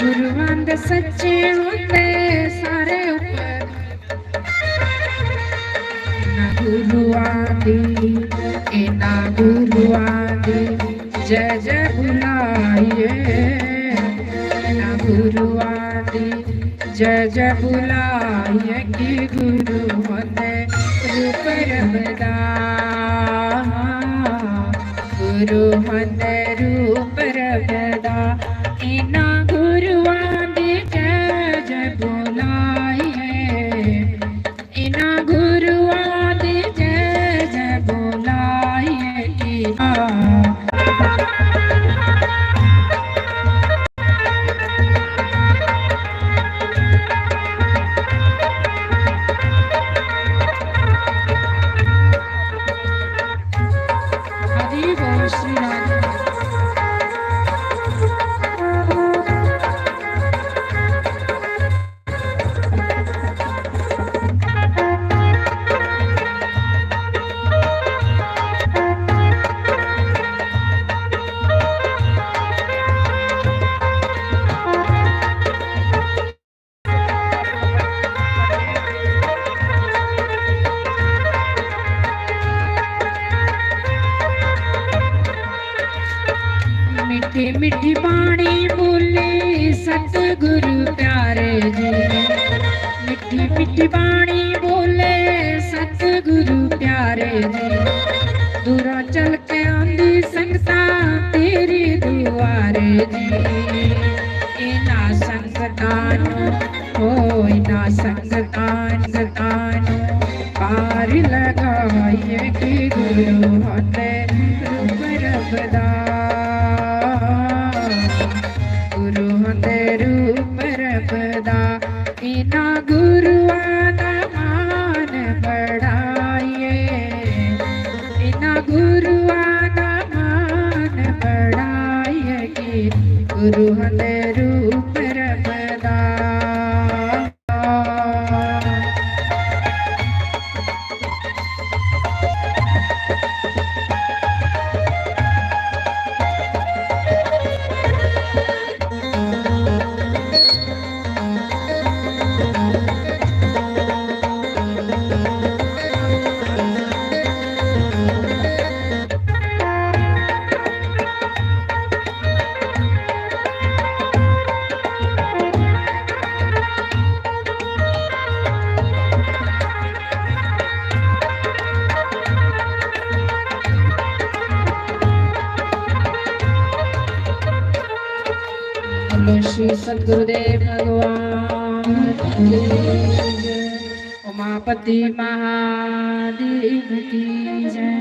ਗੁਰੂਆਂ ਦੇ ਸੱਚੇ ਹੁੰਦੇ ਸਾਰੇ ਉੱਪਰ, ਇਹਨਾਂ ਗੁਰੂਆਂ ਦੀ, ਇਹਨਾਂ ਗੁਰੂਆਂ ਦੀ ਜੈ ਜੈ ਬੁਲਾਈਏ, ਇਹਨਾਂ ਗੁਰੂਆਂ ਦੀ ਜੈ ਜੈ ਬੁਲਾਈਏ ਕਿ ਗੁਰੂ ਹੁੰਦੇ ਰੂਪ ਰੱਬ ਦਾ, ਗੁਰੂ ਹੁੰਦੇ ਰੂਪ ਰੱਬ ਦਾ। ਇਹਨਾਂ ਗੁਰੂਆਂ ਦੀ ਜੈ ਜੈ ਬੁਲਾਈਏ, ਇਹਨਾਂ ਗੁਰੂਆਂ ਦੀ ਜੈ ਜੈ ਬੁਲਾਈਏ ਕਿ मिठी मिठी बाणी बोले सतगुरु प्यारे जी, मिठी मिठी बाणी बोले सतगुरु प्यारे जी। दूरों चल के आंदी संगता तेरी दुआरे जी, इना संगतानो हो इना संगतानो पार लगाइए कि गुरु होते रूप रब दा, गुरु होते रूप रब दा। इना गुरुआं दा मान बढ़ाइए, इना गुरुआं दा मान बढ़ाइए कि गुरु होते रूप रब दा। श्री सद्गुरुदेव भगवान की जय, उमापति महादेव की जय।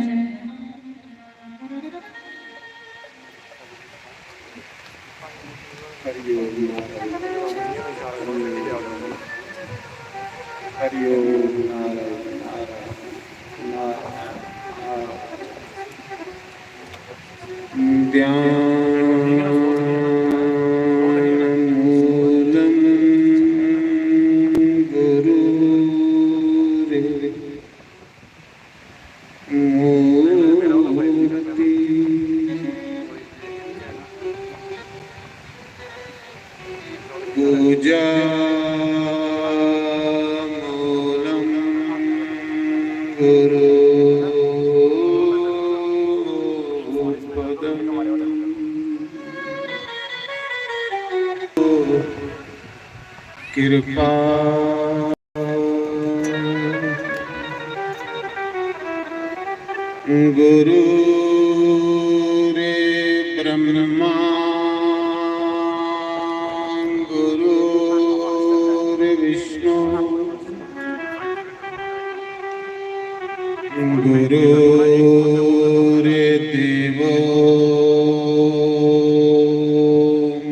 पूजा मूलम गुरु पदम कृपा गुरु रे ब्रह्मा विष्णु गुरु रे देवो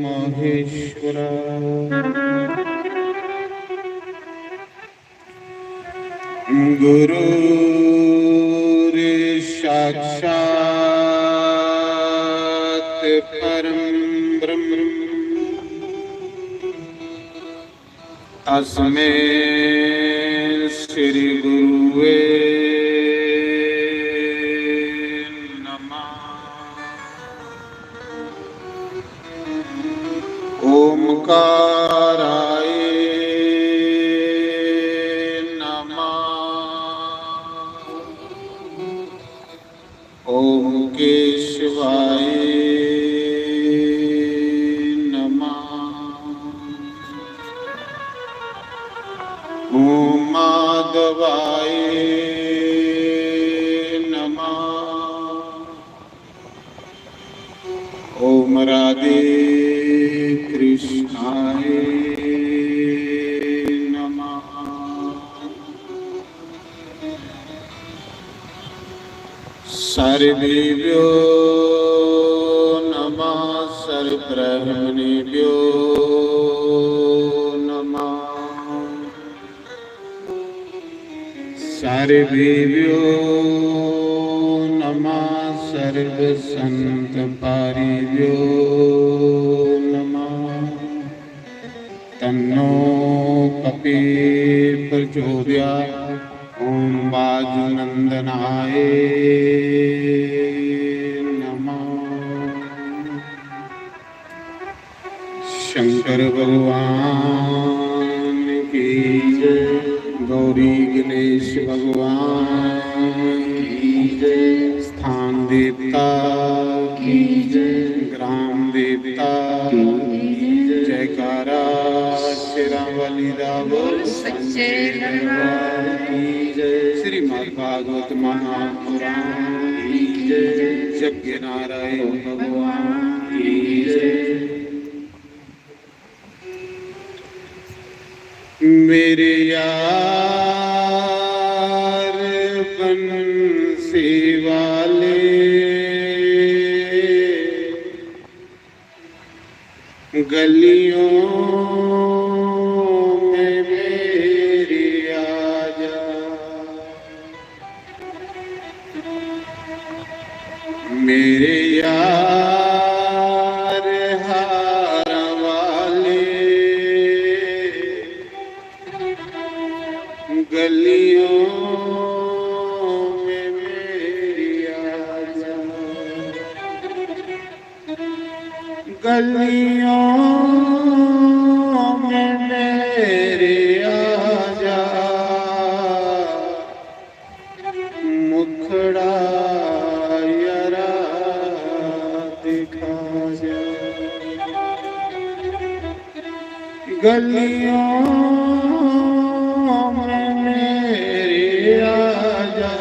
महेश्वरा गुरु रे साक्षात परम ब्रह्म तस्मै श्री गुरुवे नमः। ओमकाराय नमः। ओम केशवाय नमः। ओम माधवाय नमः। ओम राधे कृष्णाय नमः। सर्वेभ्यो नमः। सर्वब्रह्मणेभ्यो नमः। सर्वेभ्यो नमः। सर्वसंतपारिभ्यो नमः। तन्नो कपि प्रचोदयात्। ओम वाजुनंदनाय नमः। शंकर भगवान की जय। गौरी गणेश भगवान की जय। स्थान देवता की जय। ग्राम देवता की जय। जयकारा शेरावाली रावल सच्चे दरबार की जय। श्रीमद् भागवत महापुराण की जय। यज्ञ नारायण भगवान की जय। मेरे यार बंसी वाले गलियों में मेरी आजा। मेरे यार हार वाले गलियों में मेरी आजा। गलियों में मेरे आजा। मुखड़ा यरा दिखा जा। गलियों में मेरे आजा।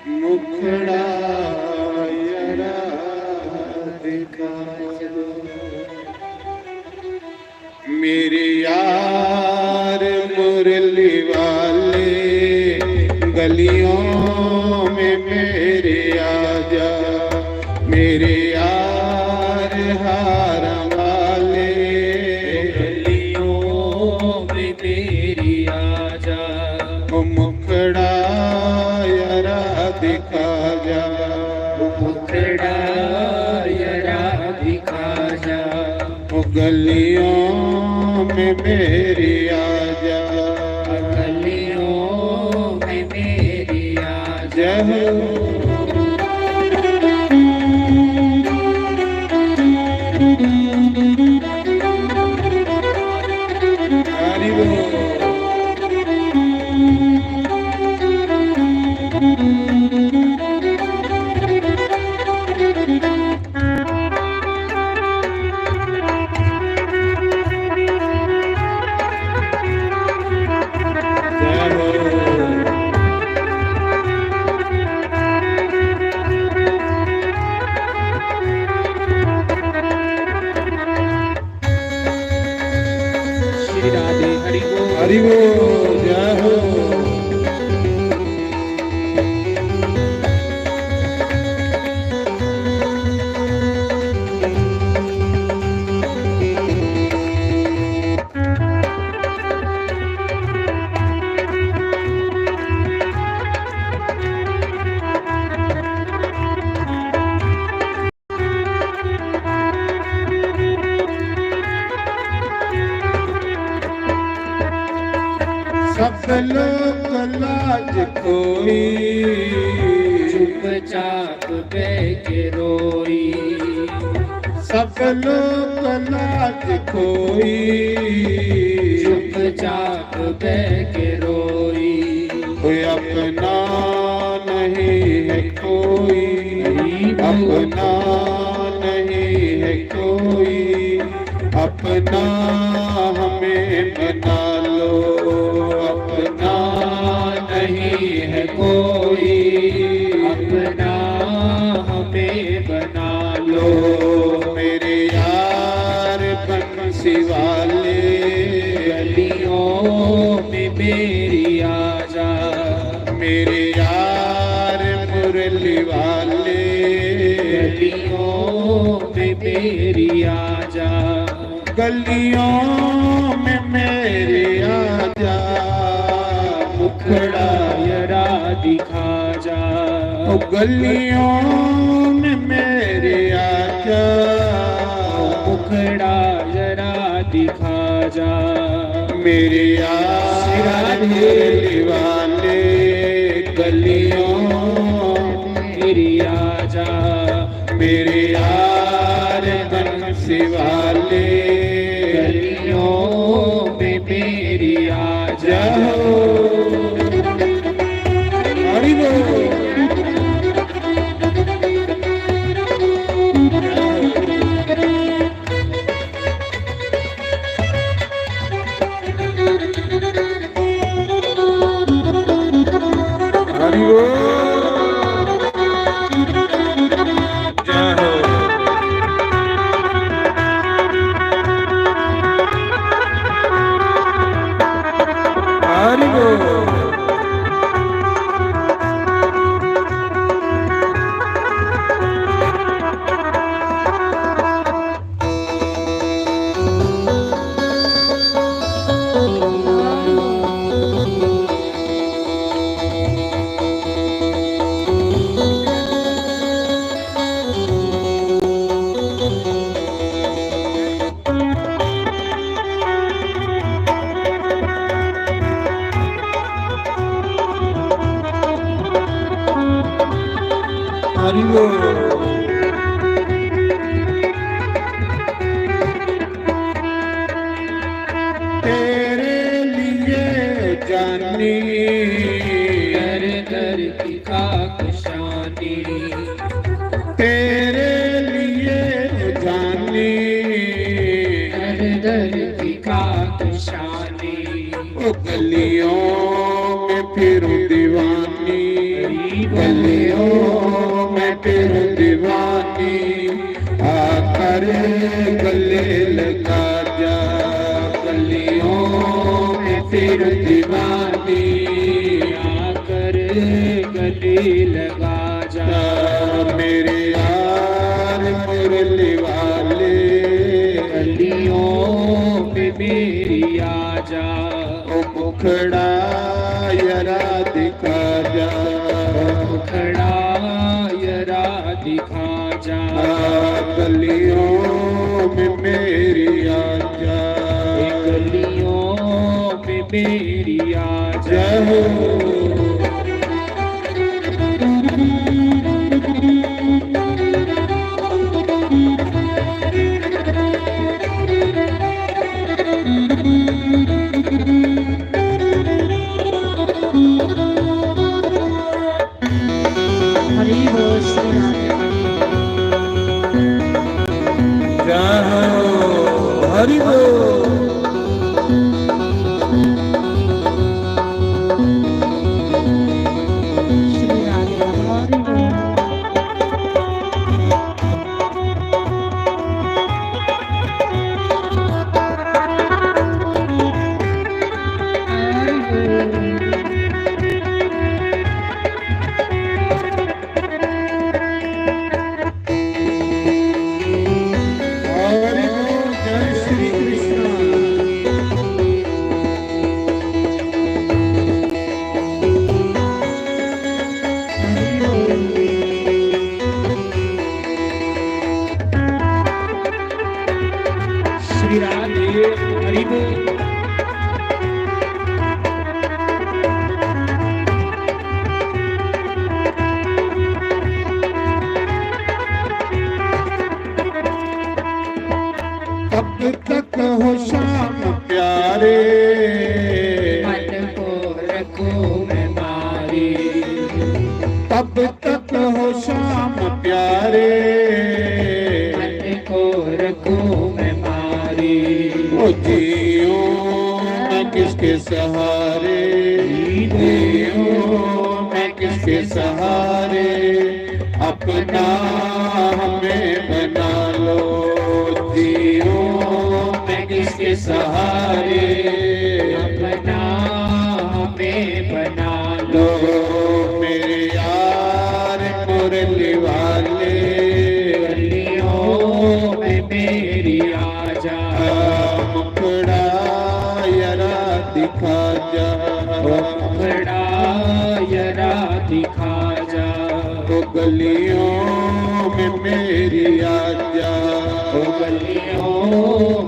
मुखड़ा यरा दिखा जा। मेरे यार मुरली वाले गलियों में मेरे आजा। मेरे यार हार वाले गलियों में मेरी आजा। मुखड़ा यरा दिखा जा। मुखड़ा यरा दिखा जा। गलियों में मेरी आजा। गलियों में मेरी आजा। हरि बोल। श्री राधे हरि बोल। हरि बोल। जय हो। सब लोग लाज खोई। चुपचाप बैठ रोई। सब लोग लाज खोई, चुपचाप बह के रोई। कोई अपना नहीं है कोई, अपना नहीं है कोई, अपना हमें बना लो, अपना नहीं है कोई, अपना हमें बना लो। मेरे यार बंसी वाले, गलियों में मेरी आजा, मेरे यार मुरली वाले, गलियों में मेरी आजा, गलियों में मेरे आजा, मुखड़ा जरा दिखा जा। ओ गलियों में मेरे आजा, मुखड़ा जरा दिखा जा। मेरे यार मुरली वाले, गलियों मेरी आजा, मेरे यार बंसी वाले, गलियों में मेरी आजा। हरि बोल। हरि बोल। जय हो। हरि बोल। हरि बोल। तेरे लिए जानी, दर दर की खाक शानी, तेरे लिए जानी, दर दर की खाक शानी। ओ गलियों में फिरूं दीवानी, गलियों में फिरूं दीवानी, आकर गले लगा जा, गलियों में फिरूं दीवानी, आकर गले लगा जा। मेरे यार मुरली वाले, गलियों में मेरी आजा, ओ मुखड़ा जरा दिखा जा, मुखड़ा जरा दिखा जा। गलियों में मेरी आजा, गलियों में मेरी आजा। जय हो। हरि बोल श्री राधे। जय हो। हरि बोल। श्री राधे हरि बोल। हरि बोल। हरि बोल। जय श्री कृष्ण। श्री राधे हरि बोल। हो श्याम प्यारे, मन को रखूं मैं मारे, तब तक हो श्याम प्यारे, मन को रखूं मैं मारे। ओ जियो मैं किसके सहारे, जियो मैं किसके सहारे, अपना हमें बना लो, जियो मैं किसके सहारे, अपना हमें बना लो। मेरे यार मुरली वाले, गलियों में मेरी आजा, मुखड़ा यरा दिखा जा, मुखड़ा यरा दिखा जा, तो गलियों में मेरी आजा, ओ गलियों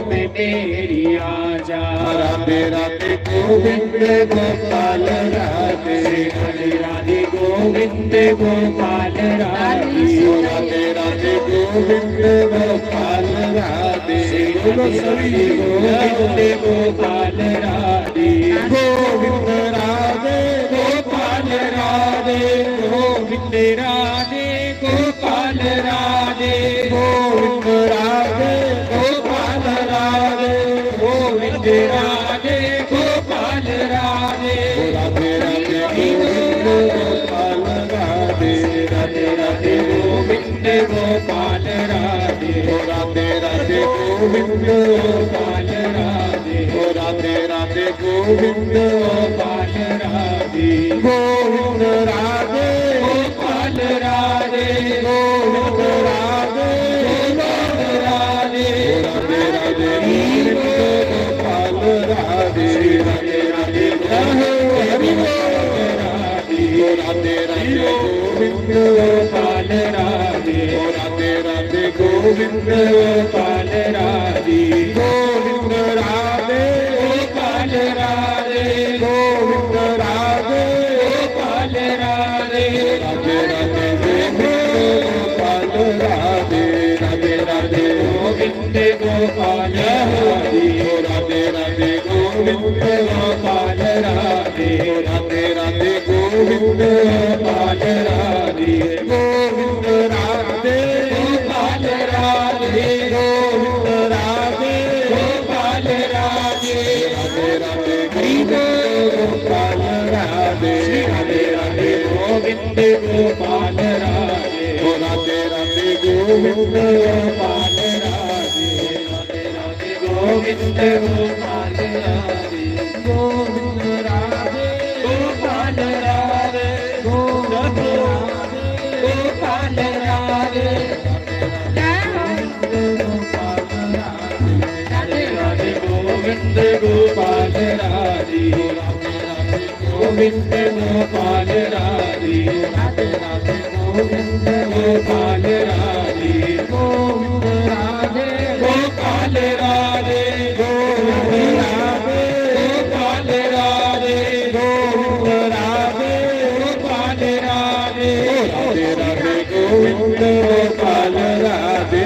में मेरी आजा। राधे राधे गोविंद गोपाल राधे, राधे राधे गोविंद गोपाल राधे, राधे राधे गोविंद गोपाल राधे, गोविंद गोपाल राधे, गोविंद राधे गोपाल राधे, गोविंद राधे गोपाल राधे, गोविंद राधे गोपाल राधे, गोविंद राधे गोपाल राधे, राधे राधे गोविंद गोपाल राधे, राधे राधे गोविंद गोपाल राधे, राधे राधे गोविंद गोपाल राधे, राधे राधे गोविंद गोपाल राधे, गोविंद राधे गोपाल राधे, गोविंद राधे गोपाल राधे, राधे राधे गोविंद गोपाल राधे, राधे राधे हरि राधे राधे गोविंद गोपाल राधे, राधे राधे गोविंद गोपाल राधे, गोविंद राधे गोपाल राधे, गोविंद राधे गोपाल राधे, राधे राधे गोपाल राधे, राधे राधे गोविंद गोपाल राधे, राधे राधे गोविंद गोपाल राधे, राधे राधे गोविंद गोपाल राधे, गोविंद राधे गोपाल राधे, गोविंद राधे गोपाल राधे, राधे राधे गोपाल राधे, राधे राधे गोविंद गोपाल राधे, राधे राधे गोविंद गोपाल राधे, राधे राधे गोविंद गोपाल राधे, गोविंद राधे गोपाल राधे, गोपाल राधे, राधे राधे गोविंद गोपाल राधे, गोविंद गोपाल राधे, राधे राधे गोविंद गोपाल राधे, गोविंद राधे गोपाल राधे, गोविंद राधे गोपाल राधे, गोविंद राधे गोपाल राधे, राधे राधे गोविंद गोपाल राधे,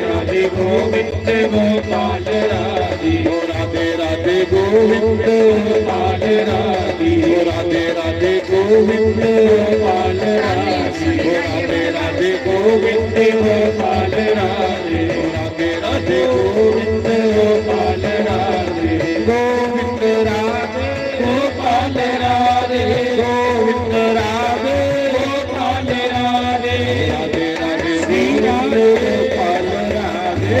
राधे गोविंद गोपाल राधे, राधे राधे गोविंद गोपाल राधे, राधे राधे गोविंद गोपाल राधे, राधे राधे गोविंद गोपाल राधे, राधे राधे गोविंद गोपाल राधे, गोविंद राधे गोपाल राधे, गोविंद राधे गोपाल राधे, राधे राधे गोविंद गोपाल राधे,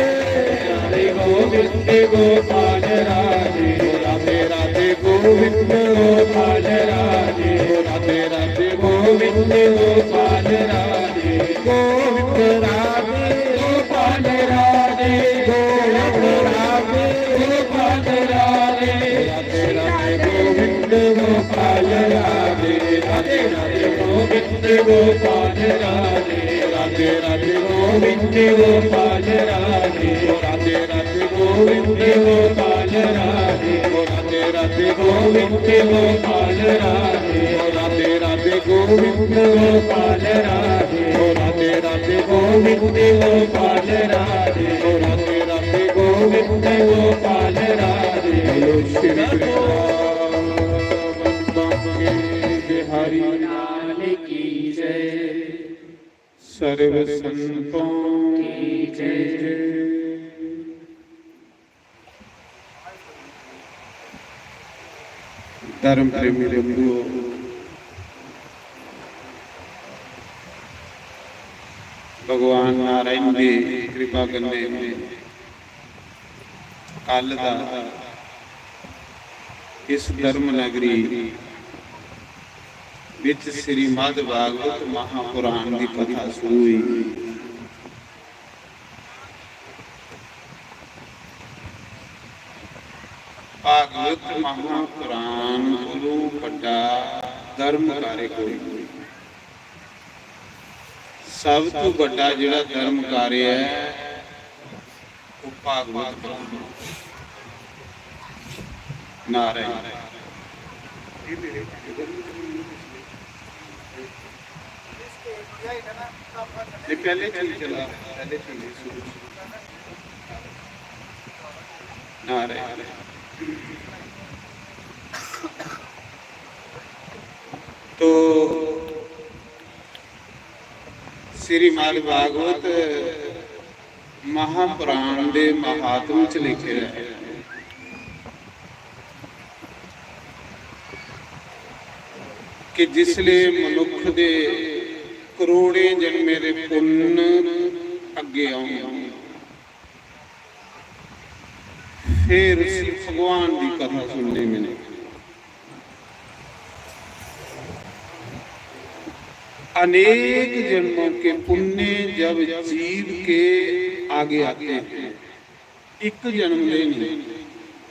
राधे गोविंद गोपाल राधे, राधे राधे गोविंद गोपाल राधे, राधे राधे गोविंद गोपाल राधे, गोविंद राधे गोपाल राधे, गोविंद राधे गोपाल राधे, राधे राधे गोविंद गोपाल राधे, राधे राधे गोविंद गोपाल राधे, राधे राधे गोविंद गोपाल राधे, राधे राधे गोविंद गोपाल राधे, राधे राधे गोविंद गोपाल राधे, राधे राधे गोविंद गोपाल राधे, राधे राधे गोविंद गोपाल राधे, राधे राधे गोविंद गोपाल सर्व संतों की जय। धर्म प्रेमी बंधुओं, भगवान नारायण की कृपा करने में कल दा इस धर्म नगरी विच श्रीमद भागवत महापुराण की कथा शुरू हुई। भागवत महापुराण कोलों वड्डा धर्म कार्य कोई सब तो वड्डा जिहड़ा धर्म कार्य है वो भागवत नारायण। पहले चला पहले नारायण। तो श्रीमद् भागवत महापुराण दे महात्म च लिखे है कि जिसले मनुख दे करोड़े जन्मे दे पुण्य अगे आउण फिर भगवान की कथा सुनने मिले। अनेक जन्मों के पुण्य जब जीव के आगे आते हैं, एक जन्म ले नहीं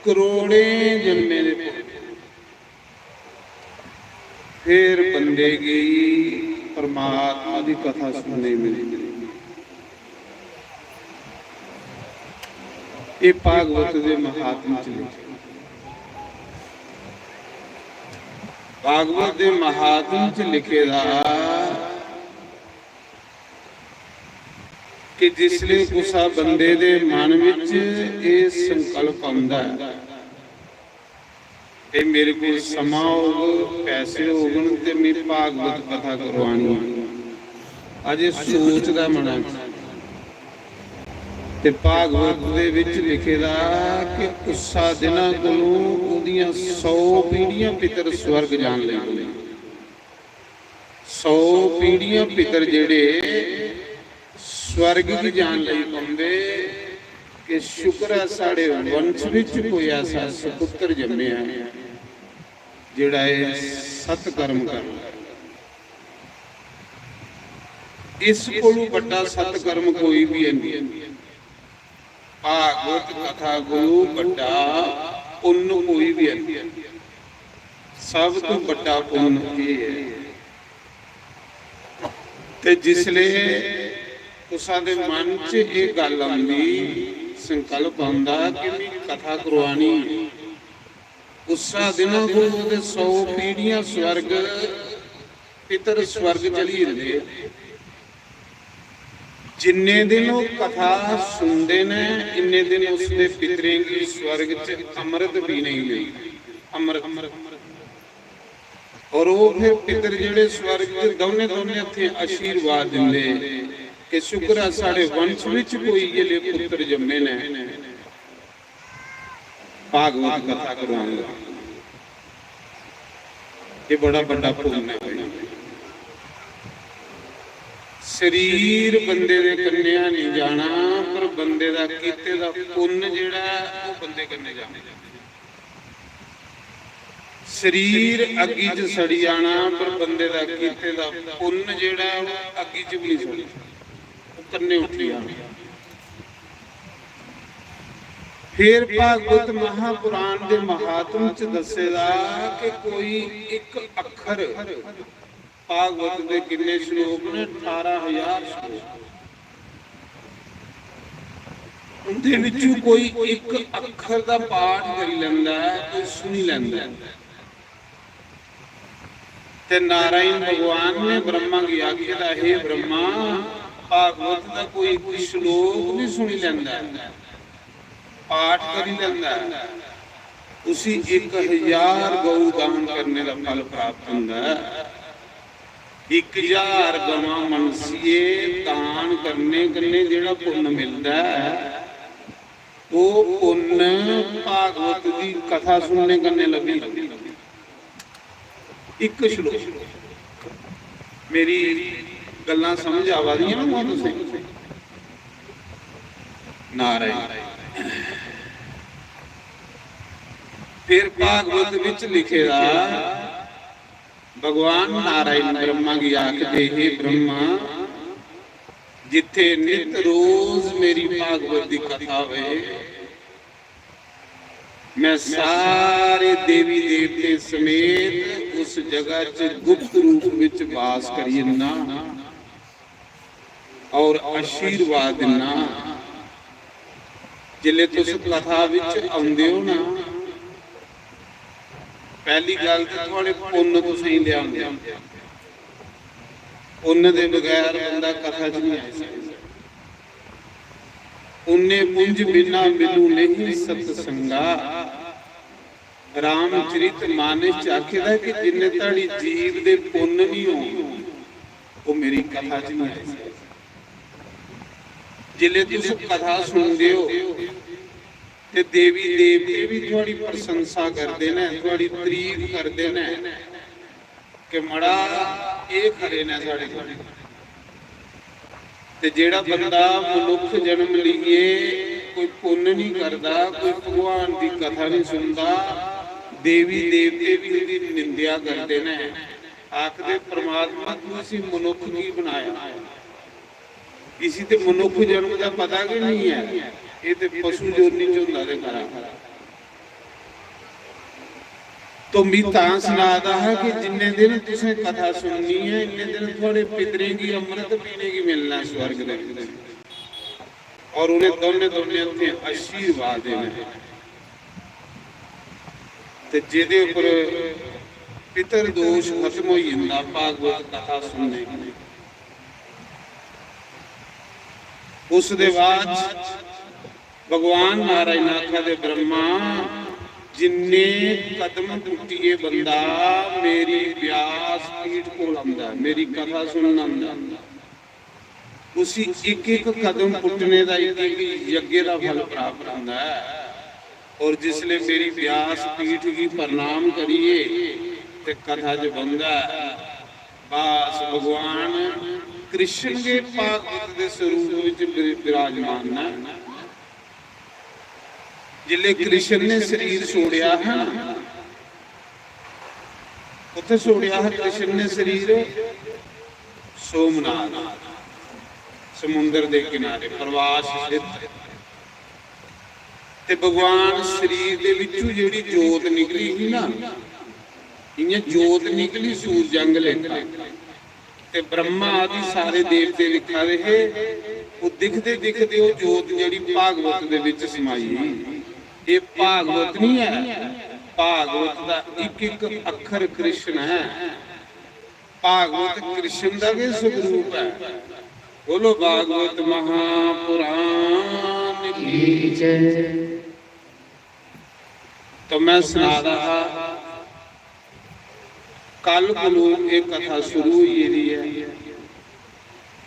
करोड़े जन्मे दे फिर बंदे की परमात्मा की कथा सुनने मिली। ये भागवत के महात्म च लिखे। भागवत के महात्म च लिखे कि जिसले गुस्सा बंदे दे मन विच ये संकल्प आंदा है कि मेरे को समा होग पैसे होगन ते मैं भागवत कथा करवानी अजे सोचदा मना ते भागवत दे विच लिखेदा कि गुस्सा दिनां कोलों उहदियां 100 पीढ़ियां पितर स्वर्ग जान लैंदे। 100 पीढ़ियां पितर जेड़े स्वर्ग की जान लई पाउंदे कि शुक्र है साढ़े वंश विच कोई ऐसा सुपुत्र जम्मिया जेड़ा ये सत्कर्म करदा। इस कोलों वड्डा सत्कर्म कोई भी नहीं। भागवत कथा कोलों वड्डा पुण्य कोई भी नहीं। सब तो वड्डा पुण्य ये है ते जिसले तुसां दे मन च ये गल आंदी संकल्प आंदा कि मैं कथा करवानी उसा दिनों को 100 पीढ़ियां स्वर्ग पितर स्वर्ग चली रहे। जिन्ने दिन वो कथा सुनते ने इन्ने दिन उसके पितरें की स्वर्ग च अमृत भी नहीं मिली। अमृत और वो फिर पितर जेड़े स्वर्ग च दोने दोने हथे आशीर्वाद दिंदे कि शुक्र है साढ़े वंश विच कोई ये पुत्र जम्मे ने भागवत कथा करवाऊंगा। ये बड़ा बड़ा पुण्य है। शरीर बंदे दे कन्या नहीं जाना पर बंदे दा कीते दा पुण्य जेड़ा वो बंदे कन्ने जाने। शरीर अग्गी च सड़ी जाना पर बंदे दा कीते दा पुण्य जेड़ा वो अग्गी च भी नहीं सड़ना, वो कन्ने उठी जाना। फिर भागवत महापुराण के महात्म च दसेगा कि कोई एक अखर भागवत के कितने श्लोक ने 18,000 श्लोक उनके विचों कोई एक अखर का पाठ कर लेंदा है, कोई सुनी लेंदा है। ते नारायण भगवान ने ब्रह्मा की आज्ञा दा हे ब्रह्मा भागवत का कोई एक श्लोक भी सुनी लेंदा है, पाठ कर लेंदा है, उसी 1000 गौ दान करने का फल प्राप्त होता है। 1000 ਗਵਾਂ ਮਨਸੀਏ ਦਾਨ ਕਰਨੇ ਕੰਨੇ ਜਿਹੜਾ ਪੁੰਨ ਮਿਲਦਾ ਹੈ, ਉਹ ਪੁੰਨ ਭਾਗਵਤ ਦੀ ਕਥਾ ਸੁਣਨੇ ਕੰਨੇ ਲੱਭੀ। ਇੱਕ ਸ਼ਲੋਕ ਮੇਰੀ ਗੱਲਾਂ ਸਮਝ ਆਵਾ ਰਹੀਆਂ ਨਾ ਤੁਸੀਂ? ਨਾਰਾਇਣ। ਫਿਰ ਭਾਗਵਤ ਵਿੱਚ ਲਿਖੇਗਾ, ਭਗਵਾਨ ਨਾਰਾਇਣ ਬ੍ਰਹਮਾ ਕੀ ਆਖਦੇ, हे ਬ੍ਰਹਮਾ, ਜਿੱਥੇ ਨਿਤ ਰੋਜ਼ ਮੇਰੀ ਭਾਗਵਤ ਦੀ ਕਥਾ ਹੋਵੇ, ਮੈਂ ਸਾਰੇ ਦੇਵੀ ਦੇਵਤੇ ਸਮੇਤ ਉਸ ਜਗ੍ਹਾ 'ਚ ਗੁਪਤ ਰੂਪ ਵਿੱਚ ਵਾਸ ਕਰੀ ਨਾ ਔਰ ਆਸ਼ੀਰਵਾਦ ਦਿਨਾ। ਜਿਲੇ ਤੁਸੀਂ ਕਥਾ ਵਿੱਚ ਆਉਂਦੇ ਹੋ ਨਾ, ਪਹਿਲੀ ਗੱਲ ਤਾਂ ਤੁਹਾਡੇ ਪੁੰਨ ਤੁਸੀਂ ਲਿਆਉਂਦੇ ਹੋ। ਪੁੰਨ ਦੇ ਬਗੈਰ ਬੰਦਾ ਕਥਾ 'ਚ ਨਹੀਂ ਆ ਸਕਦਾ। ਪੁੰਨੇ ਪੁੰਜ ਬਿਨਾ ਮਿਲੂ ਨਹੀਂ ਸਤ ਸੰਗਾ। ਰਾਮਚਰਿਤ ਮਾਨਸ ਚ ਆਖਦਾ ਕਿ ਜਿੰਨੇ ਤੁਹਾਡੀ ਜੀਵ ਦੇ ਪੁੰਨ ਨਹੀਂ ਹੋਣ, ਉਹ ਮੇਰੀ ਕਥਾ 'ਚ ਨਹੀਂ ਆ ਸਕਦਾ। ਜਿਲੇ ਤੁਸੀਂ ਕਥਾ ਸੁਣਦੇ ਹੋ ਤੇ ਦੇਵੀ ਦੇਵਤੇ ਵੀ ਤੁਹਾਡੀ ਪ੍ਰਸ਼ੰਸਾ ਕਰਦੇ ਨੇ, ਤੁਹਾਡੀ ਤਾਰੀਫ ਕਰਦੇ ਨੇ ਕਿ ਮੜਾ ਇਹ ਖਰੇ ਨੇ ਸਾਡੇ ਕੋਲ। ਤੇ ਜਿਹੜਾ ਬੰਦਾ ਮਨੁੱਖ ਜਨਮ ਲਈਏ ਕੋਈ ਪੁੰਨ ਨਹੀਂ ਕਰਦਾ, ਕੋਈ ਭਗਵਾਨ ਦੀ ਕਥਾ ਨਹੀਂ ਸੁਣਦਾ, ਦੇਵੀ ਦੇਵਤੇ ਵੀ ਉਹਦੀ ਨਿੰਦਿਆ ਕਰਦੇ ਨੇ, ਆਖਦੇ ਪ੍ਰਮਾਤਮਾ ਤੂੰ ਅਸੀਂ ਮਨੁੱਖ ਕੀ ਬਣਾਇਆ, ਕਿਸੇ ਤੇ ਮਨੁੱਖ ਜਨਮ ਦਾ ਪਤਾ ਕਿ ਨਹੀਂ ਹੈ, ਇਹ ਤੇ ਪਸ਼ੂ ਜੋਨੀ ਚ ਹੁੰਦਾ ਦੇ ਘਰਾਂ। तो मीता सुनाता है कि जिन्ने दिन तुसें कथा सुननी है, इन्ने दिन थोड़े पितरें की अमृत पीने की मिलना स्वर्ग दे, और उन्हें दोने दोने उत्थे आशीर्वाद देना। ते जेदे ऊपर पितर दोष खत्म हो जांदा भागवत कथा सुनने। उस दे बाद भगवान नारायण आखा दे ब्रह्मा, जिन्ने कदम टुटिए बंदा मेरी व्यास पीठ को आंदा, मेरी कथा सुनना आंदा, उसी एक एक कदम पुटने का एक यज्ञ का फल प्राप्त होता है। और जिसले मेरी व्यास पीठ की प्रणाम करिए ते कथा जो बनता है, बस भगवान कृष्ण के भागवत के स्वरूप में विराजमान है। जिले कृष्ण ने शरीर छोड़िया है, उथे छोड़िया है कृष्ण ने शरीर सोमनाथ समुंदर के किनारे प्रवास स्थित। ते भगवान शरीर दे विचों जिहड़ी जोत निकली ही ना, इयां जोत निकली सूरजंग लेखा, ते ब्रह्मा आदि सारे देवते लिखा रहे, वो दिखते दिखते वो जोत जिहड़ी भागवत दे विच समाई। ये भागवत नहीं है, भागवत का एक एक अखर कृष्ण है। भागवत कृष्ण का भी स्वरूप है। बोलो भागवत महापुराण की जय। तो मैं सुना रहा, कल को एक कथा शुरू हुई है,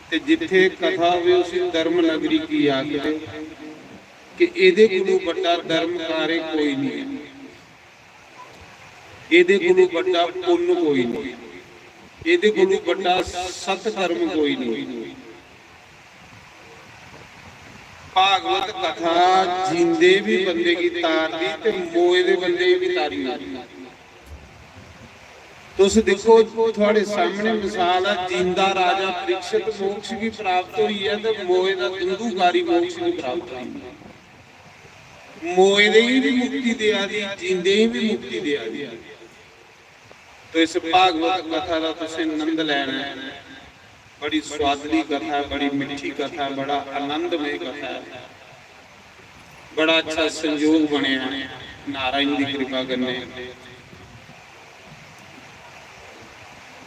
ते जिथे कथा हुई उसी धर्म नगरी की आखिर कि ਇਹਦੇ ਕੋਲੋਂ ਵੱਡਾ ਧਰਮ ਕਾਰੇ ਕੋਈ ਨਹੀਂ ਹੈ, ਇਹਦੇ ਕੋਲੋਂ ਵੱਡਾ ਪੁੰਨ ਕੋਈ ਨਹੀਂ, ਇਹਦੇ ਕੋਲੋਂ ਵੱਡਾ ਸਤ ਧਰਮ ਕੋਈ ਨਹੀਂ। ਭਾਗਵਤ ਕਥਾ ਜਿੰਦੇ ਵੀ ਬੰਦੇ ਕੀ ਤਾਰਦੀ ਤੇ ਮੋਏ ਦੇ ਬੰਦੇ ਵੀ ਤਾਰੀ। ਤੁਸੀਂ ਦੇਖੋ ਤੁਹਾਡੇ ਸਾਹਮਣੇ ਮਿਸਾਲ ਹੈ, ਜਿੰਦਾ ਰਾਜਾ ਪ੍ਰੀਖਿਤ ਮੋਕਸ਼ ਕੀ ਪ੍ਰਾਪਤ ਹੋਈ ਹੈ ਤੇ ਮੋਏ ਦਾ ਦੰਦੂਕਾਰੀ ਮੋਕਸ਼ ਨਹੀਂ ਪ੍ਰਾਪਤ ਹੋਈ। मोए भी मुक्ति दिया दी, जिंदे भी मुक्ति दिया दी। तो इस भागवत कथा का तुसें आनंद लेना है। बड़ी स्वादली कथा है, बड़ी मिठी कथा है, बड़ा आनंदमय कथा है, बड़ा अच्छा संयोग बने नारायण की कृपा करने।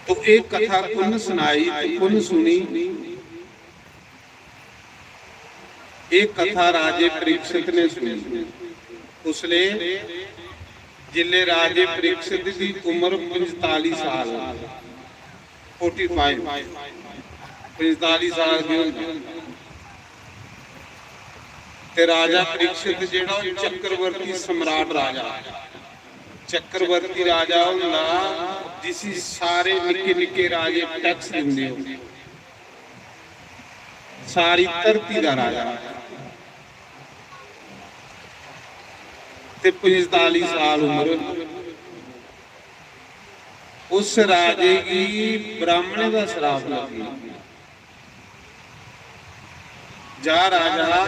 तो एक कथा कुन सुनाई, कुन सुनी। एक कथा राजे परीक्षित ने सुनी। उसले जिले राजे परीक्षित की उम्र 45 साल, 45 ਸਾਲ ਦੀ ਹੁੰਦਾ। ਤੇ ਰਾਜਾ ਪ੍ਰੀਖਿਤ ਜਿਹੜਾ ਉਹ ਚੱਕਰਵਰਤੀ ਸਮਰਾਟ ਰਾਜਾ, ਚੱਕਰਵਰਤੀ ਰਾਜਾ ਹੁੰਦਾ ਜਿਸ ਸਾਰੇ ਨਿੱਕੇ ਨਿੱਕੇ ਰਾਜੇ ਟੈਕਸ ਦਿੰਦੇ ਹੋ, ਸਾਰੀ ਧਰਤੀ ਦਾ ਰਾਜਾ। ਤੇ 45 ਸਾਲ ਉਮਰ। उस राजे की ब्राह्मण का श्राप लगी। जा राजा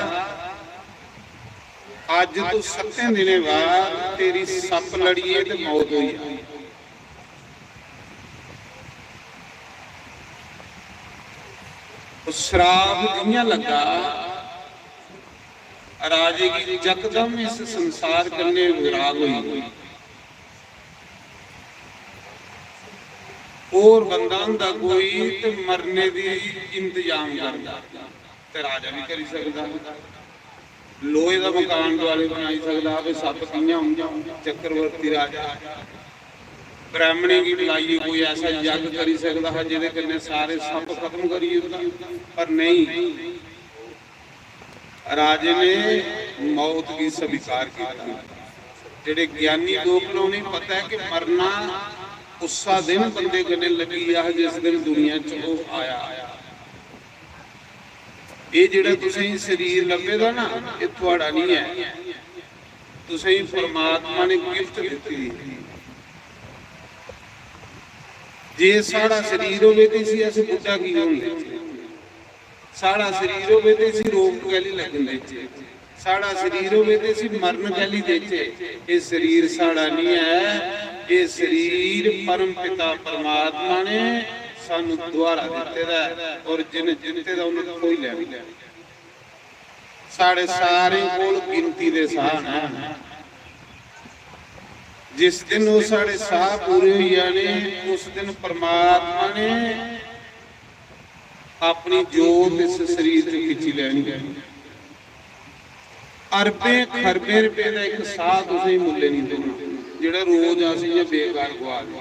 अज तू 7 दिन बाद तेरी सप लड़ी है तो मौत हुई है। श्राप जियां लगा राजे की यकदम इस संसार करने विराग हुई। और बंदा हुंदा कोई ते मरने दी इंतजाम करदा ते राजा भी करी सकदा। लोहे दा मकान दुआले बनाई सकदा वे सप कियां हुंदा। चक्रवर्ती राजा ब्राह्मणी की बुलाई कोई ऐसा यज्ञ करी सकदा है जिहदे कन्नै सारे सप खत्म करिए उदा, पर नहीं। राजे ने मौत की स्वीकार किया। जिहड़े ज्ञानी लोग ने उन्हें पता है कि मरना उसा दिन बंदे कने लगी आ जिस दिन दुनिया च वो आया। ये जिहड़ा तुसीं शरीर लभेगा ना ये तुहाड़ा नहीं है, तुसीं परमात्मा ने गिफ्ट दित्ती। जे साड़ा शरीर होवे ते असीं अस बुढ़ा की होंदे, साड़ा शरीर होवे ते असीं रोग कैली लगदे, साड़ा शरीर होवे ते असीं मरण कैली देचे। ये शरीर साड़ा नहीं है, ये शरीर परम पिता परमात्मा ने सानू द्वारा दिते दा और जिन जिते दा उन्हें कोई ले भी साढ़े सारे कोल गिनती दे साह ने। जिस दिन वो साढ़े साह पूरे हो जाने उस दिन परमात्मा ने अपनी जोत इस शरीर च खिंची लैनी। अरबे खरबे रुपए का एक साह तुसीं मुल्ले नहीं देना जिहड़ा रोज असीं बेकार गवा दे।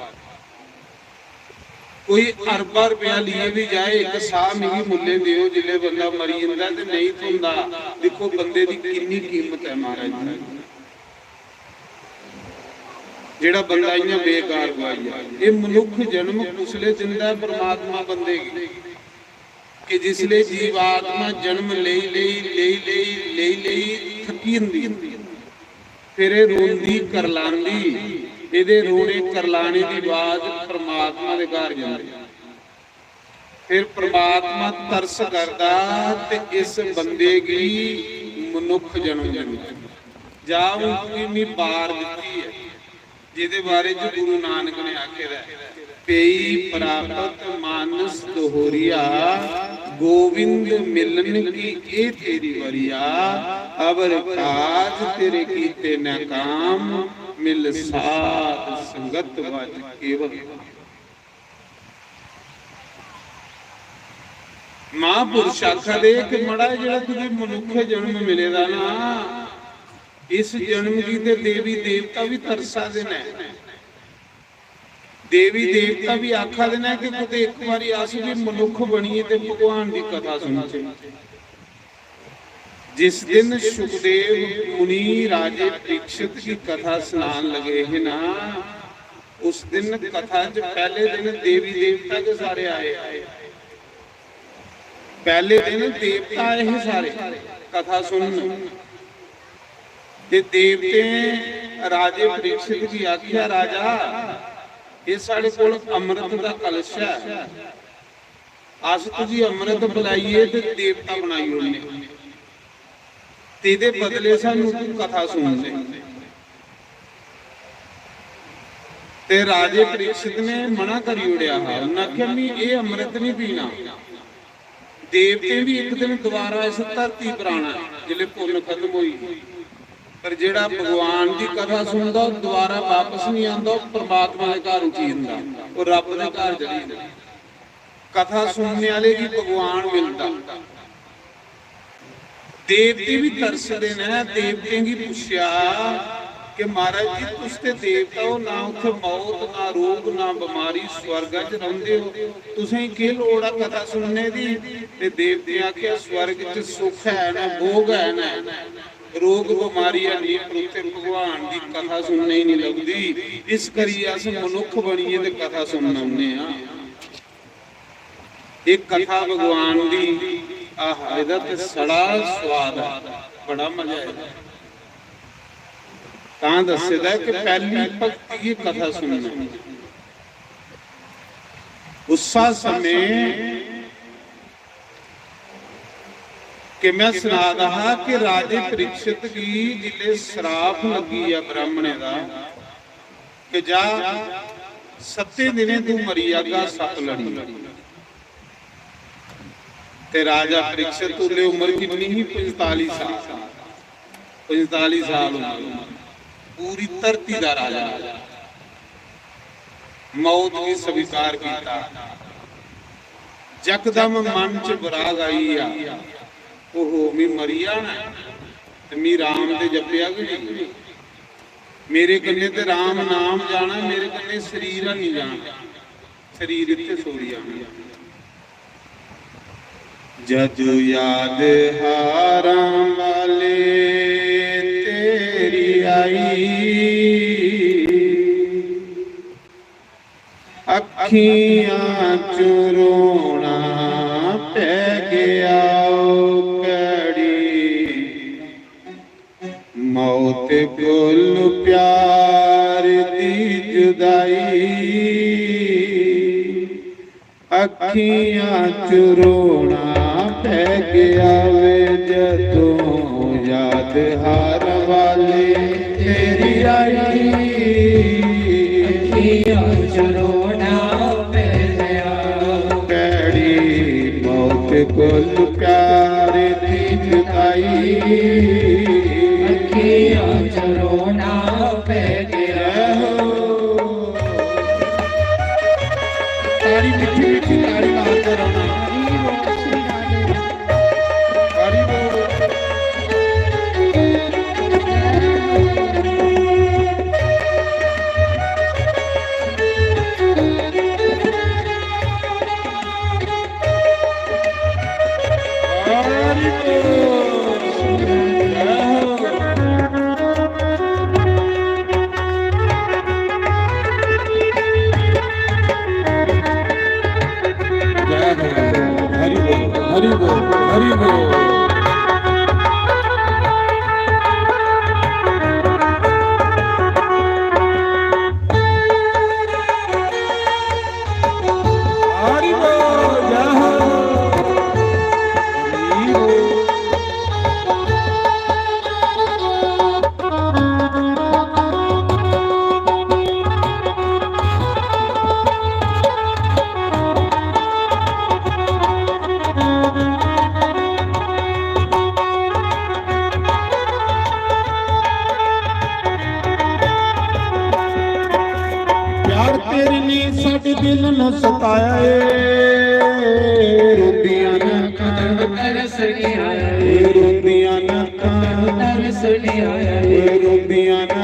कोई अरबा रुपया लिए भी जाए एक साह मिगी मुल्ले दिओ जिले बंदा मरी जांदा ते नहीं थोंदा। देखो बंदे दी कितनी कीमत है महाराज जी। जिहड़ा बंदा इयां बेकार गवाई जाए। ये मनुख जन्म उसले दिंदा परमात्मा बंदे कि जिसले जीवात्मा जन्म ले थकी हुंदी फिर रोंदी करलांदी इहदे रोने करलाने दी बात परमात्मा दे घर जांदी। फिर परमात्मा तरस करदा ते इस बंदे की मनुख जन्म दिंदा। जां उन्नी बार दित्ती है जिहदे बारे च गुरु नानक ने आखेदा पेई प्राप्त मानस दोहरिया गोविंद मिलन की ए तेरी वरिया अबर काज तेरे कीते न काम मिल साध संगत वज केवल। महापुरुष आखा दे कि मड़ा जिहड़ा तुझे मनुख जन्म मिलेगा ना इस जन्म की ते देवी देवता भी तरसा देना। देवी देवता भी आखा देना कि कुछ एक बारी आस भी मनुख बनीए ते भगवान की कथा सुनचे। जिस दिन सुखदेव मुनि राजे परीक्षित की कथा सुनान लगे है ना उस दिन कथा च पहले दिन देवी देवता के सारे आए। पहले दिन देवता आए हैं सारे कथा सुनने। देवते राजे परीक्षित की आख्या राजा ये साढ़े कोल अमृत का कलश है अस तुझी अमृत बुलाइए ते देवता बनाई उन्हें तेरे बदले सानू तू कथा सुन ले। ते राजे परीक्षित ने मना करी उड़िया उन्हें आख्या मैं ये अमृत नहीं पीना। देवते भी एक दिन दोबारा इस धरती पर आना जिले पुण्य खत्म हुई पर जेड़ा भगवान की कथा सुनता दोबारा वापस नहीं आता परमात्मा के घर जींदा और रब के घर चली कथा सुनने वाले की भगवान मिलता। देवते भी तरसदे ने देवते की पूछया ਕਿ ਮਹਾਰਾਜ ਜੀ ਤੁਸੀਂ ਤੇ ਦੇਵਤਾ ਹੋ, ਨਾ ਉੱਥੇ ਮੌਤ, ਨਾ ਰੋਗ, ਨਾ ਬਿਮਾਰੀ, ਸਵਰਗਾਂ 'ਚ ਰਹਿੰਦੇ ਹੋ, ਤੁਸੀਂ ਕੀ ਲੋੜ ਆ ਕਥਾ ਸੁਣਨੇ ਦੀ? ਤੇ ਦੇਵਤੇ ਆਖਿਆ ਸਵਰਗ 'ਚ ਸੁੱਖ ਹੈ ਨਾ, ਭੋਗ ਹੈ ਨਾ, ਰੋਗ ਬਿਮਾਰੀਆਂ ਨਹੀਂ, ਪਰ ਉੱਥੇ ਭਗਵਾਨ ਦੀ ਕਥਾ ਸੁਣਨੇ ਹੀ ਨਹੀਂ ਲੱਗਦੀ। ਇਸ ਕਰੀ ਅਸ ਮਨੁੱਖ ਬਣੀਏ ਤੇ ਕਥਾ ਸੁਣਨ ਆਉਂਦੇ ਆ। ਇਹ ਕਥਾ ਭਗਵਾਨ ਦੀ, ਆਹ ਇਹਦਾ ਤੇ ਸੜਾ ਸਵਾਦ ਹੈ, ਬੜਾ ਮਜ਼ਾ ਆਇਆ। ਤਾਂ ਦੱਸਦਾ ਕਿ ਪਹਿਲੀ ਭਗਤੀ ਇਹ ਕਥਾ ਸੁਣਨਾ। ਉਸਾ ਸਮੇਂ ਕਿ ਮੈਂ ਸੁਣਾ ਦਹਾ ਕਿ ਰਾਜੇ ਪ੍ਰੀਖਿਤ ਕੀ ਜਿਲੇ ਸਰਾਪ ਲੱਗੀ ਆ ਬ੍ਰਾਹਮਣੇ ਦਾ ਕਿ ਜਾ 7 ਦਿਨੇ ਤੂੰ ਮਰੀ ਜਾਗਾ, 7 ਲੜੀ। ਤੇ ਰਾਜਾ ਪ੍ਰੀਖਿਤ ਉਲੇ ਉਮਰ ਕਿੰਨੀ ਹੀ 45 ਸਾਲ, 45 ਸਾਲ ਉਮਰ, ਪੂਰੀ ਧਰਤੀ ਦਾ ਰਾਜਾ, ਮੌਤ ਵੀ ਸਵੀਕਾਰ ਕੀਤਾ। ਜਕਦਮ ਮਨ ਚ ਬਰਾਗ ਆਈ ਆ, ਉਹ ਵੀ ਮਰੀ ਜਾਣਾ ਤੇ ਮੀ ਰਾਮ ਦੇ ਜਪਿਆ ਵੀ ਨਹੀਂ, ਮੇਰੇ ਕੰਨੇ ਤੇ ਰਾਮ ਨਾਮ ਜਾਣਾ, ਮੇਰੇ ਕੰਨੇ ਸਰੀਰ ਨਹੀਂ ਜਾਣਾ, ਸਰੀਰ ਇੱਥੇ ਸੋੜੀ ਜਾਣਾ। ਜਦ ਯਾਦ ਹਾਰਾਂ ਵਾਲੇ ਤੇਰੀ ਆਈ, ਅੱਖੀਆਂ ਚੋਂ ਰੋਣਾ ਪੈ ਗਿਆ ਕੜੀ, ਮੌਤ ਕੋਲ ਪਿਆਰ ਦੀ ਜੁਦਾਈ, ਅੱਖੀਆਂ ਚੋਂ ਰੋਣਾ ਪੈ ਗਿਆ ਵੇ ਜਦੋਂ ਯਾਦ ਹਾਰ ਵਾਲੇ ਤੇਰੀ ਆਈ, ਅੱਖੀਆਂ ਚੋਂ ਰੋਣਾ ਪੈ ਗਿਆ ਕੜੀ, ਮੌਤ ਕੋਲ ਪਿਆਰ ਦੀ ਜੁਦਾਈ, ਅੱਖੀਆਂ ਚੋਂ ਰੋਣਾ ਪੈ ਗਿਆ। ਤਾਰੀ ਮਿੱਠੀ ਮਿੱਠੀ ਤਾਰੀ ਮਾਰਦੇ ਰਹੋ। हरि बोल, हरि बोल। दिल न सताया रोंदियां न तरस आया, रोंदियां न तरस आया, रोंदियां न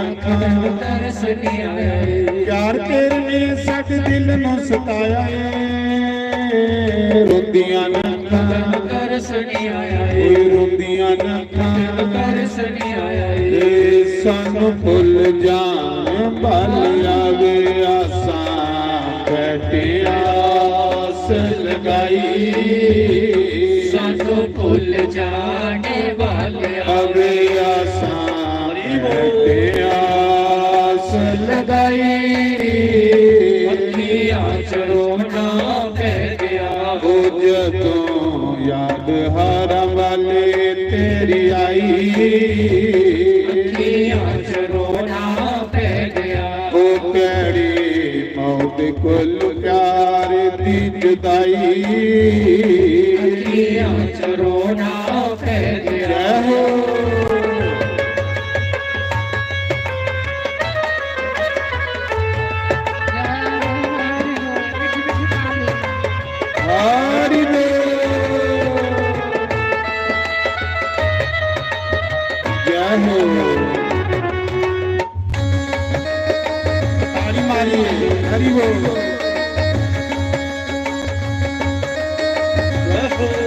तरस आया, प्यार तेरे ने साडे दिल न सताया रोंदियां न तरस आया, रोंदियां न तरस आया, सानू भुल जान बल आवे आसा आस लगाई, सानू भुल जाने वाले अबे आसान आस लगाई, अखियां च रोना पै गया हो जदों याद हार वाले तेरी आई, अखियां च रोना पै गया हो कैड़ी मौत कुल प्यार दी जुदाई, अखियां च रोना पै गया हो। हरि बोल, जय हो। मारिए हरि बोल जय हो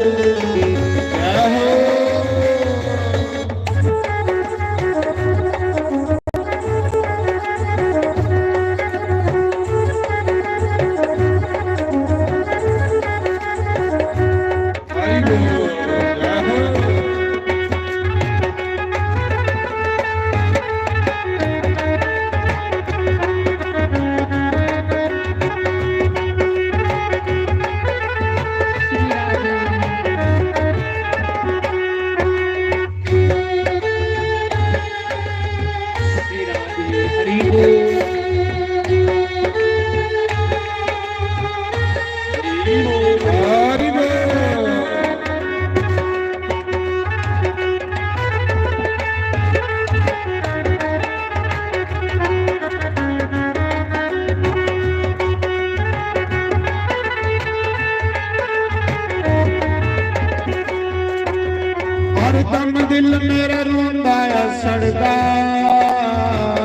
ਹਰਦਮ ਦਿਲ ਮੇਰਾ ਰੋਂਦਾ ਸੜਦਾ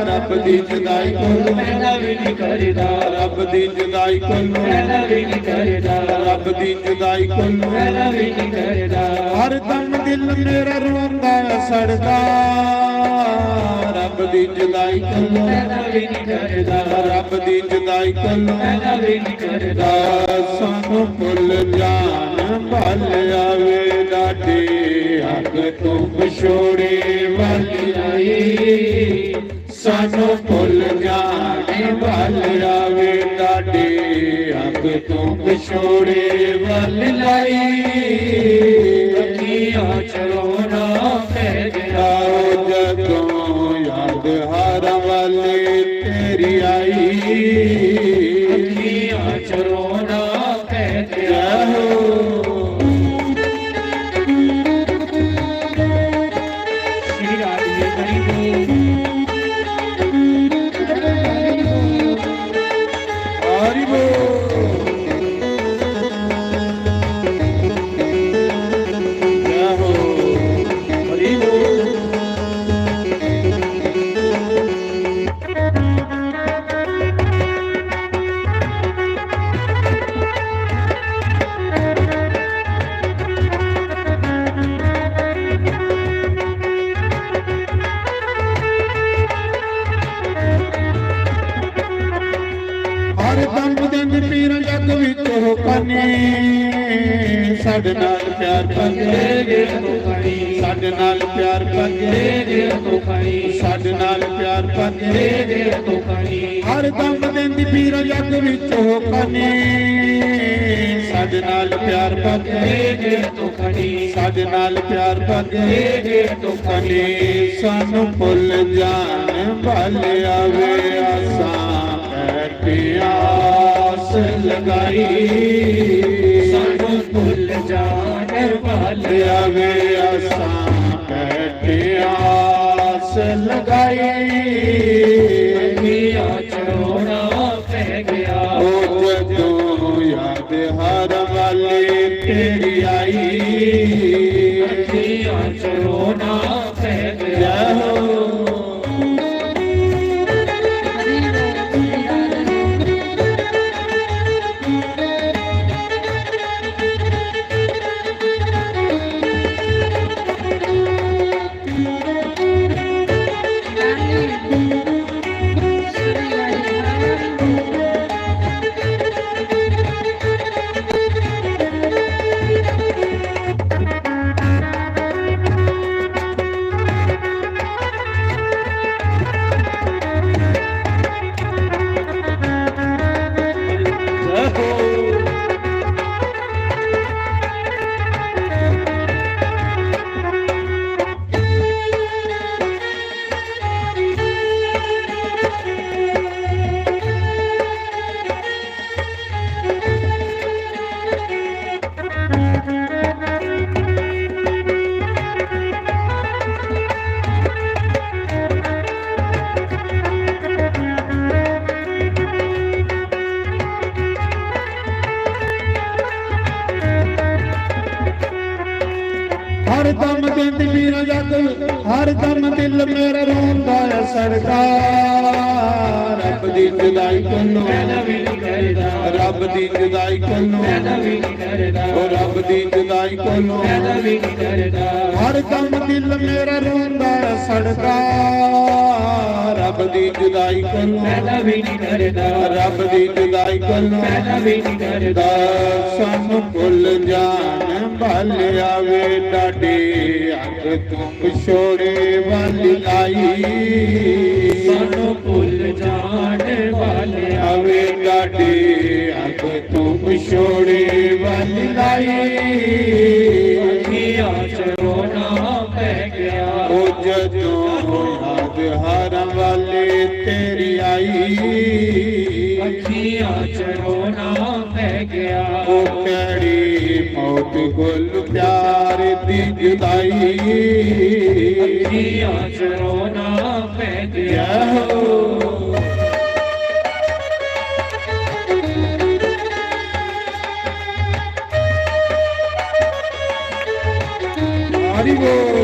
ਰੱਬ ਦੀ ਜੁਦਾਈ ਕੋਲੋਂ ਮੈਂ ਵੀ ਨਹੀਂ ਕਰਦਾ ਰੱਬ ਦੀ ਜੁਦਾਈ ਕੋਲੋਂ ਮੈਂ ਵੀ ਨਹੀਂ ਕਰਦਾ ਰੱਬ ਦੀ ਜੁਦਾਈ ਕੋਲੋਂ ਮੈਂ ਵੀ ਨਹੀਂ ਕਰਦਾ ਹਰਦਮ ਦਿਲ ਮੇਰਾ ਰੋਂਦਾ ਸੜਦਾ ਰੱਬ ਦੀ ਜੁਦਾਈ ਕੋਲੋਂ ਮੈਂ ਵੀ ਨਹੀਂ ਕਰਦਾ ਰੱਬ ਦੀ ਜੁਦਾਈ ਕੋਲੋਂ ਮੈਂ ਵੀ ਨਹੀਂ ਕਰਦਾ ਸਾਨੂੰ ਭੁੱਲ ਜਾਣ ਭਲ ਆਵੇ ਡਾਢੇ ਅੱਗ ਤੋਂ ਵਿਛੋੜੇ ਵਾਲੀ ਆਈ ਸਾਨੂੰ ਭੁੱਲ ਜਾਣੇ ਵੱਲ ਆਵੇ ਡਾਢੇ ਅੱਗ ਤੋਂ ਵਿਛੋੜੇ ਵੱਲ ਲਾਈ ਅੱਖੀਆਂ ਚਰੋਣਾ ਪੈ ਗਿਆ ਜਦੋਂ ਯਾਦ ਹਰ ਵਾਲੇ ਤੇਰੀ ਆਈ ਅੱਖੀਆਂ ਚਰੋਣਾ ਪੈ ਗਿਆ ਸਾਡੇ ਨਾਲ ਪਿਆਰ ਪੰਗੇ ਸਾਡੇ ਨਾਲ ਪਿਆਰ ਪੰਗੇ ਸਾਡੇ ਨਾਲ ਪਿਆਰ ਪੰਗੇ ਹਰ ਦਮ ਦਿੰਦੀ ਪੀਰ ਜੱਗ ਵਿੱਚ ਹੋ ਕਨੇ ਸਾਡੇ ਨਾਲ ਪਿਆਰ ਪੰਗੇ ਸਾਡੇ ਨਾਲ ਪਿਆਰ ਪੰਗੇ ਕਨੇ ਸਾਨੂੰ ਭੁੱਲ ਜਾਣ ਭਲ ਆਵੇ ਆਸਾਂ ਪਿਆਸ ਲਗਾਈ ਸਾਨੂੰ ਭੁੱਲ ਜਾਣ ਭਲ ਆਵੇ ਆਸਾਂ ਪਿਆਸ ਲਗਾਈ ਅੱਖੀਆਂ ਚਰੋਣਾ ਪੈ ਗਿਆ ਉਹ ਜਦੋਂ ਯਾਦ ਹਰ ਵਾਲੇ ਤੇਰੀ ਆਈ ਅੱਖੀਆਂ ਚਰੋਣਾ ਪੈ ਗਿਆ ਹਰ ਦਮ ਦਿਲ ਮੇਰਾ ਰੋਂਦਾ ਸੜਦਾ ਰੱਬ ਦੀ ਜੁਦਾਈ ਕੋਲੋਂ ਪੈਦਾ ਵੀ ਨਹੀਂ ਕਰਦਾ, ਰੱਬ ਦੀ ਜੁਦਾਈ ਕੋਲੋਂ ਪੈਦਾ ਵੀ ਨਹੀਂ ਕਰਦਾ, ਉਹ ਰੱਬ ਦੀ ਜੁਦਾਈ ਕੋਲੋਂ ਪੈਦਾ ਵੀ ਨਹੀਂ ਕਰਦਾ, ਹਰ ਦਮ ਦਿਲ ਮੇਰਾ ਰੋਂਦਾ ਸੜਦਾ ਰੱਬ ਦੀ ਜੁਦਾਈ ਕੋਲੋਂ ਪੈਦਾ ਵੀ ਨਹੀਂ ਕਰਦਾ, ਰੱਬ ਦੀ ਜੁਦਾਈ ਕੋਲੋਂ ਪੈਦਾ ਵੀ ਨਹੀਂ ਕਰਦਾ। ਸਾਨੂੰ ਭੁੱਲ ਜਾਣ ਭਲ ਆਵੇ ਡਾਢੀ ਅੱਗ ਤੂੰ ਵਿਛੋੜੇ ਵਾਲੀ ਆਈ ਸਾਨੂੰ ਭੁੱਲ ਜਾਣ ਵਾਲੇ ਆਵੇ ਡਾਢੀ ਅੱਗ ਤੂੰ ਵਿਛੋੜੇ ਵਾਲੀ ਆਈ ਅੱਖੀਆਂ ਚ ਰੋਣਾ ਪੈ ਗਿਆ, ਉਹ ਜਦੋਂ ਯਾਦ ਹਰ ਵਾਲੇ ਤੇਰੀ ਆਈ ਅੱਖੀਆਂ ਚ ਰੋਣਾ ਪੈ ਗਿਆ, ਉਹ ਕਿਹੜੀ ਮੌਤ ਗੁੱਲ ਪਿਆਰ ਦੀ ਜੁਦਾਈ ਅੱਖੀਆਂ ਚ ਰੋਣਾ ਪੈ ਗਿਆ। ਹਰੀ ਬੋਲ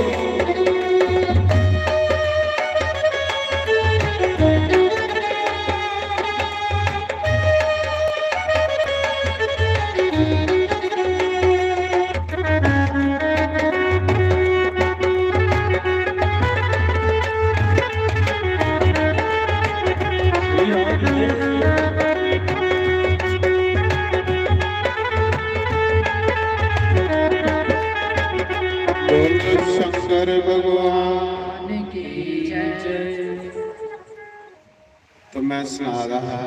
शंकर भगवान की जय। तो मैं सुना रहा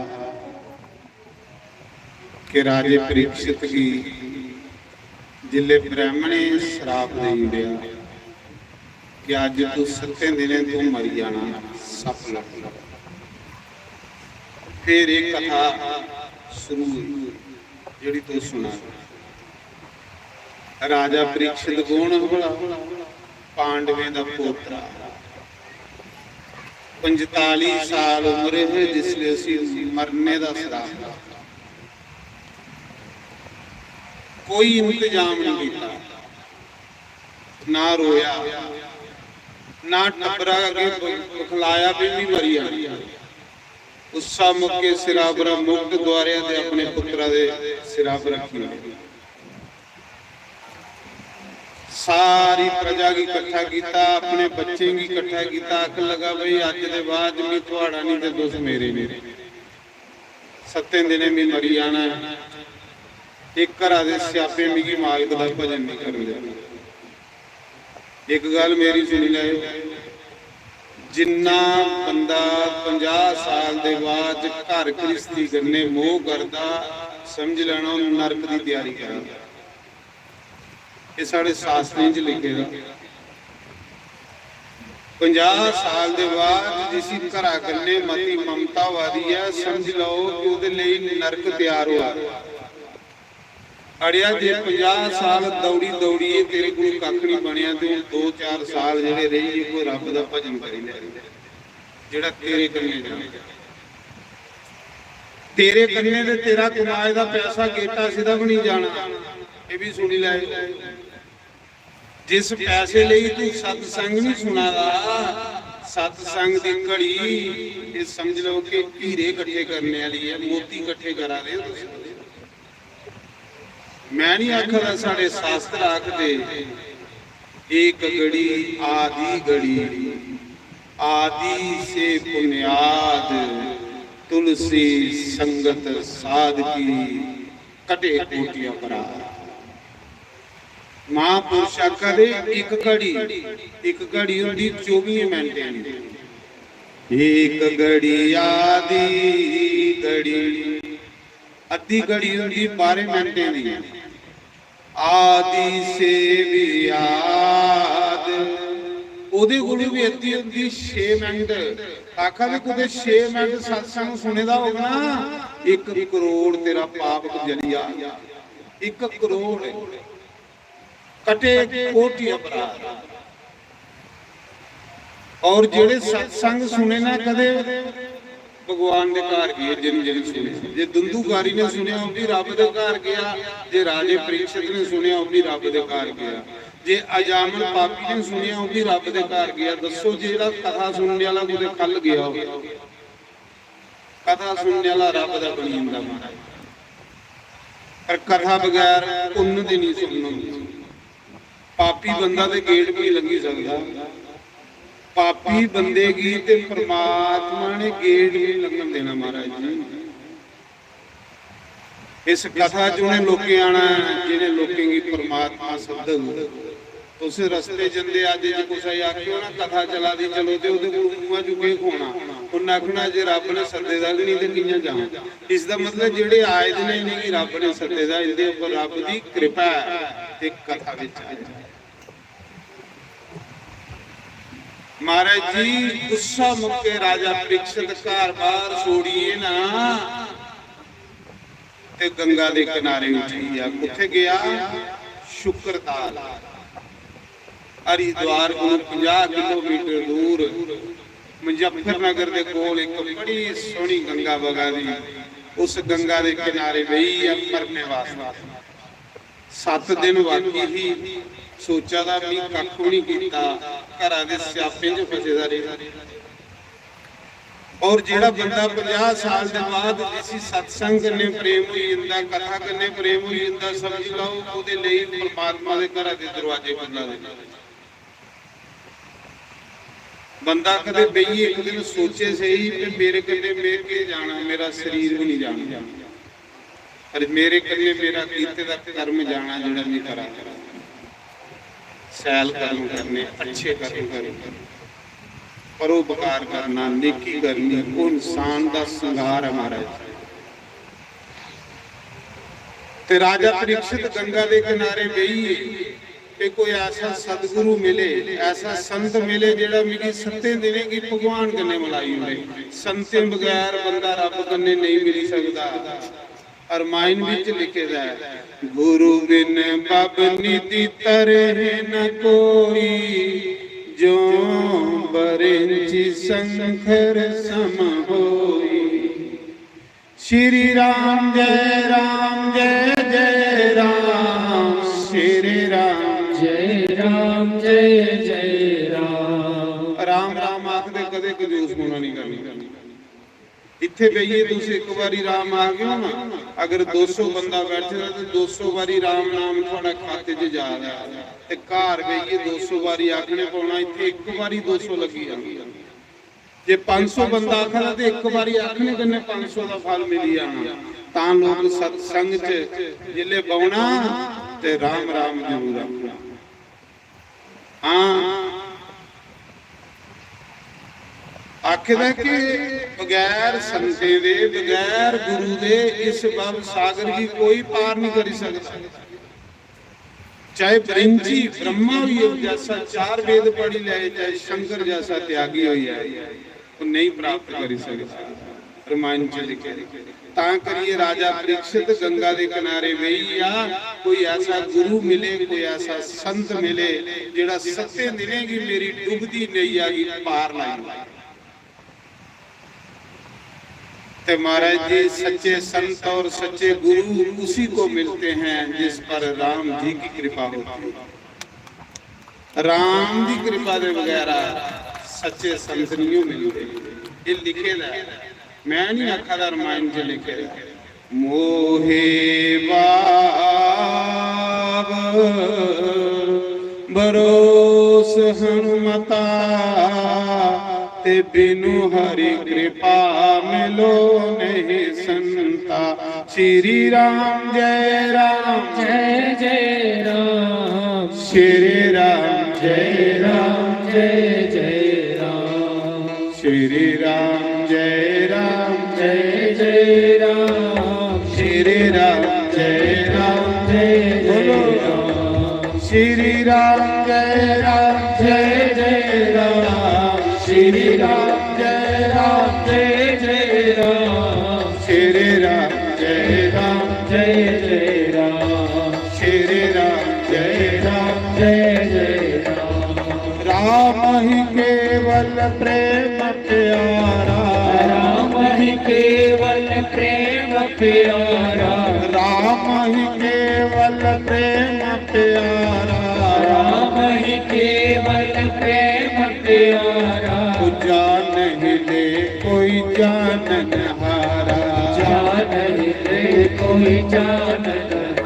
कि राजे परीक्षित की जिले ब्राह्मणे श्राप दे दिया कि अज तू 7 दिन तू मर जाना सप लग लग। फिर एक कथा शुरू जी तू सुना। राजा परीक्षित कौन होला? पांडवें दा पोतरा। 45 साल उम्र है जिसले असी मरने दा श्राप। कोई इंतजाम नहीं किया, ना रोया ना टबरा अगे खिलाया भी मरी आ। गुस्सा मुक्के सिरा पर मुक्त द्वारे अपने पुत्रा दे सिरा पर रखी। सारी प्रजा की इकट्ठा किया, अपने बच्चे की इकट्ठा किया। अख लगा भाई अज के बाद भी थोड़ा नहीं तो तुस मेरे मेरे 7 दिन भी मरी जाना। एक घर दे स्यापे मिगी मालिक का भजन नहीं कर देना। एक गल मेरी सुनी लै, जिन्ना बंदा 50 साल के बाद घर गृहस्थी करने मोह करता, समझ लेना नरक की तैयारी करा। ये साढ़े शास्त्रों च लिखेगा। 50 साल के बाद जिसी घर करने मती ममता वादी है, समझ लो कि उहदे लई नरक तैयार हुआ। अड़िया जे 50 साल दौड़ी दौड़ीए तेरे को कख नहीं बनया तो 2-4 साल जेडे रही कोई रब दा भजन करी ले, जेड़ा तेरे कन्ने जाए। तेरे कन्ने ते तेरा कमाए दा पैसा गेटा सीधा भी नहीं जाना। ये भी सुनी लै, जिस पैसे लिए तू सत्संग नहीं सुना रहा, सत्संग की घड़ी ये समझ लो कि हीरे इकट्ठे करने वाली है, मोती इकट्ठे करा रहे हो। मैं नहीं आखदा, साढ़े शास्त्र आखदे एक घड़ी आदि घड़ी, आदि से बुनियाद तुलसी संगत साध की कटे कोटिया परा। महापुरुष आखदे एक घड़ी होंदी 24 मिनट। एक घड़ी आदि घड़ी, अद्धी घड़ी होंदी 12 मिनटें दी। आदि से भी याद ओदे कोल भी अद्धी होंदी 6 मिनट। आखा भी कुछ 6 मिनट सत्संग सुने दा होगा ना, 1 करोड़ तेरा पाप जली आ। 1 करोड़ कटे कोटि अपराध। और जेड़े सत्संग सुने ना कदे भगवान दे घर गए, जिन जिन सुने। जे दुंदूकारी ने सुनिया वो भी रब दे घर गया, जे राजे परीक्षित ने सुनिया वो भी रब दे घर गया। ਜੇ ਅਜਾਮਨ ਪਾਪੀ ਨੇ ਸੁਣਿਆ ਉਹ ਵੀ ਰੱਬ ਦੇ ਘਰ ਗਿਆ। ਦੱਸੋ ਜਿਹੜਾ ਕਥਾ ਸੁਣਨ ਵਾਲਾ ਉਹਦੇ ਖੱਲ ਗਿਆ ਹੋਵੇ, ਕਥਾ ਸੁਣਨ ਵਾਲਾ ਰੱਬ ਦਾ ਬਣੀ ਜਾਂਦਾ ਮਹਾਰਾਜ। ਪਰ ਕਥਾ ਬਗੈਰ ਪੁੰਨ ਦੀ ਨਹੀਂ ਸੁਣਨੀ। ਪਾਪੀ ਬੰਦਾ ਤੇ ਗੇਟ ਵੀ ਲੰਘੀ ਸਕਦਾ, ਪਾਪੀ ਬੰਦੇ ਕੀ ਤੇ ਪ੍ਰਮਾਤਮਾ ਨੇ ਗੇਟ ਵੀ ਲੰਘਣ ਦੇਣਾ ਮਹਾਰਾਜ ਜੀ। ਇਸ ਕਥਾ ਚ ਉਹਨੇ ਲੋਕੇ ਆਣਾ, ਜਿਹਨੇ ਲੋਕੇਗੀ ਪ੍ਰਮਾਤਮਾ ਸਬਦ ਉਸ ਰਸਤੇ ਜਾਂਦੇ। ਅੱਜ ਜੇ ਕੁਛ ਆਖਿਓ ਨਾ ਕਥਾ ਚਲਾ ਦੀ ਚਲੋ ਤੇ ਉਹਦੇ ਕੋਲ ਮੂੰਹਾਂ ਚੁੱਕੇ ਖੋਣਾ, ਉਹਨਾਂ ਆਖਣਾ ਜੇ ਰੱਬ ਨੇ ਸੱਦੇ ਦਾ ਨਹੀਂ ਤੇ ਕਿੰਨਾ ਜਾਵਾਂ। ਇਸ ਦਾ ਮਤਲਬ ਜਿਹੜੇ ਆਏ ਨੇ ਨਹੀਂ ਕਿ ਰੱਬ ਨੇ ਸੱਦੇ ਦਾ, ਇਹਦੇ ਉੱਪਰ ਰੱਬ ਦੀ ਕਿਰਪਾ ਤੇ ਕਥਾ ਵਿੱਚ ਆ ਜਾਏ। ਮਹਾਰਾਜ ਜੀ ਗੁੱਸਾ ਮੁੱਕੇ ਰਾਜਾ ਪ੍ਰੀਖਿਤ ਘਰ ਬਾਹਰ ਛੋੜੀਏ ਨਾ ਤੇ ਗੰਗਾ ਦੇ ਕਿਨਾਰੇ ਉੱਠੀ ਆ। ਕਿੱਥੇ ਗਿਆ? ਸ਼ੁਕਰਤਾਲ। ਹਰਿਦੁਆਰ ਕੋਲ 50 ਕਿਲੋਮੀਟਰ ਦੂਰ ਮੁਜ਼ੱਫਰਨਗਰ ਦੇ ਕੋਲ ਇੱਕ ਬੜੀ ਸੋਹਣੀ ਗੰਗਾ ਵਗਦੀ। ਉਸ ਗੰਗਾ ਦੇ ਕਿਨਾਰੇ ਬਈ ਆ ਪਰਨੇ ਵਾਸਤੇ 7 ਦਿਨ ਬਾਕੀ ਸੀ। ਸੋਚਾ ਦਾ ਵੀ ਕੱਖ ਵੀ ਨਹੀਂ ਕੀਤਾ, ਘਰਾਂ ਦੇ ਸਿਆਪੇ 'ਚ ਫਸਿਆ ਰਿਹਾ। ਔਰ ਜਿਹੜਾ ਬੰਦਾ 50 ਸਾਲ ਦੇ ਬਾਅਦ ਕਿਸੇ ਸਤਸੰਗ ਕਰਨੇ ਪ੍ਰੇਮ ਹੋਈ ਜਾਂਦਾ, ਕਥਾ ਕਰਨੇ ਪ੍ਰੇਮ ਹੋਈ ਜਾਂਦਾ, ਸਮਝ ਲਓ ਉਹਦੇ ਲਈ ਪਰਮਾਤਮਾ ਦੇ ਘਰਾਂ ਦੇ ਦਰਵਾਜ਼ੇ ਖੁੱਲ੍ਹ ਦੇ। ਬੰਦਾ ਕਦੇ ਬਈਏ ਇੱਕ ਦਿਨ ਸੋਚੇ ਸਹੀ ਕਿ ਮੇਰੇ ਕੱਲੇ ਮੇਰ ਕੇ ਜਾਣਾ, ਮੇਰਾ ਸਰੀਰ ਵੀ ਨਹੀਂ ਜਾਣਾ, ਪਰ ਮੇਰੇ ਕੱਲੇ ਮੇਰਾ ਕੀਤੇ ਦਾ ਕਰਮ ਜਾਣਾ ਜਿਹੜਾ ਮੈਂ ਕਰਾਂ। ਸੈਲ ਕਰਮ ਕਰਨੇ, ਅੱਛੇ ਕਰਮ ਕਰਨੇ, ਪਰਉਪਕਾਰ ਕਰਨਾ, ਨੇਕੀ ਕਰਨੀ, ਉਹ ਇਨਸਾਨ ਦਾ ਸੰਘਾਰ ਹੈ ਮਹਾਰਾਜ। ਤੇ ਰਾਜਾ ਪ੍ਰੀਖਿਤ ਗੰਗਾ ਦੇ ਕਿਨਾਰੇ ਬਈਏ ਤੇ ਕੋਈ ਐਸਾ ਸਤਿਗੁਰੂ ਮਿਲੇ, ਐਸਾ ਸੰਤ ਮਿਲੇ ਜਿਹੜਾ ਮੇਰੀ ਸੱਤੇ ਦੇਵੇ ਕਿ ਭਗਵਾਨ ਕੰਨੇ ਮਲਾਈ ਹੋਵੇ। ਸੰਤੇ ਬਗੈਰ ਬੰਦਾ ਰੱਬ ਕੰਨੇ ਨਹੀਂ ਮਿਲ ਸਕਦਾ। ਅਰਮਾਇਨ ਵਿੱਚ ਲਿਖਿਆ ਹੈ, ਗੁਰੂ ਬਿਨ ਬਬਨੀ ਦੀ ਤਰਹਿ ਨ ਕੋਈ, ਜੋ ਬਰਿੰਚੀ ਸੰਖਰ ਸਮ ਹੋਈ। ਸ਼੍ਰੀ ਰਾਮ ਜੈ ਰਾਮ ਜੈ ਜੈ ਰਾਮ, ਸ਼੍ਰੀ ਰਾਮ ਜੈ ਰਾਮ ਜੈ ਜੈ ਰਾਮ। ਰਾਮ ਰਾਮ ਆਖਦੇ ਕਦੇ ਕੰਜੂਸ ਹੋਣਾ ਨਹੀਂ ਕਰਨੀ। ਇੱਥੇ ਬਈਏ ਤੁਸੀਂ ਇੱਕ ਵਾਰੀ ਰਾਮ ਆ ਗਿਓ ਨਾ, ਅਗਰ 200 ਬੰਦਾ ਬੈਠੇ ਤੇ 200 ਵਾਰੀ ਰਾਮ ਨਾਮ ਤੁਹਾਡਾ ਖਾਤੇ 'ਚ ਜਾ ਰਿਹਾ ਤੇ ਘਰ ਬਈਏ 200 ਵਾਰੀ ਆਖਣੇ ਪਾਉਣਾ। ਇੱਥੇ ਇੱਕ ਵਾਰੀ 200 ਲੱਗੀ ਜਾਂਦੀ। ਜੇ 500 ਬੰਦਾ ਆਖਦਾ ਤੇ ਇੱਕ ਵਾਰੀ ਆਖਣੇ ਕੰਨੇ 500 ਦਾ ਫਲ ਮਿਲੀ ਜਾਣਾ। ਤਾਂ ਲੋਕ ਸਤਸੰਗ 'ਚ ਜਿੱਲੇ ਬਾਉਣਾ ਤੇ ਰਾਮ ਰਾਮ ਜ਼ਰੂਰ ਆਖਣਾ। ਹਾਂ ਆਖਦਾ ਕਿ ਬਗੈਰ ਸੰਤੇ ਦੇ, ਬਗੈਰ ਗੁਰੂ ਦੇ ਇਸ ਭਵ ਸਾਗਰ ਦੀ ਕੋਈ ਪਾਰ ਨਹੀਂ ਕਰ ਸਕਦਾ। ਚਾਹੇ ਬ੍ਰਿੰਚੀ ਬ੍ਰਹਮਾ ਵੀ ਹੋ ਜੈਸਾ 4 ਵੇਦ ਪੜ੍ਹ ਲਏ, ਚਾਹੇ ਸ਼ੰਕਰ ਜੈਸਾ ਤਿਆਗੀ ਹੋਈ ਹੈ, ਉਹ ਨਹੀਂ ਪ੍ਰਾਪਤ ਕਰ ਸਕਦਾ। ਰਮਾਇਣ ਚ ਲਿਖਿਆ। ਤਾਂ ਕਰੀਏ ਰਾਜਾ ਪ੍ਰੀਖਿਤ ਗੰਗਾ ਦੇ ਕਿਨਾਰੇ ਬਈ ਆ, ਕੋਈ ਐਸਾ ਗੁਰੂ ਮਿਲੇ, ਕੋਈ ਐਸਾ ਸੰਤ ਮਿਲੇ ਜਿਹੜਾ ਸੱਤੇ ਮਿਲੇਗੀ ਮੇਰੀ ਡੁੱਬਦੀ ਨਹੀਂ ਆਗੀ ਪਾਰ ਲਾਈ। ਤੇ महाराज जी सच्चे संत और सच्चे गुरु उसी को मिलते हैं जिस पर राम जी की कृपा होती है। राम की कृपा के बगैर सच्चे संत नहीं मिलते। ये लिखे दा, मैं नहीं आखा दा, रामायण च लिखे मोहे बाब बरोस हनुमता, ते बिनु हरि कृपा मिलो नहीं संता। श्री राम जय राम जय जय राम, श्री राम जय राम जय जय राम, श्री राम जय राम जय जय राम, श्री राम जय राम जय जय राम, श्री राम जय राम जय जय राम, श्री राम जय राम जय जय राम, श्री राम जय राम जय जय राम, श्री राम जय राम जय जय राम। राम ही केवल प्रेम प्यारा, राम ही केवल प्रेम प्यारा, राम ही केवल प्रेम प्यारा, राम प्यारा, पूजा नहीं ले कोई जानन हारा, जानन ले कोई जानन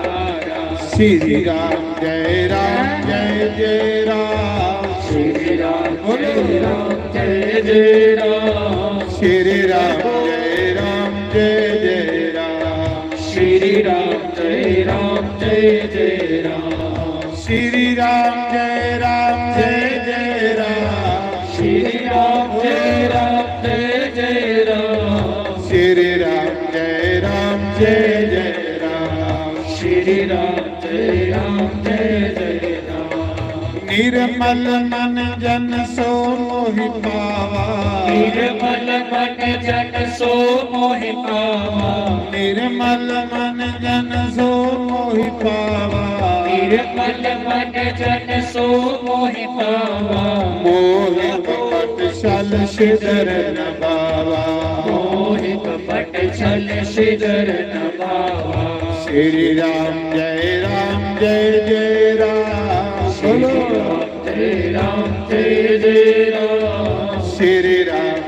हारा। श्री राम जय जय राम, श्री राम जय जय राम, श्री राम जय जय राम, श्री राम जय जय राम, श्री राम जय जय राम, श्री राम जय जय राम, श्री राम जय जय राम, श्री राम जय जय राम। निर्मल मन जन सो मोहि पावा, निर्मल मन जन सो मोहि पावा, निर्मल मन जन सो मोहि पावा, निर्मल मन जन सो मोहि पावा, मोह कपट छल सिदर नभावा, मोह कपट छल सिदर नभावा। श्री राम जय जय राम, श्री राम जय जय राम, श्री राम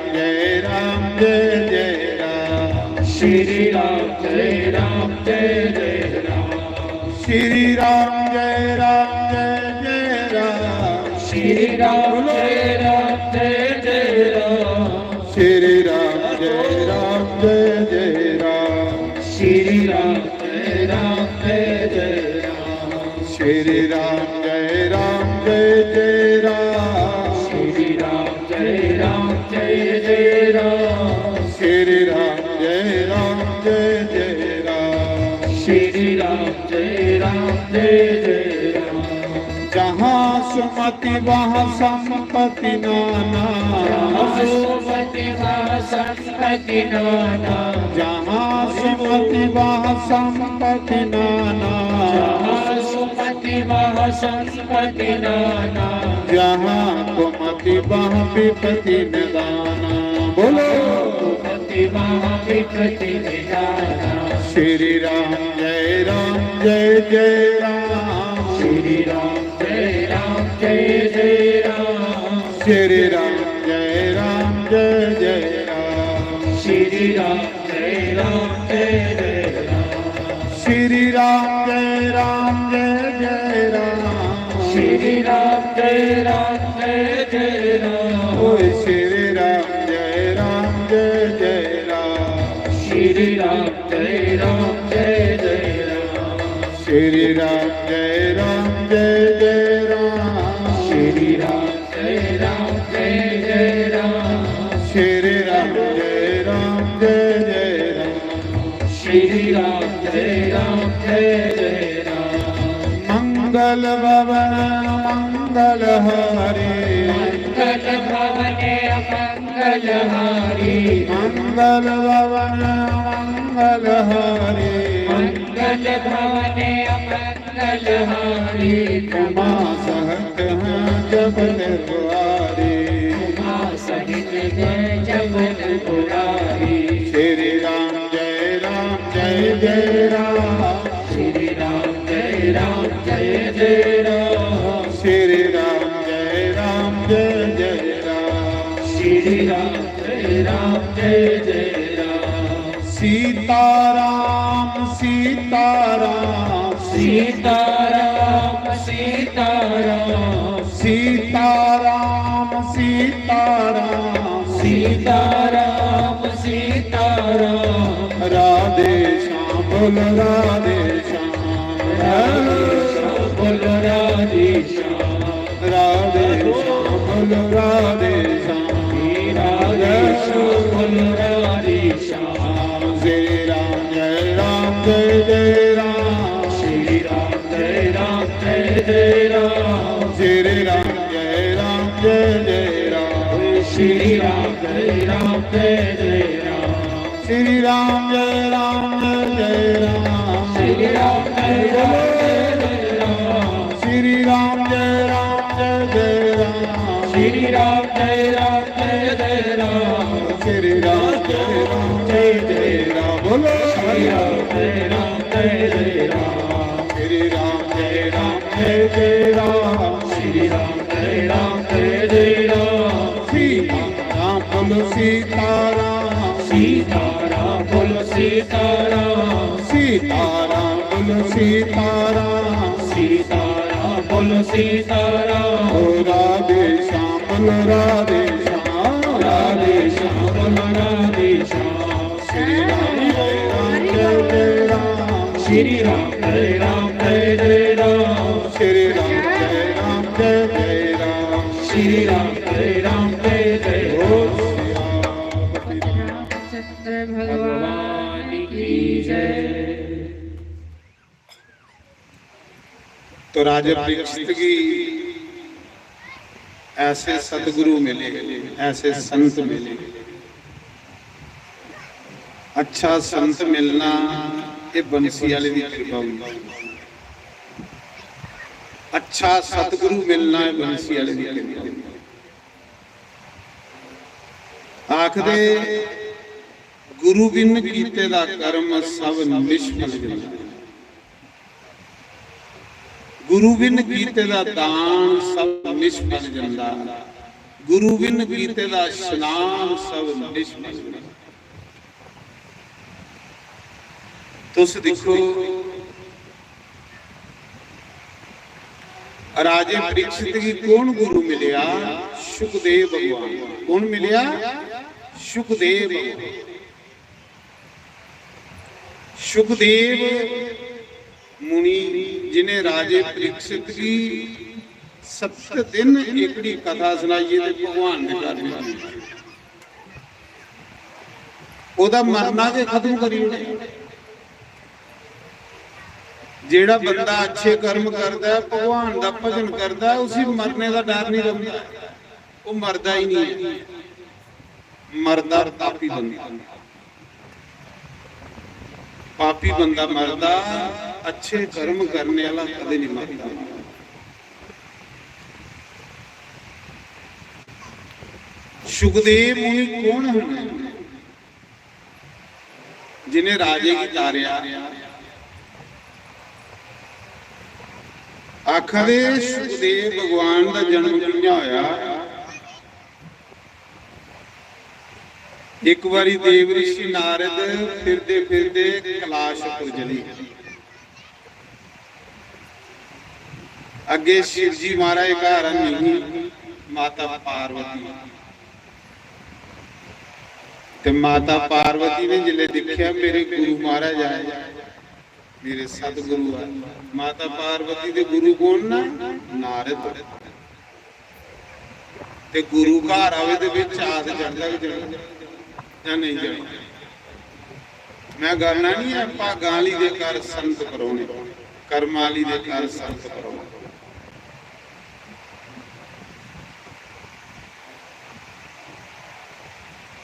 जय जय राम, श्री राम जय जय राम, श्री राम जय जय राम, श्री राम जय जय राम, श्री राम जय जय राम, श्री राम जय जय राम, श्री राम जय जय राम, श्री राम जय जय राम, श्री राम जय जय राम, श्री राम जय जय राम। जहाँ सुमति वहाँ संपत्ति नाना, सुमति वहाँ संपत्ति नाना, जहाँ सुमति वहाँ संपत्ति नाना, सुमति वहाँ संपत्ति नाना, जहाँ कुमति वहाँ विपत्ति निदाना। बोलो सुमति वहाँ विपत्ति निदाना। श्री राम जय जय राम, श्री राम जय जय राम, श्री राम जय जय राम, श्री राम जय जय राम, श्री राम जय जय राम, श्री राम जय जय राम, ओए श्री राम जय जय राम, श्री राम जय जय राम, श्री राम जय जय राम, श्री राम जय जय राम, श्री राम जय जय राम, श्री राम जय जय राम। मंगल भवन मंगल हरे, मंगल भवने मंगल हारी, मंगल भवन मंगल हरे, मंगल भवने मंगल हारी, उमा सहत हैं जब निर्वारी, उमा सहित जय जबल पुरारी। श्री राम जय जय राम, श्री राम जय जय राम, श्री राम जय जय राम, श्री राम जय जय राम। सीताराम सीताराम, सीताराम सीताराम, सीताराम सीताराम, सीताराम सीताराम, राधे श्याम बोल राधे श्याम, बोल राधे श्याम, राधे श्याम बोल राधे श्याम, राधे श्याम बोल राधे श्याम। श्री राम जय जय राम, श्री राम जय जय राम, श्री राम जय जय राम, श्री राम जय जय राम, श्री राम जय जय राम, श्री राम जय राम, श्री राम जय जय राम, श्री राम जय जय राम, श्री राम जय जय राम, बोलो श्री राम जय जय राम, श्री राम जय जय राम, श्री राम जय जय राम। ਬੋਲੋ ਸੀਤਾਰਾਮ, ਸੀਤਾਰਾਮ ਬੋਲੋ ਸੀਤਾਰਾਮ, ਸੀਤਾਰਾਮ ਬੋਲੋ ਸੀਤਾਰਾਮ, ਸੀਤਾਰਾਮ ਬੋਲੋ ਸੀਤਾਰਾਮ, ਓ ਰਾਧੇ ਸ਼ਾਮ ਬੋਲੋ ਰਾਧੇ ਸ਼ਾਮ, ਰਾਧੇ ਸ਼ਾਮ ਬੋਲੋ ਰਾਧੇ ਸ਼ਾਮ, ਸ਼੍ਰੀ ਰਾਮ ਜੈ ਰਾਮ, ਸ਼੍ਰੀ ਰਾਮ ਜੈ ਰਾਮ ਜੈ ਜੈ ਰਾਮ, ਸ਼੍ਰੀ ਰਾਮ ਜੈ ਰਾਮ ਜੈ ਰਾਮ, ਸ਼੍ਰੀ ਰਾਮ ਜੈ ਰਾਮ ਜੈ ਜੈ ਬੋਲ ਸ਼੍ਰੀ ਰਾਮ रामचंद्र भगवान की जय। तो राजा परीक्षित की ऐसे सतगुरु मिले, ऐसे संत मिले। अच्छा संत मिलना ये बंसी वाले की कृपा होती, अच्छा सतगुरु मिलना है बंसी वाले की कृपा होती। आखदे गुरु बिन कीते दा कर्म सब निष्फल जांदा, गुरु बिन कीते दा दान सब निष्फल जांदा, गुरु बिन कीते दा स्नान सब निष्फल जांदा। तुस देखो राजे परीक्षित की कौन गुरु मिलिया? सुखदेव भगवान। कौन मिलिया? सुखदेव भगवान। सुखदेव मुनि जिन्हें राजे परीक्षित की 7 दिन एकड़ी कथा सुनाई है भगवान ने करनी, ओदा मरना के खत्म करी। जेड़ा बंदा अच्छे कर्म करता है, भगवान का भजन करता है, उसी मरने का डर नहीं रहता, वो मरदा ही नहीं है। मरदा पापी बंदा, पापी बंदा मरदा, अच्छे कर्म करने वाला कदे नहीं मरदा। सुखदेव मुनि कौन है? जिन्हें राजे की तारिया। आखदे सुखदेव भगवान का जन्म कियां होया? एक बारी देव ऋषि नारद फिरदे फिरदे कैलाशपुर चले, अगे शिव जी महाराज घर नहीं, माता पार्वती। ते माता पार्वती ने जिले देखा मेरे गुरु महाराज आए, मेरे सतगुरु आ। माता पार्वती दे गुरु कौन ना? नारद। ते गुरु घर आवे दे विच आद चढ़दा या नहीं चढ़दा? मैं गाना नहीं है भागां ली दे कर संत परौणे, कर्मां ली दे कर संत परौणे।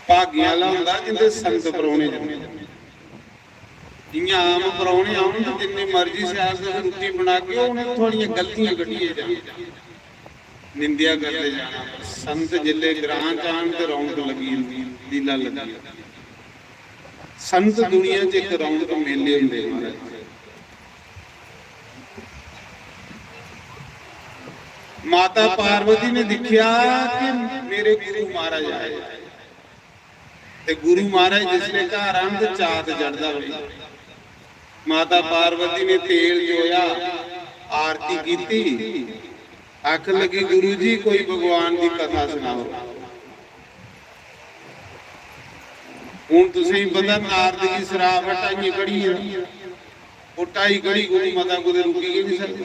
भागियां वाला हुंदा जिंदे संत परौणे जंदे। जियां आम परौणे आउण ते जिन्नी मर्जी सियाल से रोटी बना के उन्हें थोड़ियां गलतियां कढिए जाण, निंदिया करते जाना। संत जिले ग्रां चाण ते रौनक लगी हुंदी, लीला लगी। संत दुनिया च एक रौनक मेले हुंदे महाराज। माता पार्वती ने देखिया कि मेरे गुरु महाराज आए, ते गुरु महाराज जिसले घर आन ते चात चढ़दा होई। माता पार्वती ने तेल जोया, आरती की, आख लगी गुरु जी कोई भगवान की कथा सुनाओ। हुण तुसीं पता नारद की शराब हटाई कड़ी है, उटाई कड़ी गुरु माता को रुकी ही नहीं सकती,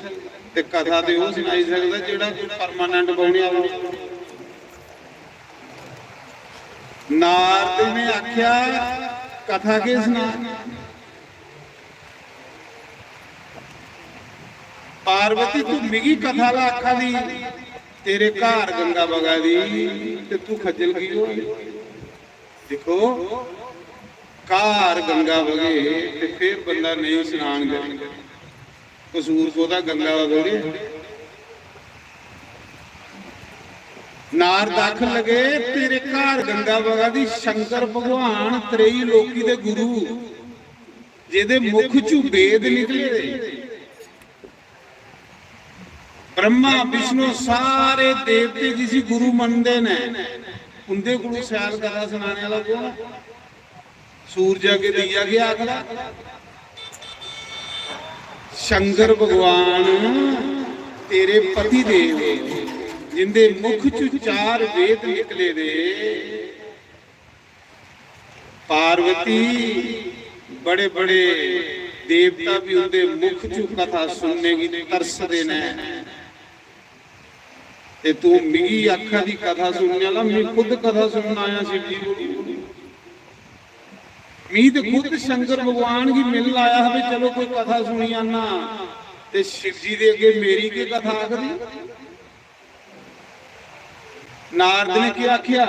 ते कथा ते वो सुनाई सकदा जेड़ा कोई परमानेंट बणिया हो। नारद ने आख्या कथा के सुना? पार्वती तू मिगी कथा ला आखा दी, तेरे घर गंगा बगा दी ते तू खजल की हो। देखो घर गंगा बगे ते फिर बंदा नहीं स्नान करे, कसूर कोदा गंगा दा थोड़ी। नारद आखन लगे तेरे घर गंगा बगा दी, शंकर भगवान त्रेई लोकी दे गुरु जेदे मुख चों वेद निकले, ब्रह्मा विष्णु सारे देवते जिसी गुरु मनते ने, उनके को सैल कथा सुनाने वाला कौन? सूरज अगे दिया गया आखदा शंकर भगवान तेरे पति देव जिंदे मुख चु 4 वेद निकले दे। पार्वती बड़े बड़े देवता भी उनके मुख चु कथा सुनने की तरसदे ने ते तू मिगी आखा दी कथा सुनने वाला। मैं खुद कथा सुनना आया शिव जी को। मैं तो खुद शंकर भगवान की मिल आया है, चलो कोई कथा सुनी आना ते शिव जी दे अगे मेरी की कथा आखदी। नारद ने क्या आख्या?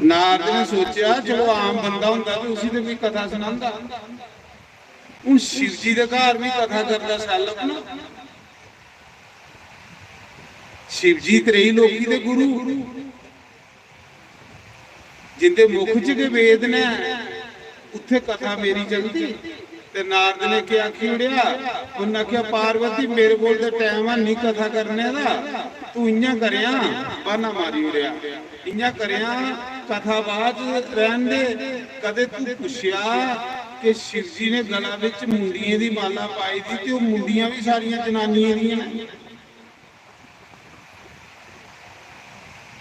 नारद ने सोचा चलो आम बंदा हुंदा ते उसी ते भी कथा सुनांदा। हुण शिव जी दे घर भी कथा करदा सैलप ना। शिव जी त्रई लोकी दे गुरु जिंदे मुख च के वेद ने उत्थे कथा मेरी चलती। ते नारद ने क्या आखी उड़िया? उन्हें आख्या पार्वती मेरे कोल ते टाइम है नहीं कथा करने दा, तू इयां करिया बहाना मारी उड़िया इयां करिया कथा बाद रहन दे। कदे तू पुछया कि शिव जी ने गला विच मुंडियां दी माला पाई थी ते ओह मुंडियां भी सारियां जनानियां दियां ने?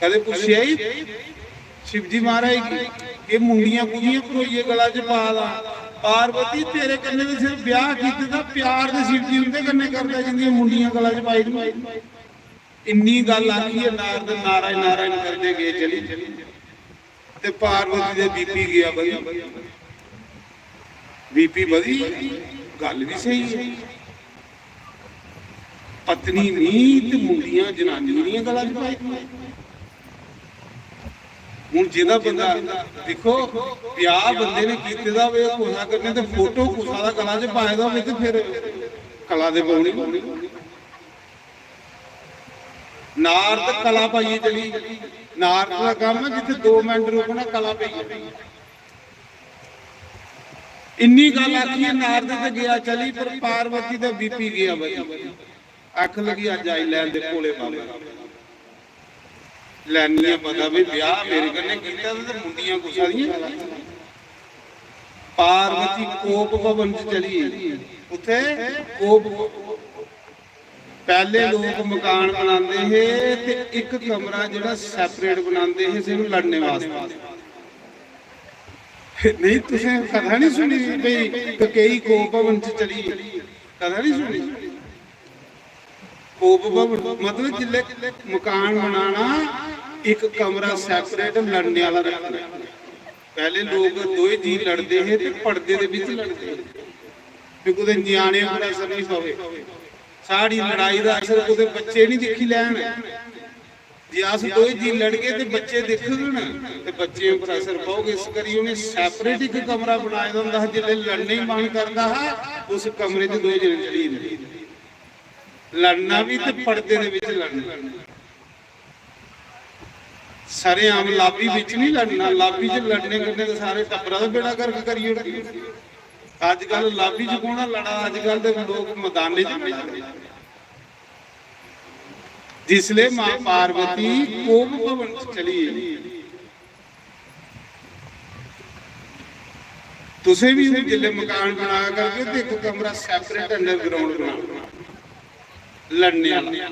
कदे पुछया ही शिव जी महाराज की मुंडियां कुड़ियां भरोइए गला च पा दा? पार्वती तेरे कन्ने तो सिर्फ ब्याह कीते दा, प्यार ते शिव जी उनके कन्ने करदा जिंदियां मुंडियां गला च पाई दी। इन्नी गल आखी है नारद नारायण नारायण करदे गए चली ते पार्वती दे बीपी गया बधी। बीपी बधी गल भी सही है, पत्नी नीत मुंडियां जनानी दियां गला च पाई। हूँ जिहदा बंदा देखो ब्याह बंदे ने कीते दा होवे कुसा करने ते फोटो कुसा दा गला च पाए दा होवे ते फिर कला दे पाउणी। नारद कला पाइए चली। नारद का काम है जिथे 2 मिनट रुकना कला पाइए। इन्नी गल आखी है नारद ते गया चली पर पार्वती दा बीपी गया बधी। अख लगी अज आई लैन दे भोले बाबा लैनिया पता भी ब्याह मेरे कन्ने कीता ते मुंडियां कुसा दियां। पार्वती कोप भवन च चली। उत्थे कोप पहले लोग मकान बनाते है ते एक कमरा जिहड़ा सैपरेट बनाते है सिर्फ लड़ने वास्ते। नहीं तुसें कथा नहीं सुनी भाई कई कोप भवन च चली? कथा नहीं सुनी? कोप भवन मतलब जिले मकान बनाना एक कमरा सैपरेट लड़ने वाला रखना। पहले लोग 2 जी लड़ते हैं तो पर्दे दे विच लड़ते हैं कि न्याणे पर असर नहीं पवे। साड़ी लड़ाई का असर कुछ बच्चे नहीं देखी लैन। जे अस 2 जी लड़ गए तो बच्चे देखन तो बच्चे पर असर पाओगे। इस करी उन्हें सैपरेट एक कमरा बनाया होंदा है। जिले लड़ने ही मन करता है उस कमरे च 2 जने चली लड़ना भी तो पर्दे दे विच लड़ना। सारे आम लाबी विच नहीं लड़ना। लाबी च लड़ने करने तो सारे टब्बरां दा बेड़ा गर्क करिए। अजकल लाबी च कौन लड़ा? अजकल तो लोग मैदाने च लड़दे। जिसले मां पार्वती कोप भवन च चली। तुसें भी जिले मकान बना करके एक कमरा सैपरेट अंडरग्राउंड बना लड़ने वाला।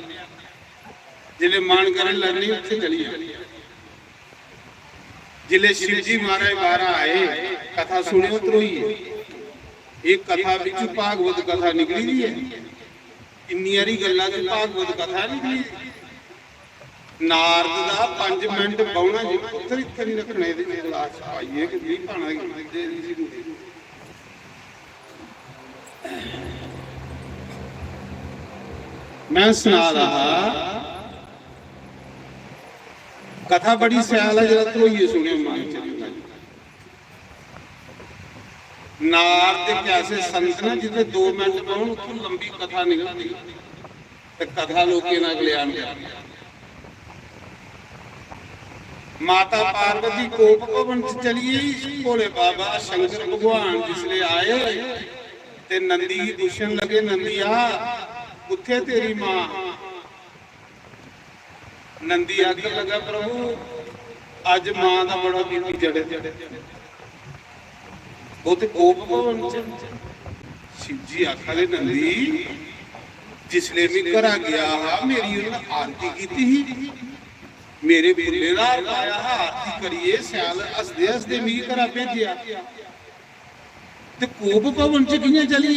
जिले मन करे लड़नी उत्थे चली। जिले शिव जी महाराज बारह आए कथा सुनियो त्रोई। एक कथा विच भागवत कथा निकली दी है। इन्नी हारी गल्लां च भागवत कथा निकली। नारद दा 5 मिनट बौना जी पुत्तर इत्थे नहीं रखने दे गिलास पाइए कि नहीं पाना मैं सुना रहा कथा बड़ी सयाल है। जरा त्रोइए सुनियो मान चलिए। नारद कैसे संत ना जिथे 2 मिनट बहन उतों लंबी कथा निकलती ते कथा लोके ना कल्याण। माता पार्वती कोप भवन चलिए। भोले बाबा शंकर भगवान जिसले आए ते नंदी पूछन लगे नंदिया उत्थे तेरी मां? नंदी आखन लगा प्रभु अज मां का बड़ा बीपी चढ़े वो तो कोप भवन शिव जी आखा दे नंदी जिसले भी घर गया हा मेरी उन्हें आरती की ही मेरे बुले का आया हा आरती करिए सैल हसदे हसदे मी घर भेजिया ते कोप भवन च कियां चली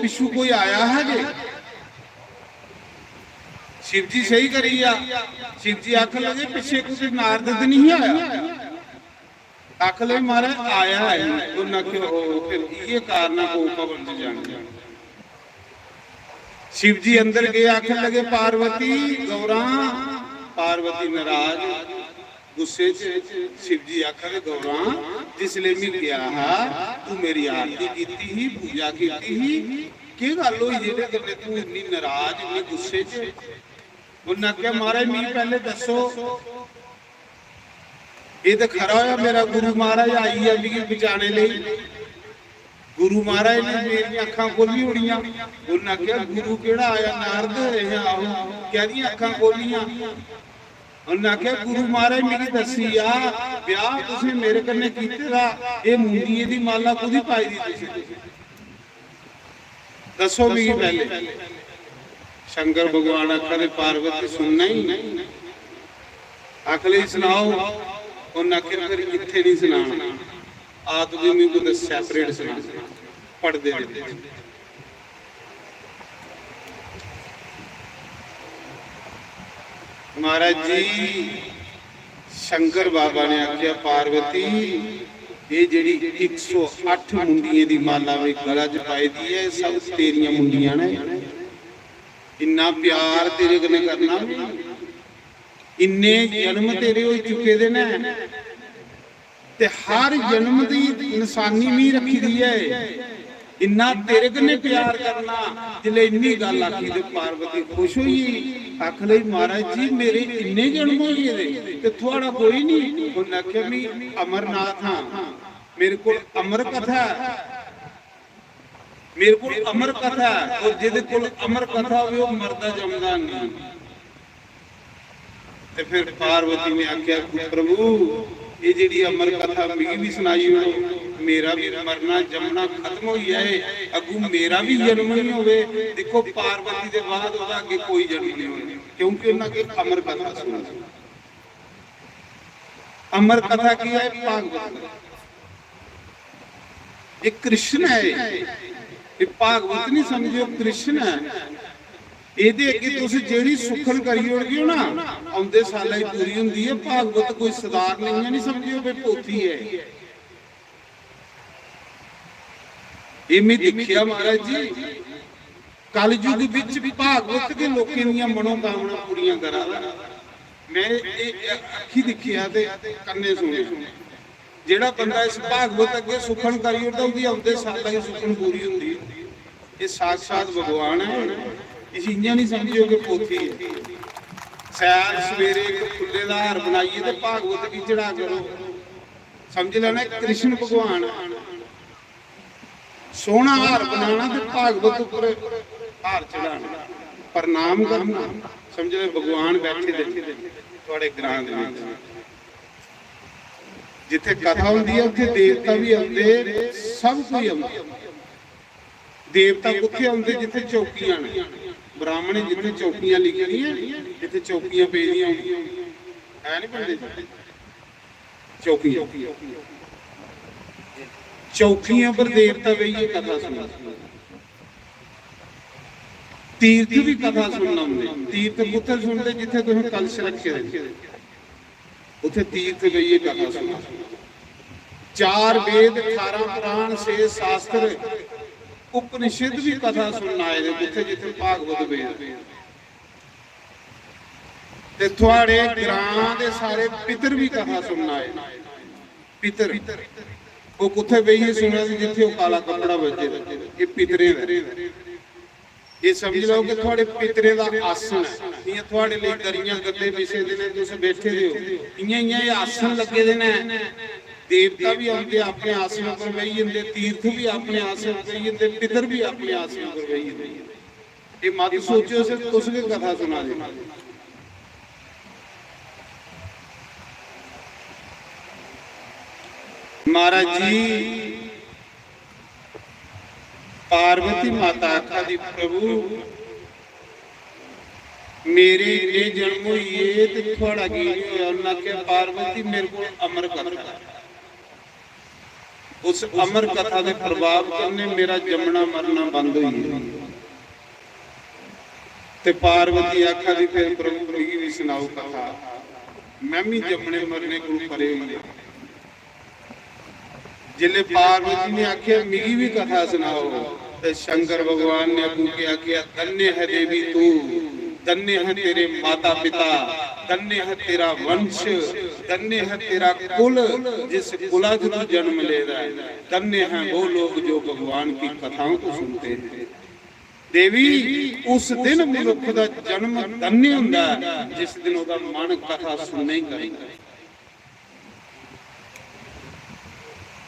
पिछू कोई आया है जे शिव जी सही करी आ शिव जी आखन लगे पिछे कुछ नारद नहीं आया आख ले महाराज आया है फिर ये कारण को भवन च जाने शिव जी अंदर गए आखन लगे पार्वती गौरा पार्वती नाराज गुस्से शिव जी आखन गौरा जिसले मैं गया हा तू मेरी आरती की ही पूजा की की गल हुई जेडे गल्ले तू इन्नी नाराज इन्नी गुस्से च उन्हें आख्या महाराज मी पहले दसो ये तो खरा होया मेरा गुरु महाराज आई है मिगी बचाने लई गुरु महाराज ने मेरी अखां खोली होनियां उन्हें आख्या गुरु केड़ा आया नारद रहे आओ कहदी अखां खोलियां उन्हें आख्या गुरु महाराज मिगी दसी आ ब्याह तुसीं मेरे कन्ने कीते दा ये मुंडिये दी माला कुदी पाई दी तुसीं दसो मिगी पहले शंकर भगवान आखा दे पार्वती सुनना ही आखले सुनाओ उन्हें आख्या फिर इत्थे नहीं सुनाना आ तुसीं मैनूं कुछ सैपरेट सुना पढ़दे महाराज जी शंकर बाबा ने आख्या पार्वती ये जिहड़ी 108 मुंडिये दी माला वे गला च पाई दी है सब तेरियां मुंडियां ने इन्ना प्यार तेरे कन्नै करना इन्ने जन्म तेरे हो चुके दे ने ते हर जन्म दी निशानी मी रखी दी है इन्ना तेरे कन्नै प्यार करना जिले इन्नी गल आखी ते पार्वती खुश हुई आख लई महाराज जी मेरे इन्ने जन्म हो गए ते थोड़ा कोई नहीं उन्हें आख्या मैं अमरनाथ हां मेरे को अमर कथा मेरे को अमर कथा और जिहदे कोल अमर कथा होवे वो मरदा जमदा नहीं ते फिर पार्वती ने आख्या प्रभु ये जिहड़ी अमर कथा मिगी भी सुनाई हो मेरा भी मरना जमना खत्म हो गया है अगू मेरा भी जन्म नहीं होवे देखो पार्वती दे बाद ओदा अगे कोई जन्म नहीं होना क्योंकि उन्हां के अमर कथा सुनी अमर कथा की है भागवत ये कृष्ण है ये भागवत नहीं समझो कृष्ण है ਇਹਦੇ ਅੱਗੇ ਤੁਸੀਂ ਜਿਹੜੀ ਸੁਖਨ ਕਰੀ ਹੋਣਗੇ ਨਾ ਆਉਂਦੇ ਸਾਲਾਂ ਹੀ ਪੂਰੀ ਹੁੰਦੀ ਹੈ ਭਾਗਵਤ ਕੋਈ ਸਦਾਰ ਨਹੀਂ ਹੈ ਨਹੀਂ ਸਮਝਿਓ ਵੀ ਪੋਥੀ ਹੈ ਇਹ ਮੈਂ ਦੇਖਿਆ ਮਹਾਰਾਜ ਜੀ ਕਲਯੁਗ ਵਿੱਚ ਭਾਗਵਤ ਦੇ ਲੋਕਾਂ ਦੀਆਂ ਮਨੋਕਾਮਨਾ ਪੂਰੀਆਂ ਕਰਾਂਗਾ ਮੈਂ ਇਹ ਅੱਖੀ ਦੇਖਿਆ ਤੇ ਕੰਨੇ ਸੁਣੇ ਜਿਹੜਾ ਬੰਦਾ ਇਸ ਭਾਗਵਤ ਅੱਗੇ ਸੁਖਨ ਕਰੀ ਹੁੰਦਾ ਉਹਦੀ ਆਉਂਦੇ ਸਾਲਾਂ ਹੀ ਸੁਖਨ ਪੂਰੀ ਹੁੰਦੀ ਇਹ ਸਾਖਾਤ ਭਗਵਾਨ ਹੈ इसियां नहीं समझियो कि पोथी है सैर सवेरे फुल्ले का हार बनाइए तो भागवत की चढ़ा करो समझ लेना कृष्ण भगवान सोहना हार बनाना तो भागवत उपर हार चढ़ाना प्रणाम करना समझ ले भगवान बैठे थोड़े ग्रां दे जिथे कथा होंदी है उत्थे देवता भी आउंदे सब कोई आउंदा देवता कुत्थे आउंदे जिथे चौकियां ने ब्राह्मण जिथे चौकियां लिखियां जिथे चौकियां पेदियां है नहीं पढ़दे चौकियां चौकियां पर देवता बेहिए कथा सुना तीर्थ भी कथा सुनना होंदे तीर्थ कुत्थे सुनदे जिथे तुसीं कलश रखे दे उत्थे तीर्थ बेहिए कथा सुना 4 वेद 18 पुराण 6 शास्त्र उपनिषद भी कथा सुनना आए जिथे जिथे भागवत वेद ते थोड़े ग्रां दे सारे पितर भी कथा सुनना आए पितर वो कुत्थे बेहिए सुना जिथे वो काला कपड़ा बजे ये पितरे ये समझ लो कि थोड़े पितरे दा आसन है ये थोड़े लिए दरियां गद्दे विछे दे ने तुसीं बैठे दे हो इयां इयां ये आसन लगे दे ने देवता भी आते अपने आसनों पर बही जाते तीर्थ भी अपने आसन पर बही जाते पितर भी अपने आसनों पर बही जाते ये मत सोचो सिर्फ तुस के कथा सुना दे महाराज जी पार्वती माता आखा दी प्रभु मेरे ये जन्म हुई तो थोड़ा की होया के पार्वती मेरे को अमर कथा उस अमर कथा के प्रभाव करने मेरा जमना मरना बंद हुई ते पार्वती आखा दी फिर प्रभु मेरी भी सुनाओ कथा मैं भी जमने मरने को परे हुई जिले पार्वती ने आख्या मेरी भी कथा सुनाओ तो शंकर भगवान ने अगू के आख्या धन्य है देवी तू धन्य है तेरे माता पिता धन्य है तेरा वंश धन्य है तेरा कुल जिस कुला से तू जन्म ले रहा है धन्य है वो लोग जो भगवान की कथाओं को सुनते हैं देवी उस दिन मनुख का जन्म धन्य हुंदा जिस दिन उसका मन कथा सुनने ही करेगा।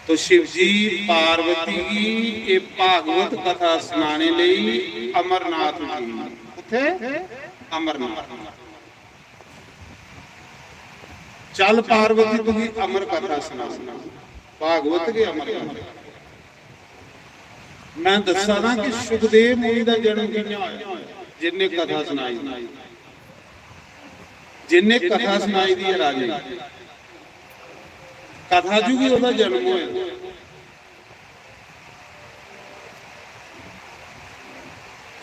तो शिव जी पार्वती की ये भागवत कथा सुनाने लिए अमरनाथ जी अमरनाथ चल पार्वती तुझी अमर कथा सुना भागवत के अमर कथा मैं दसा ना कि सुखदेव मुनि का जन्म कियां होया जिन्हें कथा सुनाई जिन्हें कथा सुनाई दी राजे कथा जू भी उसका जन्म होया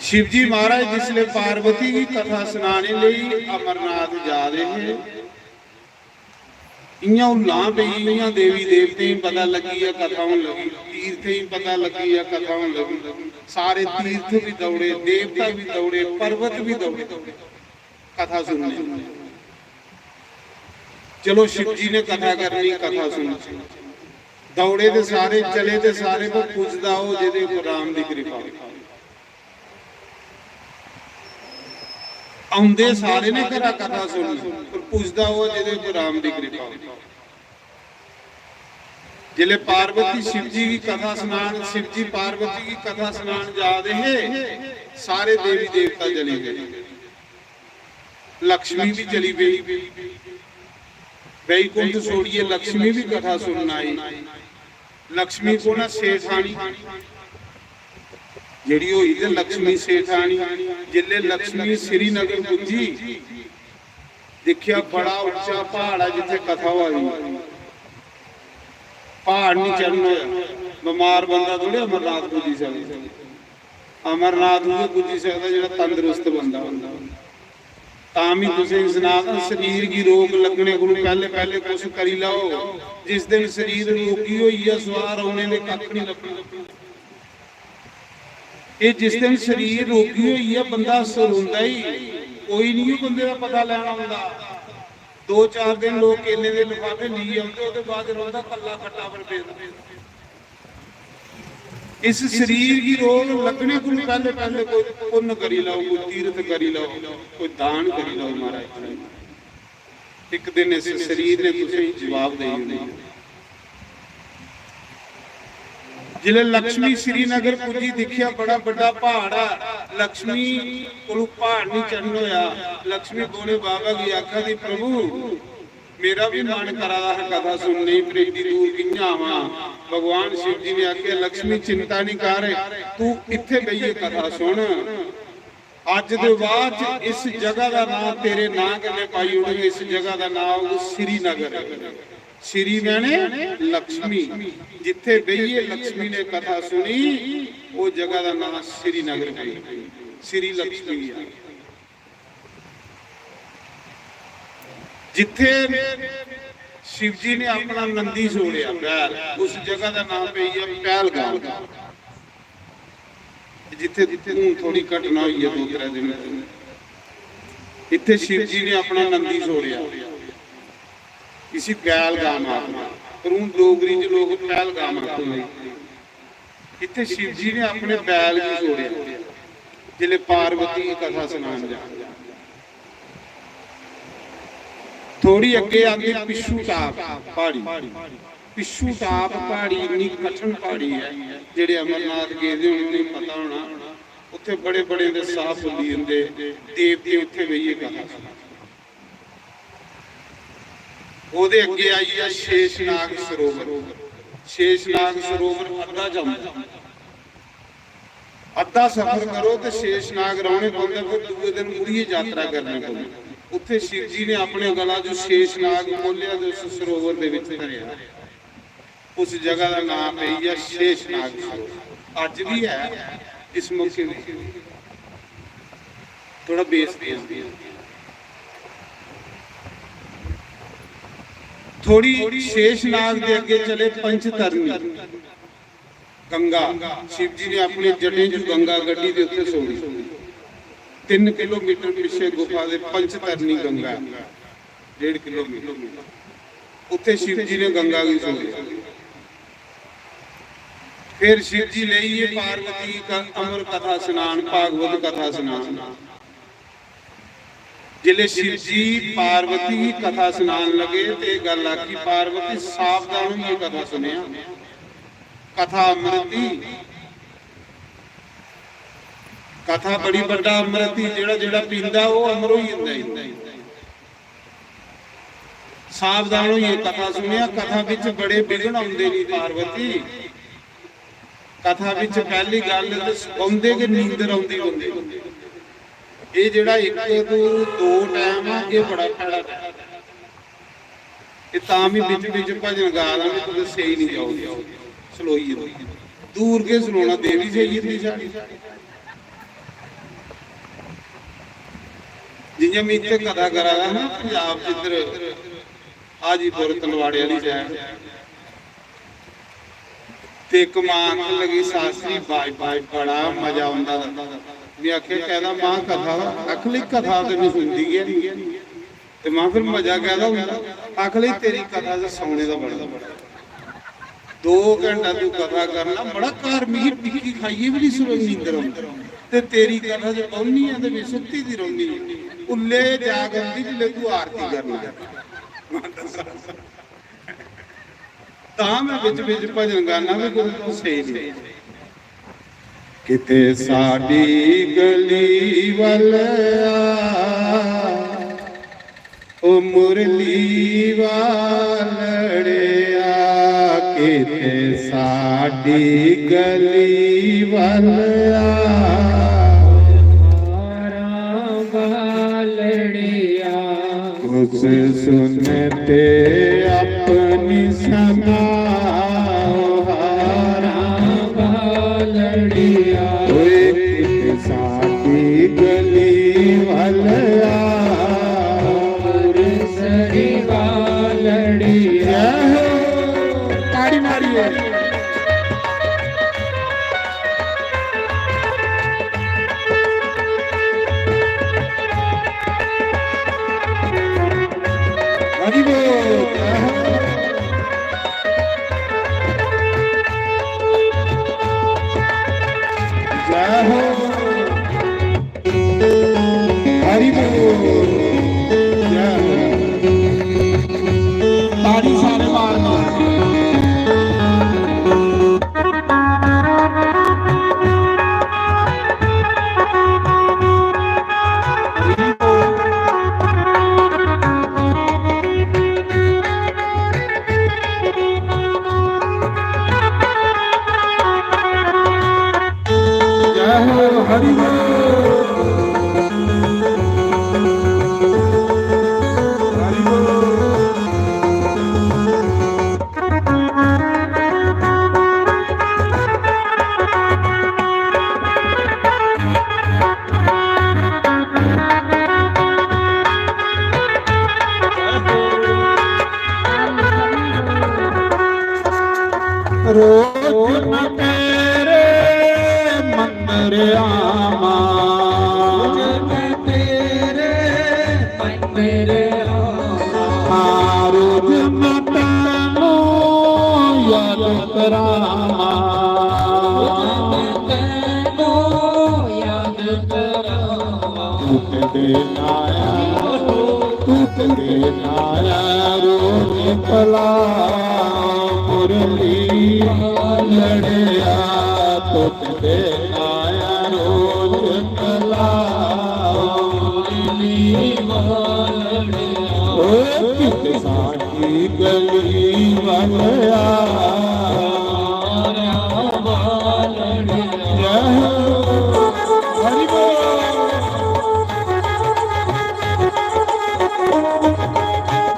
शिव जी महाराज जिसले पार्वती की कथा सुनाने लिए अमरनाथ जा रहे हैं इयां उल्लां पई इयां देवी देवते पता लगी है कथाओं लगी तीर्थ ही पता लगी है कथाओं लगी सारे तीर्थ भी दौड़े देवता भी दौड़े पर्वत भी दौड़े कथा सुनने चलो शिव जी ने कथा करनी कथा सुन दौड़े ते सारे चले ते सारे को पूजदा हो जिहदे उपर राम दी कृपा आउंदे सारे ने करा कथा सुन पर पूजदा हो जिहदे उपर राम दी कृपा जिले पार्वती शिव जी की कथा सुनान शिव जी पार्वती की कथा सुनान जा रहे सारे देवी देवता चले गए लक्ष्मी भी चली गई वैकुंठ छोड़िए लक्ष्मी भी कथा सुनना आई लक्ष्मी को ना सेठानी जिहड़ी होई ते लक्ष्मी सेठानी जिले लक्ष्मी श्रीनगर पुजी देखिया बड़ा उच्चा पहाड़ है जिथे कथा हुई पहाड़ नहीं चढ़ना बीमार बंदा थोड़े अमरनाथ पुजी सकता अमरनाथ भी पुजी सकता जो तंदुरुस्त बंदा तामी तुसें जनाब शरीर की रोग लगने को पहले पहले कुछ करी लाओ जिस दिन शरीर रोगी हुई है सवार होने में कख नहीं लगना ये जिस दिन शरीर रोगी हुई है बंदा रोंदा ही कोई नहीं बंदे का पता लेना होंदा 2-4 दिन लोग केले के लिफाफे लिए आते उसके बाद रोंदा कल्ला खट्टा पर बेचते इस शरीर की रोग लगने को पहले पहले कोई पुण्य करी लाओ कोई तीर्थ करी लाओ कोई दान करी लाओ महाराज एक दिन इस शरीर ने तुझे जवाब दे जिले लक्ष्मी श्रीनगर पुजी दिखिया बड़ा बड़ा पहाड़ है लक्ष्मी को पहाड़ नहीं चढ़ना होया लक्ष्मी बोले बाबा की आखा दी प्रभु मेरा भी मन करा रहा है कथा सुनने पर इतनी दूर कियां आवां भगवान शिव जी ने आखे लक्ष्मी चिंता नहीं कर तू इत्थे बहिए कथा सुन अज दे बाद इस जगह का नाम तेरे नां कन्ने पाई उड़ेंगे इस जगह का नाम श्रीनगर श्री मैंने लक्ष्मी जिथे बहिए लक्ष्मी ने कथा सुनी वो जगह का नाम श्रीनगर पई श्री लक्ष्मी जिथे शिव जी ने अपना नंदी छोड़िया पैर उस जगह का नाम पे पहलगाम जिथे थोड़ी घटना हुई है 2-3 दिन इथे शिव जी ने अपना नंदी छोड़िया किसी पहलगाम पर डोगरी च लोग पहलगाम इथे शिव जी ने अपने बैल की छोड़िया जिले पार्वती की कथा सुनान जा थोड़ी अगे आगे पिछू टाप पहाड़ी पिछू टाप पहाड़ी इन्नी कठिन पहाड़ी है जेडे अमरनाथ गए उन्हें पता होना उत्थे बड़े बड़े दे साह फुल्ली हुंदे देवते उत्थे बहिए कथा ओदे अगे आई है शेषनाग सरोवर ਸ਼ੇਸ਼ਨਾਗ ਸਰੋਵਰ ਅੱਧਾ ਜਾਂਦਾ, ਅੱਧਾ ਸਫ਼ਰ ਕਰੋ ਤੇ ਸ਼ੇਸ਼ਨਾਗ ਰਾਉਣੇ ਪੈਂਦਾ, ਫਿਰ ਦੂਜੇ ਦਿਨ ਮੁੜੀਏ ਯਾਤਰਾ ਕਰਨੀ ਪੈਂਦੀ। ਉੱਥੇ ਸ਼ਿਵ ਜੀ ਨੇ ਆਪਣੇ ਗਲਾ ਜੋ ਸ਼ੇਸ਼ਨਾਗ ਮੋਲਿਆ ਦੇ ਉਸ ਸਰੋਵਰ ਦੇ ਵਿੱਚ ਧਰਿਆ। ਉਸ ਜਗ੍ਹਾ ਦਾ ਨਾਮ ਪਈ ਹੈ ਸ਼ੇਸ਼ਨਾਗ ਸਰੋਵਰ। ਅੱਜ ਵੀ ਹੈ। ਇਸ ਮੌਕੇ ਤੇ ਥੋੜਾ ਬੇਸ ਦੀ ਥੋੜੀ ਸ਼ੇਸ਼ਨਾਗ ਦੇ ਅੱਗੇ ਚਲੇ ਪੰਚਤਰਨੀ ਗੰਗਾ। ਸ਼ਿਵ ਜੀ ਨੇ ਆਪਣੇ ਜਟੇ ਚ ਗੰਗਾ ਗੱਡੀ ਦੇ ਉੱਤੇ ਸੋਈ। 3 ਕਿਲੋਮੀਟਰ ਪਿੱਛੇ ਗੁਫਾ ਦੇ ਪੰਚਤਰਨੀ ਗੰਗਾ, 1.5 ਕਿਲੋਮੀਟਰ ਉੱਥੇ ਸ਼ਿਵ ਜੀ ਨੇ ਗੰਗਾ ਦੀ ਸੋਈ। ਫਿਰ ਸ਼ਿਵ ਜੀ ਲਈਏ ਪਾर्वती का अमर कथा स्नान, भागवत कथा स्नान। जिले शिव जी पार्वती कथा स्नान लगे ते गल आखी, पार्वती सावधान ये कथा सुनिया, कथा अमृति, कथा बड़ी बड़ा अमृति, जेड़ा जेड़ा पींदा वो अमरो ही हुंदा। सावधान ये कथा सुनिया, कथा विच बड़े विघन आउंदे नी पार्वती। कथा विच पहली गल सौंदे कि नींदर आउंदी हुंदी। ਇਹ ਜਿਹੜਾ 1 ਤੋਂ 2 ਟਾਈਮ ਆ, ਇਹ ਬੜਾ ਭੈੜਾ ਹੈ। ਇਹ ਤਾਂ ਵੀ ਵਿੱਚ ਭਜਨ ਗਾ ਲਾਂਗੇ ਤਾਂ ਸਹੀ ਨਹੀਂ ਜਾਊਗੀ, ਸਲੋਈ ਦੂਰ ਕੇ ਸੁਣਾਉਣਾ ਦੇਵੀ ਸਹੀ ਦੀ ਸਾਡੀ। ਜਿਵੇਂ ਮੈਂ ਇੱਥੇ ਕਥਾ ਕਰਾਂਗਾ ਨਾ ਪੰਜਾਬ ਜਿੱਧਰ ਹਾਜੀਪੁਰ ਤਲਵਾੜੇ ਵਾਲੀ ਸਾਈਡ ਤੇ ਇੱਕ ਮਾਂ ਲੱਗੀ ਸਾਸਰੀ ਬਾਈ ਬੜਾ ਮਜ਼ਾ ਆਉਂਦਾ। मैं आखे कहना मां कथा अख ली, कथा तो नहीं सुनती है तो मां फिर मजा कहता हूँ अख ली तेरी कथा से सोने का बड़ा 2 घंटा तू कथा करना बड़ा घर मीर टिक्की खाइए भी नहीं नींदर आती, तेरी कथा जो पौनी है तो सुती दी रोनी उल्ले जाग आती जिले तू आरती करना। तां मैं विच भजन गाना भी गुरु सही नहीं। किते साडी गली वल ओ मुरली वालड़िया, किते साडी गली वल वालड़िया, कुछ सुनते अपनी सना गली वाला सरी वालड़िया ताड़ी मारी है। हरि बोल जय हो, हरि बोल जय हो। ताड़ी सारे मारना जय हो, हरि बोल रोज न तेरे मंदिर आवा, रोज न तेरे मंदिर आवा, रोज न तैनू याद करावा, तैनू याद करावा। टूटते नाया रोज पला मुरली वालड़िया, टूटते नाया रोज पला मुरली वालड़िया। ਓ ਕਿਤ ਸਾਡੀ ਗਲੀ ਵਾਲਿਆ ਹਰੀ ਬੋਲ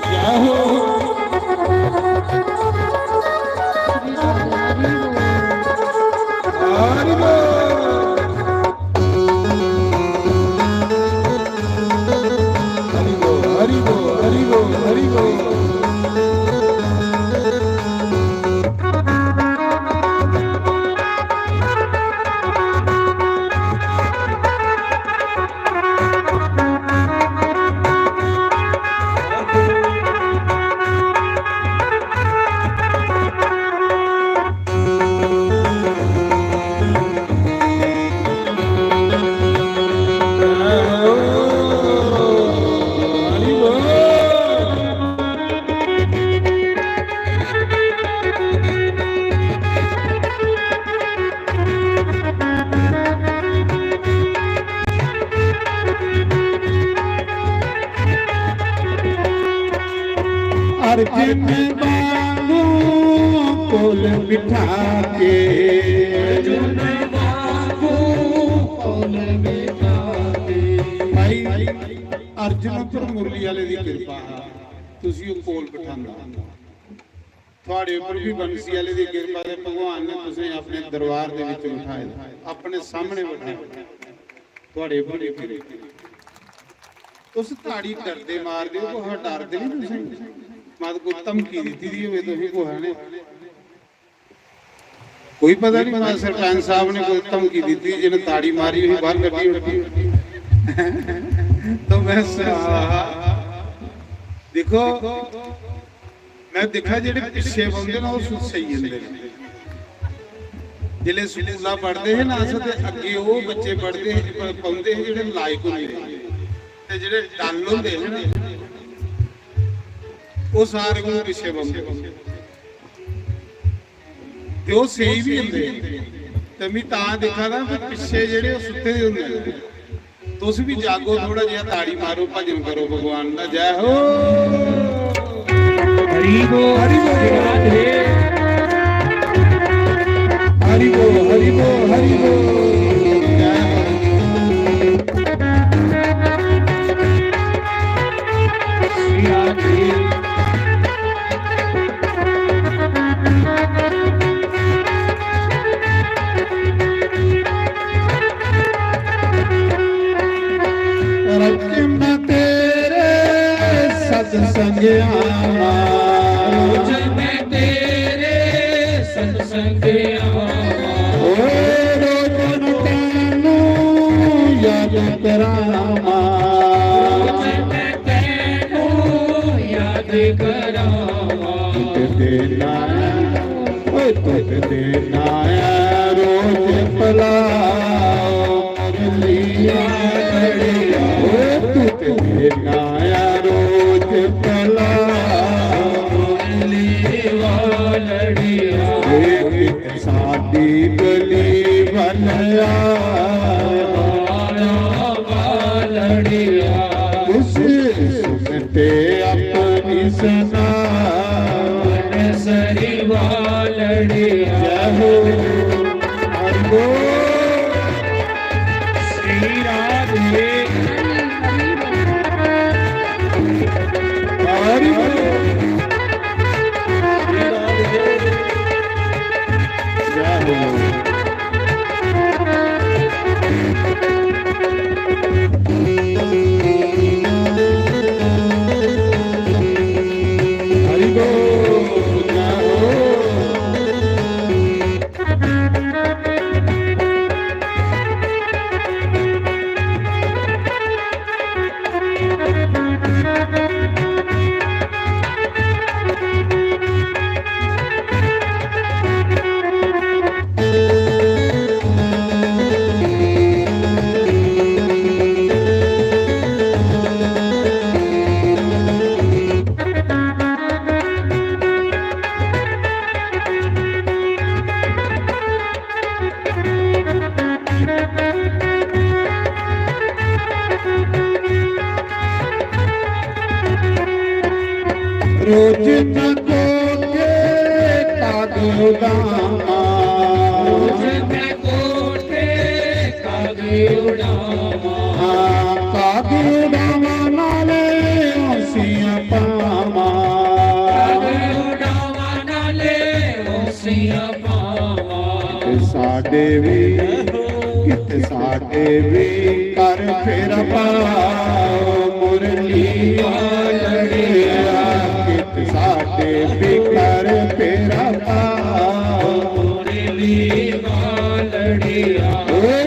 ਜੈ ਹੋ ਹਰੀ ਬੋਲ ਹਰੀ ਬੋਲ ਹਰੀ ਬੋਲ ਅਰਜਨ ਬਾਂਗੂ ਕੋਲ ਬਿਠਾ ਕੇ ਅਰਜਨ ਬਾਂਗੂ ਕੋਲ ਬਿਠਾ ਕੇ ਭਾਈ ਅਰਜਨਪੁਰ ਮੁਰਲੀ ਵਾਲੇ ਦੀ ਕਿਰਪਾ ਤੁਸੀਂ ਉਹ ਕੋਲ ਬਿਠਾਉਂਦਾ ਤੁਹਾਡੇ ਉੱਪਰ ਵੀ ਬੰਸੀ ਵਾਲੇ ਦੀ ਕਿਰਪਾ ਦੇ ਭਗਵਾਨ ਨੇ ਤੁਸੀਂ ਆਪਣੇ ਦਰਬਾਰ ਦੇ ਵਿੱਚ ਬਿਠਾਇਆ ਆਪਣੇ ਸਾਹਮਣੇ ਬਿਠਾਇਆ ਤੁਹਾਡੇ ਉੱਪਰ ਵੀ ਕਿਰਪਾ ਤੁਸੀਂ ਤਾੜੀ ਕਰਦੇ ਮਾਰਦੇ ਹੋ ਕੋ ਡਰਦੇ ਨਹੀਂ ਤੁਸੀਂ ਮਤ ਕੋ ਧਮਕੀ ਦਿੱਤੀ ਦੀ ਹੋਵੇ ਤੁਸੀਂ ਕੋ ਹੈ ਨੇ ਕੋਈ ਪਤਾ ਨਹੀਂ ਮਤ ਸਰਪੰਚ ਸਾਹਿਬ ਨੇ ਕੋਈ ਧਮਕੀ ਦਿੱਤੀ ਜਿਹਨੇ ਤਾੜੀ ਮਾਰੀ ਹੋਈ ਬਾਹਰ ਕੱਢੀ ਹੋਈ ਤਾਂ ਮੈਂ ਦੇਖੋ ਮੈਂ ਦੇਖਿਆ ਜਿਹੜੇ ਪਿੱਛੇ ਬੰਦੇ ਨੇ ਉਹ ਸਹੀ ਹੁੰਦੇ ਨੇ ਜਿਹੜੇ ਸਕੂਲਾਂ ਪੜ੍ਹਦੇ ਹਨ ਅਸਾਂ ਤੇ ਅੱਗੇ ਉਹ ਬੱਚੇ ਪੜ੍ਹਦੇ ਪਾਉਂਦੇ ਜਿਹੜੇ ਲਾਇਕ ਹੁੰਦੇ ਨੇ ਤੇ ਜਿਹੜੇ ਡੱਲ ਹੁੰਦੇ ਨੇ ਉਹ ਸਾਰੇ ਨੂੰ ਪਿੱਛੇ ਬੰਦੇ ਤੇ ਉਹ ਸਹੀ ਵੀ ਹੁੰਦੇ ਤੇ ਮੈਂ ਤਾਂ ਦੇਖਾ ਨਾ ਪਿੱਛੇ ਜਿਹੜੇ ਉਹ ਸੁੱਤੇ ਹੁੰਦੇ ਨੇ ਤੁਸੀਂ ਵੀ ਜਾਗੋ ਥੋੜਾ ਜਿਹਾ ਤਾੜੀ ਮਾਰੋ ਭਜਨ ਕਰੋ ਭਗਵਾਨ ਦਾ ਜੈ ਹੋ ਹਰੀ ਬੋਲ ਹਰੀ ਬੋਲ ਹਰੀ ਬੋਲ ਹਰੀ ਬੋਲ ਹਰੀ ਬੋਲ ਜੈ ਸ਼੍ਰੀ ਰਾਧੇ ਰਚਨ ਤੇਰੇ ਸਤ ਸੰਗਿਆਵਾ ਰੋਜ ਮੈਂ ਤੇਰੇ ਸਤ ਸੰਗਿਆਵਾ ਓਏ ਰੋਜਨ ਤੈਨੂੰ ਯਾਦ ਕਰਾਵਾਂ ਰੋਜ ਮੈਂ ਤੈਨੂੰ ਯਾਦ ਕਰਾਵਾਂ ਤੇ ਨਾਇਆ ਓਏ ਤੇ ਨਾਇਆ ਰੋਜ ਪਲਾਓ ਮੁਰਲੀਆ ਲੜਿਆ ਓਏ ਤੇ ਨਾਇਆ ਰੋਜ ਪਲਾਓ ਮੁਰਲੀਆ ਲੜਿਆ ਏ ਸਾਡੀ ਗਲੀ ਵਨਿਆ ਲੜਿਆ ਉਸ ਸੁਨਤੇ ਆਪਣੀ ਸਨਾ ਸਰੀ ਵਾਲੜਿਆ ਜੈ ਹੋ ਹਰਿ ਬੋਲ ਸ਼੍ਰੀ ਰਾਧੇ ਹਰਿ ਬੋਲ ਜੈ ਹੋ रोज न कोठे कागो दामा, रोज मैं कोठे कागे उड़ावा, कागे उड़ावा नाले औसियां पावा, कागे उड़ावा नाले औसियां पावा। साडे भी कित साडे भी कर फिर पाओ मुरली वालड़िया, कित साडे भी कर फिर पाओ मुरली वालड़िया,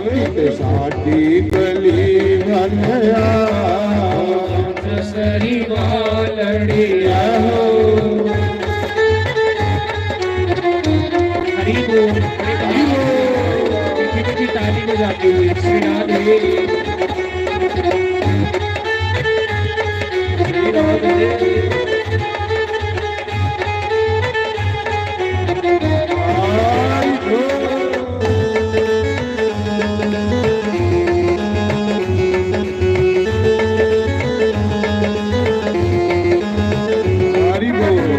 कित साडी गली वलिया सरी वालड़िया। हरि बोल, हरि बोल। मीठी ताली बजाती हुई श्री राधे, श्री राधे। हरि बोल।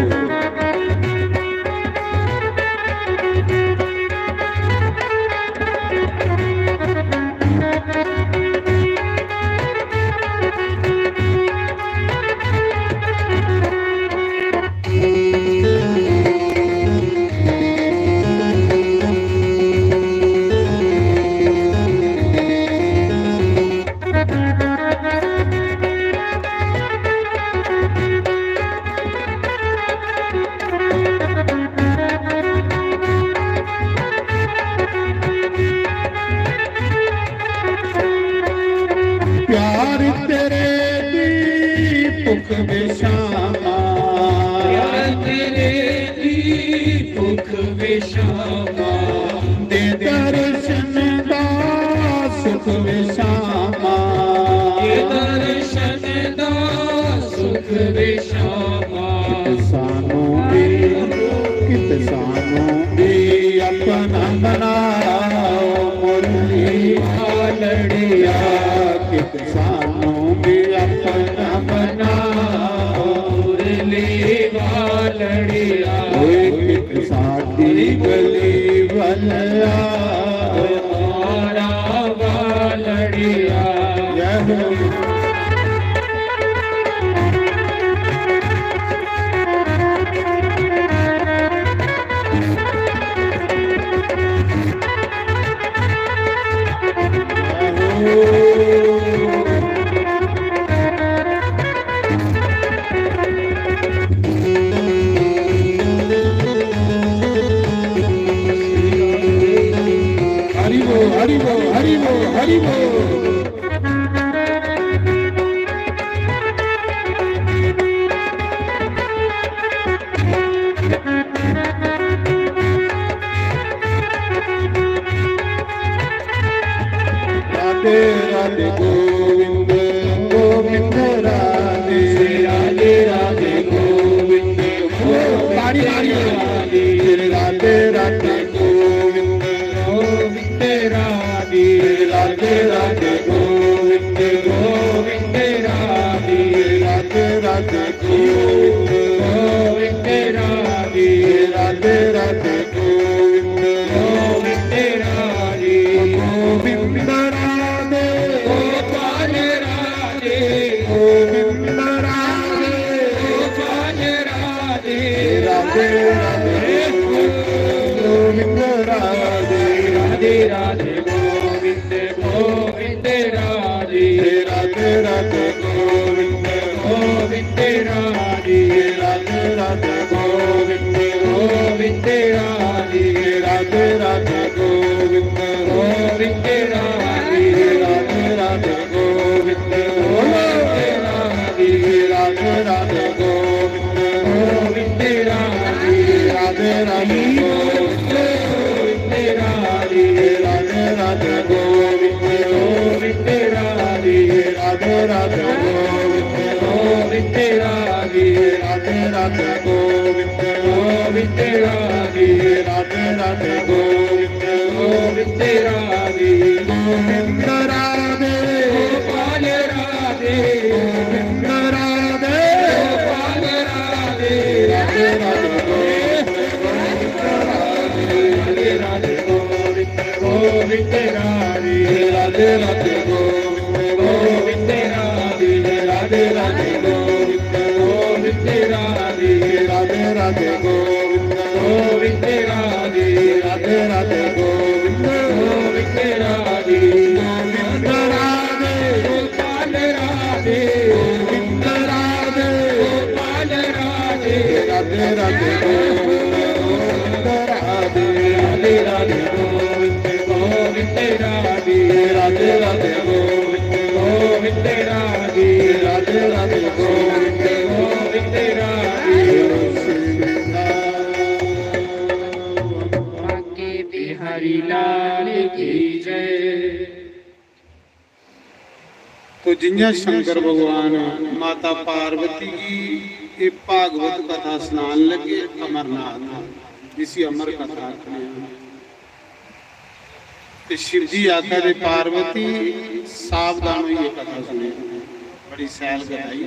प्यार तेरे दी भुख विशामा, प्यार तेरे दी भुख विशामा, दे दर्शन दा सुख विशामा, ये दर्शन दा सुख विशामा। सानू भी अपना बनाओ मुरली वालड़िया, कित सानू भी अपना बनाओ मुरली वालड़िया, कित साडी गली वलिया मारा वालड़िया। हरि बोल, हरि बोल, हरि बोल, हरि बोल। राधे राधे गोविंद गोविंद राधे, राधे राधे गोविंद बारी बारी राधे राधे गोविंद गोविंद राधे, राधे राधे गोविंद गोविंद राधे, राधे राधे गोविंद गोविंद राधे, राधे राधे गोविंद गोविंद राधे, गोविंद राधे गोपाल राधे, गोविंद राधे गोपाल राधे, राधे राधे गोविंद राधे, राधे राधे गोविंद गोविंद राधे, राधे राधे गोविंद गोविंद राधे, राधे राधे गोविंद गोविंद राधे, राधे राधे गोविंद गोविंद राधे, राधे राधे गोविंद राधे, राधे राधे गोविंद गोविंद राधे, राधे राधे गोविंद राधे राधे गोविंद गोविंद राधे, राधे राधे गोविंद गोविंद राधे, राधे राधे गोविंद गोविंद राधे, राधे राधे गोविंद गोविंद राधे, गोविंद राधे गोपाल राधे, गोविंद राधे गोपाल राधे, ਰਾਧੇ ਗੋਬਿੰਦ ਗੋਬਿੰਦ ਰਾਧੇ ਰਾਧੇ ਰਾਧੇ ਗੋਬਿੰਦ ਗੋਬਿੰਦ ਰਾਧੇ ਰਾਧੇ ਰਾਧੇ ਗੋਬਿੰਦ ਗੋਬਿੰਦ ਰਾਧੇ ਰਾਧੇ ਰਾਧੇ ਗੋਬਿੰਦ ਗੋਬਿੰਦ ਰਾਧੇ ਰਾਧੇ ਰਾਧੇ ਗੋਬਿੰਦ ਗੋਬਿੰਦ ਰਾਧੇ ਗੋਬਿੰਦ ਰਾਧੇ ਗੋਪਾਲ ਰਾਧੇ ਗੋਬਿੰਦ ਰਾਧੇ ਗੋਪਾਲ ਰਾਧੇ ਰਾਧੇ ਰਾਧੇ ਗੋਬਿੰਦ ਰਾਧੇ ਰਾਧੇ ਰਾਧੇ ਗੋਬਿੰਦ ਗੋਬਿੰਦ ਰਾਧੇ ਰਾਧੇ ਰਾਧੇ ਗੋਬਿੰਦ ਗੋਬਿੰਦ ਰਾਧੇ ਰਾਧੇ ਰਾਧੇ ਗੋਬਿੰਦ ਗੋਬਿੰਦ ਰਾਧੇ बांके बिहारी लाल की जय। तो जिन्या शंकर भगवान माता पार्वती की ये भागवत कथा सुनान लगे अमरनाथ जिसी अमर कथा ते शिव जी आका दे पार्वती सावधान ये कथा सुने बड़ी सैल गई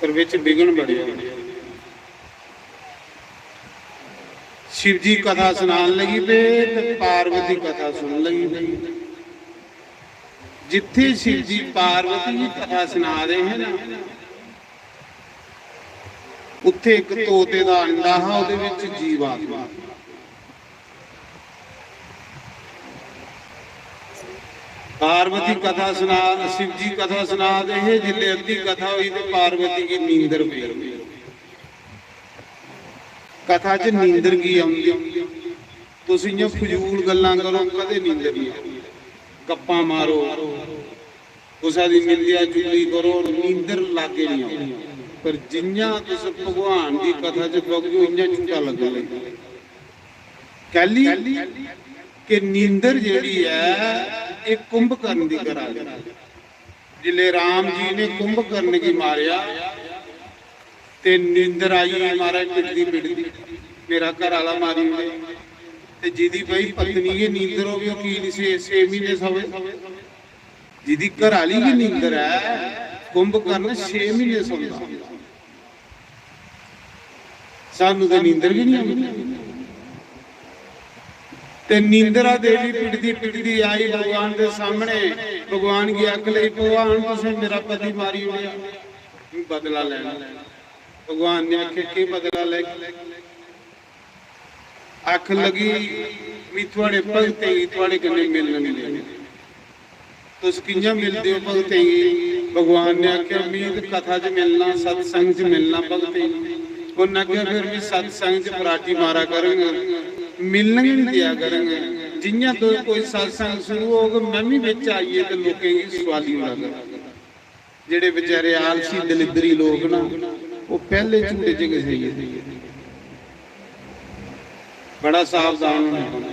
पर विच बिगन बड़े शिव जी कथा सुनान लगी पे पार्वती कथा सुन लगी पे जिथे शिव जी पार्वती की कथा सुना रहे हैं ना उत्थे एक तोते दा अंडा है ਉਹਦੇ ਵਿੱਚ ਜੀਵ ਆਤਮਾ पार्वती कथा सुना शिव जी कथा सुना दे है जिले अद्धी कथा हुई तो पार्वती की नींदर पे कथा च नींदर की आउंदी तुसीं इयां फजूल गल्लां करो कदे नींदर नहीं आउंदी गप्पां मारो उसा दी मिलिया जुली करो नींदर लागे नहीं आउंदी पर जिन्ना तुस भगवान दी कथा च बगो इयां झूठा लगन लग कहली कि नींदर जेड़ी है एक कुंभकर्ण दी करा जिले राम जी ने कुंभकर्ण की मारिया ते नींदर आई महाराज पिटदी मेरा घर वाला मारी ते जिदी भाई पत्नी की नींदर हो गई की 6 महीने सोवे जिदी घर वाली की नींदर है कुंभकर्ण 6 महीने सोंदा सानू तो नींदर भी नहीं आती ते नींदरा देवी पिटदी आई भगवान के सामने भगवान की अख लई भगवान तुसे मेरा पति मारी होया बदला लेना भगवान ने आखे के बदला ले अख लगी भी थोड़े भगते ही थोड़े कन्ने मिलने मिले तुस कियां मिलदे हो भगते ही भगवान ने आखे मीत कथा च मिलना सत्संग च मिलना भगते उन्हें आख्या फिर भी सत्संग च पराठी मारा करेंगे मिलने नहीं दिया करेंगे जिन्या तो कोई सत्संग शुरू होगा मैं भी बिच आइए तो लोगों की सवाली लगा जेडे बेचारे आलसी दलिदरी लोग ना वो पहले झूठे जगह से बड़ा सावधान होना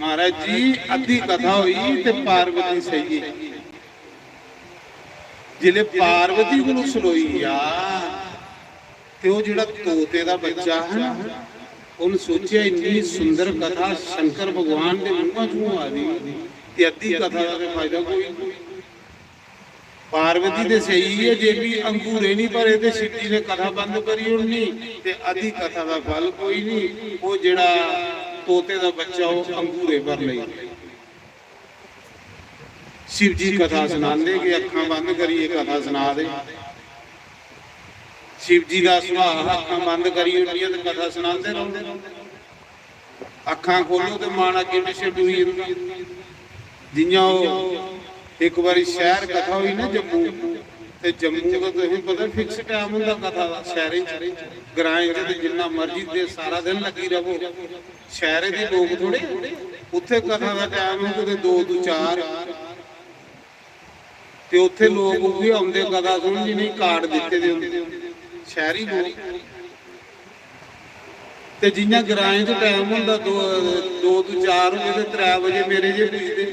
महाराज जी अद्धी कथा हुई ते पार्वती सही है जिले पार्वती को सलोई आ ते वो जिहड़ा तोते दा बच्चा है ना उन सोचा इतनी सुंदर कथा शंकर भगवान के मुंह चू आ गई ते अद्धी कथा का फायदा कोई पार्वती दे सही है जे भी अंगूरे नहीं भरे ते शिव जी ने कथा बंद करी उड़नी ते अद्धी कथा का फल कोई नहीं वो जिहड़ा तोते दा बच्चा वो अंगूरे भर लई शिव जी कथा सुनांदे कि अखां बंद करिए कथा सुना दे शिव जी का सुभाव अखां बंद करी होंदी ते कथा सुनाते रहो अखां खोलो तो मन अगे पिछे डुई जियां एक बारी शहर कथा हुई ना जम्मू ते जम्मू का तुसीं पता फिक्स टाइम हुंदा कथा दा शहरे ग्रां च जिन्ना मर्जी दे सारा दिन लगी रहो शहरे दे लोग थोड़े उत्थे कथा दा टाइम किते 2 ਤੋਂ 4 ते उत्थे लोग भी आउंदे कथा सुन जिन्हें कार्ड दिते दे हुंदे शहरी लोग ते जिन्ना ग्रां च टाइम हुंदा 2 ਤੋਂ 4 होवे ते 3 बजे मेरे जे पुजदे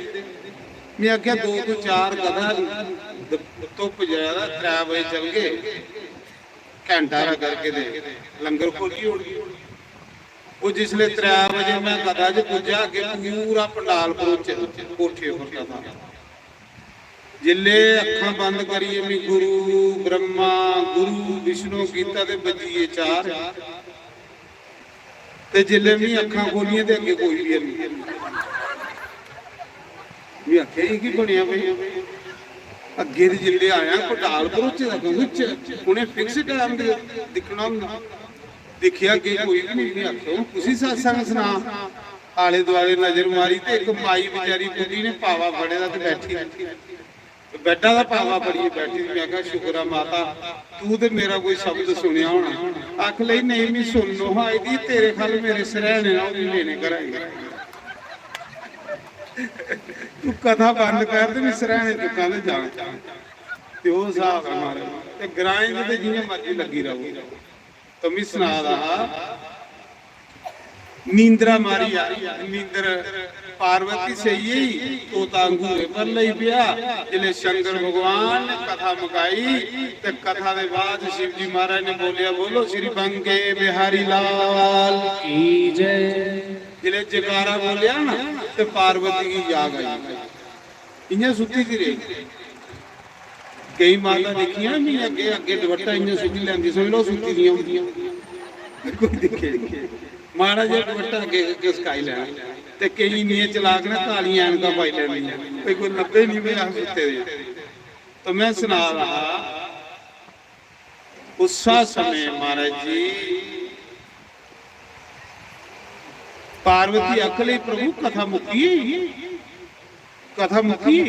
मैं आख्या 2 ਤੋਂ 4 कथा धुप ज्यादा 3 बजे चल गए घंटा करके दे लंगर खोली होगी वो जिसले 3 बजे मैं कथा च पुजा अगे पूरा पंडाल कोठे पर कथा जिले अखां बंद करिए भी गुरु ब्रह्मा गुरु विष्णु गीता दे बजीए चार ते जिले भी अखां खोलिए ते अगे कोई भी नहीं भी आखे की बनया भाई अगे जिले आया पटाल भरोचे उन्हें फिक्स टाइम दिखना देखिया अगे कोई भी नहीं आखे तुसी सत्संग सुना आले दुआले नजर मारी ते एक माई बेचारी बुढ़ी ने पावा फड़े दा ते बैठी बैठा का पावा बड़ी बैठी मैं कहा शुक्र माता तू तो मेरा कोई शब्द सुनिया होना आख ली नहीं मैं सुन लो हाँ दी तेरे खल मेरे सरहने ना लेने कराएंगे तू कथा बंद कर ते मैं सरहने चुका ते जाना ते वो हिसाब है मारे ते ग्राएं ते जियां मर्जी लगी रहो तो मैं सुना रहा नींदरा मारी आ नींदर पार्वती से यही तोता अंगूरे पर लई पिया जिले शंकर भगवान ने कथा मुकाई ते कथा दे बाद शिव जी महाराज ने बोलिया बोलो श्री बंगे बिहारी लाल की जय। जिले जयकारा बोलिया ना ते पार्वती की जाग आई इन्हें सुती थी रे कई माता देखी ना मैं अगे अगे दुपट्टा इन्हें सुती लेंदी समझ लो सुती दी होंदी कोई दिखे माड़ा जिहा दुपट्टा अगे अगे सकाई लेना ते कई नीए चला के ना कालियां ऐनकां पाई लैनियां कोई लब्भे नहीं वे आ सुते दे तो मैं सुना रहा उस समय महाराज जी पार्वती अखले प्रभु कथा मुकी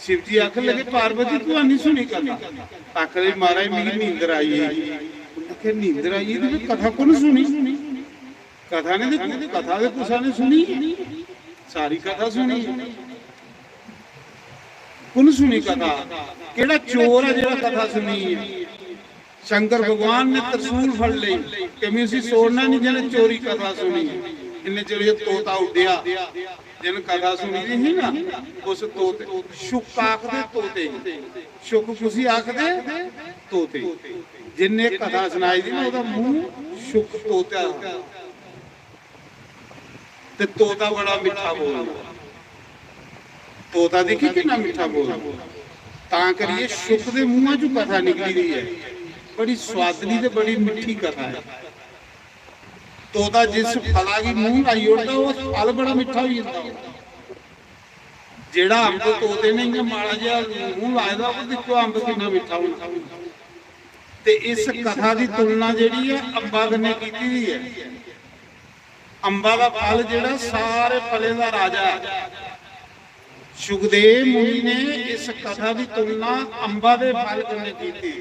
शिव जी आख लगे पार्वती तू नहीं सुनी कथा आखले महाराज मेरी नींदर आई है नींदर आई है कथा कौन सुनी कथा ने कथा दे कुसा ने सुनी सारी कथा सुनी कौन सुनी कथा केड़ा चोर है जेड़ा कथा सुनी है शंकर भगवान ने त्रिशूल फड़ लई कि मैं उसी सोड़ना नहीं जिन्हें चोरी कथा सुनी इन्हें चलिए तोता उड्या जिन कथा सुनी थी ना उस तोते शुक आखदे तोते शुक कुसी आखदे तोते जिन्हें कथा सुनाई थी ना ओदा मुंह शुक तोता ते तोता बड़ा मिठा बोलदा तोता देखी कितना मिठा बोलदा तां करिए शुक दे मुंहां चों कथा निकली दी है बड़ी स्वादली ते बड़ी मिठी कथा है तोता जिस फला की मुंह लाई उड़दा वो फल बड़ा मिठा हो जांदा जेड़ा अंब तोते ने इयां माड़ा जिहा मुंह लायदा वो देखो अंब कितना मिठा होंदा ते इस कथा दी तुलना जेड़ी है अंबा कन्नै कीती दी है अंबा का फल जेड़ा सारे फले का राजा सुखदेव मुनि ने इस कथा की तुलना अंबा के फल कन्नै कीती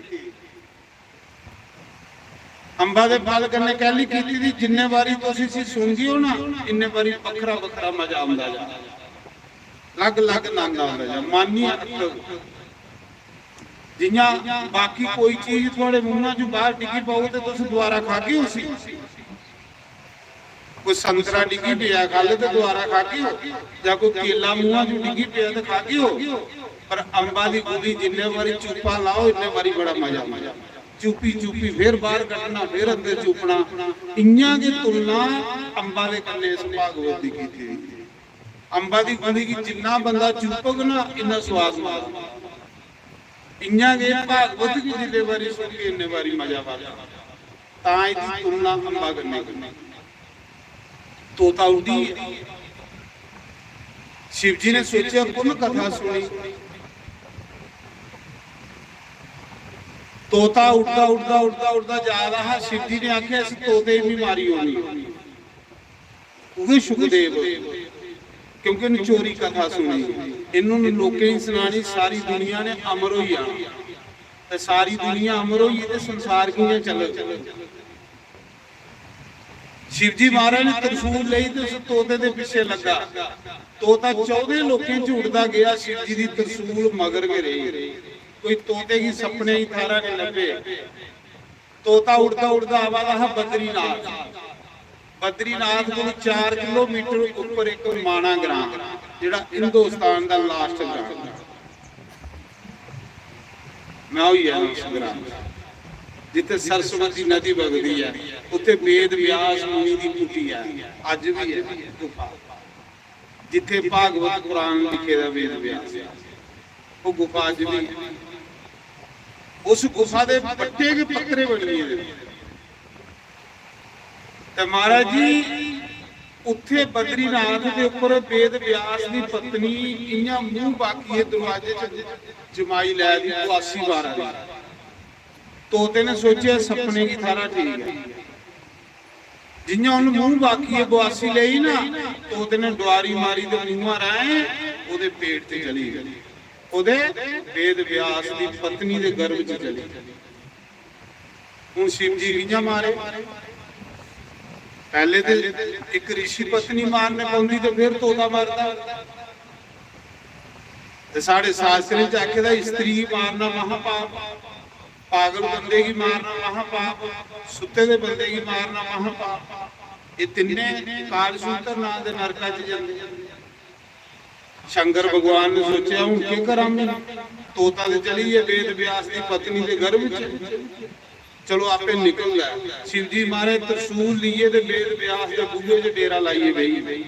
अंबा के फल कन्नै कहली कीती थी जिन्ने बारी तुसीं सुनदी हो ना इन्ने बारी बखरा बखरा मजा आंदा जा लग लग आनंद आंदा जा मानी जियां बाकी कोई चीज थोड़े मुंहां चों बाहर डिगी पाओ ते तुसीं दोबारा खागे उसी कोई संतरा डिगी पिया खा ले तो दोबारा खागे हो या कोई केला मुंहां चों डिगी पिया तो खागे हो पर अंबा दी गुदी जिन्ने बारी चूपा लाओ इन्ने बारी बड़ा मजा चूपी चूपी फिर बाहर कटना फिर अंदर चूपना इयां दी तुलना अंबा दे कन्ने इस भागवत दी कीती अंबा दी गुदी की जिन्ना बंदा चूपग ना इन्ना स्वाद मार इयां दे भागवत की जिन्ने बारी सुन के इन्ने बारी मजा आता तां इहदी तुलना अंबा कन्ने तोता उड़ी शिव जी ने सोचा कौन कथा सुनी तोता उड़ता उड़ता उड़ता उड़ता जा रहा शिव जी ने आख्या इस तोते की बीमारी होनी वो सुखदेव क्योंकि उन्हें चोरी कथा सुनी इन्होंने लोकें सुनानी सारी दुनिया ने अमर हो जाना सारी दुनिया अमर हो गई संसार कियां चल शिव जी महाराज ने त्रिशूल लई ते उस तोते दे पिछे लगा तोता 14 लोकें च उड़दा गया शिव जी दी त्रिशूल मगर के रही कोई तोते की सपने ही थारा नहीं लभे तोता उड़ता उड़ता आवा रहा बद्रीनाथ बद्रीनाथ को 4 किलोमीटर ऊपर एक माना ग्राम जिहड़ा हिंदुस्तान दा लास्ट ग्राम मैं हुई है उस ग्राम जिथे सरस्वती नदी बगदी है उत्थे वेद व्यास मुनि दी कुटी है अज भी है गुफा जिथे भागवत कुरान लिखे दा वेद व्यास ਉਹ ਗੁਫਾ ਅੱਜ ਵੀ ਉਸ ਗੁਫਾ ਦੇ ਪੱਟੇ ਕੇ ਪੱਤਰੇ ਬਣੀ ਹੈ ਤੇ ਮਹਾਰਾਜ ਜੀ ਉੱਥੇ ਬਦਰੀਨਾਥ ਦੇ ਉੱਪਰ ਵੇਦ ਵਿਆਸ ਦੀ ਪਤਨੀ ਇੰਨਾ ਮੂੰਹ ਬਾਕੀ ਹੈ ਦਰਵਾਜ਼ੇ 'ਚ ਜਮਾਈ ਲੈ ਦੀ 82 ਵਾਰ ਆ ਤੋਤੇ ਨੇ ਸੋਚਿਆ ਸੁਪਨੇ ਕੀ ਸਾਰਾ ਠੀਕ ਹੈ ਜਿੰਨਾ ਉਹਨੂੰ ਮੂੰਹ ਬਾਕੀ ਹੈ 82 ਲਈ ਨਾ ਤੋਤੇ ਨੇ ਦੁਆਰੀ ਮਾਰੀ ਤੇ ਮੂੰਹਾਂ ਰਾਏ ਉਹਦੇ ਪੇਟ ਤੇ ਚਲੀ ਗਈ ਉਹਦੇ ਵੇਦ ਵਿਆਸ ਦੀ ਪਤਨੀ ਦੇ ਗਰਭ 'ਚ ਚਲੀ ਹੁਣ ਸ਼ਿਵ ਜੀ ਕਿੰਨਾ ਮਾਰੇ ਪਹਿਲੇ ਤੇ ਇੱਕ ਰਿਸ਼ੀ ਪਤਨੀ ਮਾਰਨੇ ਪਾਉਂਦੀ ਤੇ ਫਿਰ ਤੋਤਾ ਮਾਰਦਾ ਤੇ ਸਾਡੇ ਸ਼ਾਸਤਰ ਚ ਆਖਿਆ ਦਾ ਇਸਤਰੀ ਮਾਰਨਾ ਮਹਾਪਾਪ ਪਾਗਲ ਬੰਦੇ ਕੀ ਮਾਰਨਾ ਮਹਾਪਾਪ ਸੁੱਤੇ ਦੇ ਬੰਦੇ ਕੀ ਮਾਰਨਾ ਮਹਾਪਾਪ ਇਹ ਤਿੰਨੇ ਕਾਲ ਸੂਤਰ ਨਾਂ ਦੇ ਨਰਕਾਂ ਚ ਜਾਂਦੇ ਸ਼ੰਕਰ ਭਗਵਾਨ ਨੇ ਸੋਚਿਆ ਹੁਣ ਕੀ ਕਰਾਂ ਮੈਂ ਤੋਤਾ ਤੇ ਚਲੀ ਹੈ ਵੇਦ ਵਿਆਸ ਦੀ ਪਤਨੀ ਦੇ ਗਰਭ ਚ ਚਲੋ ਆਪੇ ਨਿਕਲ ਗਿਆ ਸ਼ਿਵ ਜੀ ਮਾਰੇ ਤਰਸੂਲ ਲਈਏ ਤੇ ਵੇਦ ਵਿਆਸ ਦੇ ਬੂਹੇ 'ਚ ਡੇਰਾ ਲਾਈਏ ਬਈ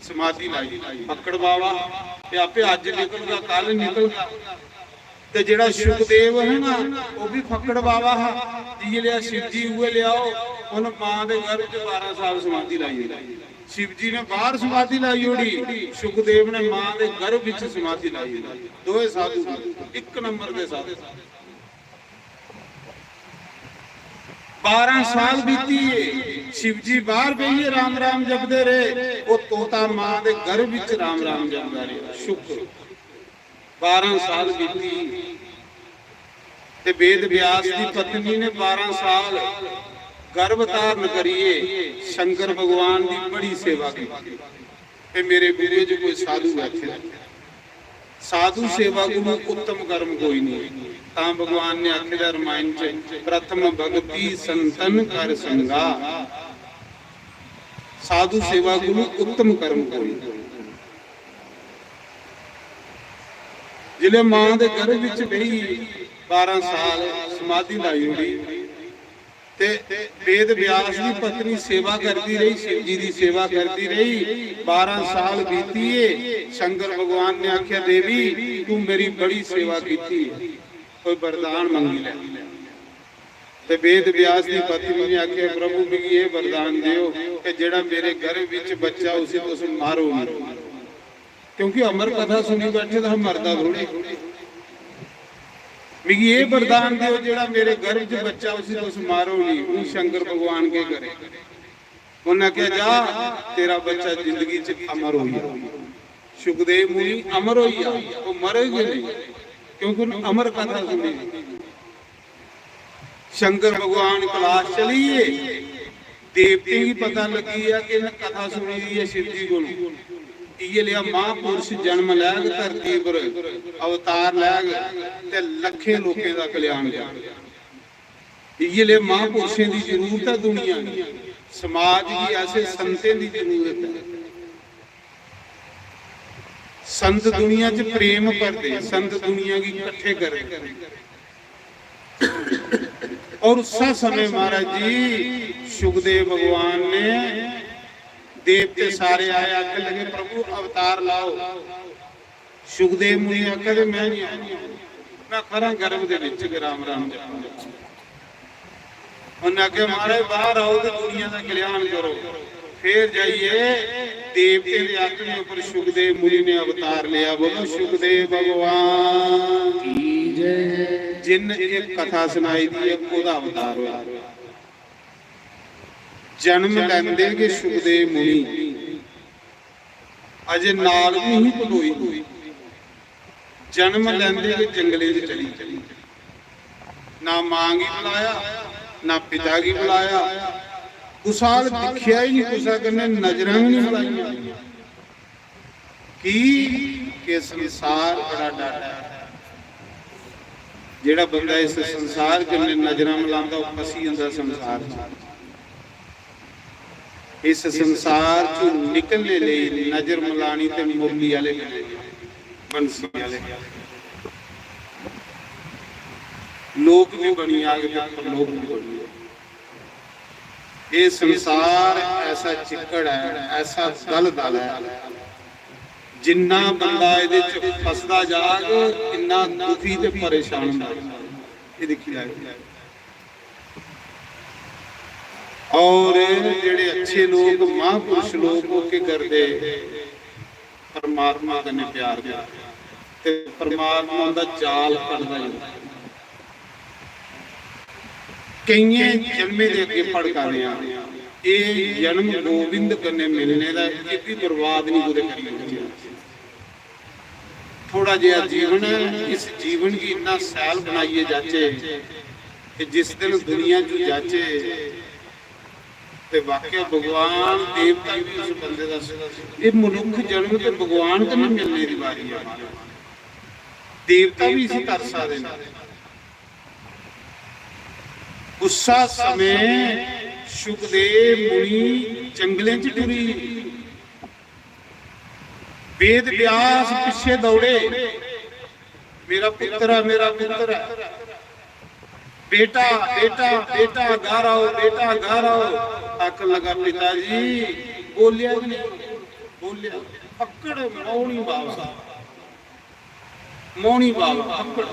ਸਮਾਧੀ ਲਾਈ ਪਕੜ ਬਾਵਾ ਤੇ ਆਪੇ ਅੱਜ ਨਿਕਲ ਗਿਆ ਕੱਲ ਨਿਕਲ ਗਿਆ ਤੇ ਜਿਹੜਾ ਸ਼ੁਕਦੇਵ ਹੈ ਨਾ ਉਹ ਵੀ ਫੱਕੜ ਬਾਵਾ ਹੈ ਜੀ ਲਿਆ ਸ਼ਿਵ ਜੀ ਉਹ ਲਿਆਓ ਉਹਨ ਮਾਂ ਦੇ ਘਰ 'ਚ 12 ਸਾਲ ਸਮਾਧੀ ਲਾਈ ਸ਼ਿਵ ਜੀ ਨੇ ਬਾਹਰ ਸਮਾਧੀ ਲਾਈ ਹੋੜੀ ਸ਼ੁਕਦੇਵ ਨੇ ਮਾਂ ਦੇ ਘਰ ਵਿੱਚ ਸਮਾਧੀ ਲਾਈ ਦੋਵੇਂ ਸਾਧੂ ਇੱਕ ਨੰਬਰ ਦੇ ਸਾਧੂ 12 ਸਾਲ ਬੀਤੀ शिव जी बाहर गई राम राम जपते रहे वो तोता मां दे घर विच राम राम जपदा रहा शुक्र 12 साल बीती ते वेद व्यास की पत्नी ने 12 साल गर्भ धारण करिए शंकर भगवान की बड़ी सेवा की ते मेरे गुरु च कोई साधु बैठे साधु सेवा गुरु उत्तम कर्म कोई नहीं ਤਾਂ ਭਗਵਾਨ ਨੇ ਆਖਿਆ ਰਮਾਇਣ ਚ ਪ੍ਰਥਮ ਭਗਤੀ ਸੰਤਨ ਕਰ ਸੰਗਾ ਸਾਧੂ ਸੇਵਾ ਗੁਰੂ ਉੱਤਮ ਕਰਮ ਕੋਈ ਜਿਲੇ ਮਾਂ ਦੇ ਘਰ ਵਿੱਚ ਬਈ 12 ਸਾਲ ਸਮਾਧੀ ਲਾਈ ਹੋਈ ਤੇ ਵੇਦ ਵਿਆਸ ਦੀ ਪਤਨੀ ਸੇਵਾ ਕਰਦੀ ਰਹੀ शिव जी ਦੀ ਸੇਵਾ ਕਰਦੀ ਰਹੀ 12 ਸਾਲ ਬੀਤੀਏ ਸ਼ੰਕਰ ਭਗਵਾਨ ਨੇ ਆਖਿਆ ਦੇਵੀ ਤੂੰ ਮੇਰੀ ਬੜੀ ਸੇਵਾ ਕੀਤੀ कोई वरदान मंगी ले ते वेद व्यास की पत्नी ने आखे प्रभु मिगी ये वरदान दियो कि जेड़ा मेरे घर विच बच्चा उसे तुस मारो क्योंकि अमर कथा सुनी बैठे तो हम मरदा थोड़ी मिगी ये वरदान दियो जेड़ा मेरे घर विच बच्चा उसे तुस मारो नहीं हूं शंकर भगवान के करे उन्हें कहा जा तेरा बच्चा जिंदगी च अमर हो गया सुखदेव मुनि अमर हो गया वो मरेगा नहीं क्योंकि अमर कथा सुनी शंकर भगवान क्लास चलिए देवते की पता लगी है कि कथा सुनी है शिव जी को ये लिया महापुरुष जन्म लैग धरती पर अवतार लैग ते लखे लोगों का कल्याण ये लिया महापुरुषों की जरूरत है दुनिया समाज की ऐसे संतें की जरूरत है संत दुनिया च प्रेम करते संत दुनिया की इकट्ठे करते और उस समय महाराज जी सुखदेव भगवान ने देवते सारे आए आके लगे प्रभु अवतार लाओ सुखदेव मुनि आखे मैं नहीं आया मैं खरा गर्भ दे विच राम राम जपां उन्हें आखे महाराज बाहर आओ तो दुनिया का कल्याण करो फिर जाइए देवते के आत्मा पर सुखदेव मुनि ने अवतार लिया बोलो सुखदेव भगवान की जय जिन एक कथा सुनाई दी ओदा अवतार हुआ जन्म लेंदे के सुखदेव मुनि अजे नाल भी नहीं भलोई जन्म लेंदे के जंगले च चली ना मां की बुलाया ना पिता की बुलाया कुसाल दिखिया ही नहीं कुसा करने नजर भी नहीं बुलाई कि संसार बड़ा डाटा जेड़ा बंदा इस संसार च नजर मिलांदा वो फसी जांदा संसार इस संसार चों निकलने लई नजर मिलानी ते मुरली वाले बंसी वाले लोक भी बनी आग ते लोक भी बनी ये संसार ऐसा चिक्कड़ है ऐसा दल दल है ਜਿੰਨਾ ਬੰਦਾ ਇਹਦੇ ਚ ਫਸਦਾ ਜਾਗ ਇੰਨਾ ਦੁਖੀ ਤੇ ਪਰੇਸ਼ਾਨ ਹੁੰਦਾ। ਇਹ ਦੇਖੀ ਜਾਏ। और जेड़े अच्छे लोग महापुरुष लोग हो के करते परमात्मा कन्नै प्यार करते परमात्मा दा चाल करदा है। कईए जन्मे दे अगे फड़काने ये जन्म गोबिंद कन्नै मिलने दा एक भी बर्बाद नहीं कोई करी। थोड़ा जिहा जीवन इस जीवन की इन्ना सैल बनाइए जाचे कि जिस दिन दुनिया चो जाचे ते वाकया भगवान देवता भी उस बंदे दा ये मनुख जन्म ते भगवान तो नहीं मिलने की बारी है। देवता भी इसी कर सकते हैं। उसा समय सुखदेव मुनि जंगलें च टुरी वेद व्यास पिछे दौड़े मेरा पुत्र है मेरा पुत्र है बेटा बेटा बेटा घर आओ बेटा घर आओ। आख लगा पिताजी बोलिया नहीं बोलिया पकड़ मौनी बाबा मौनी बाबा पकड़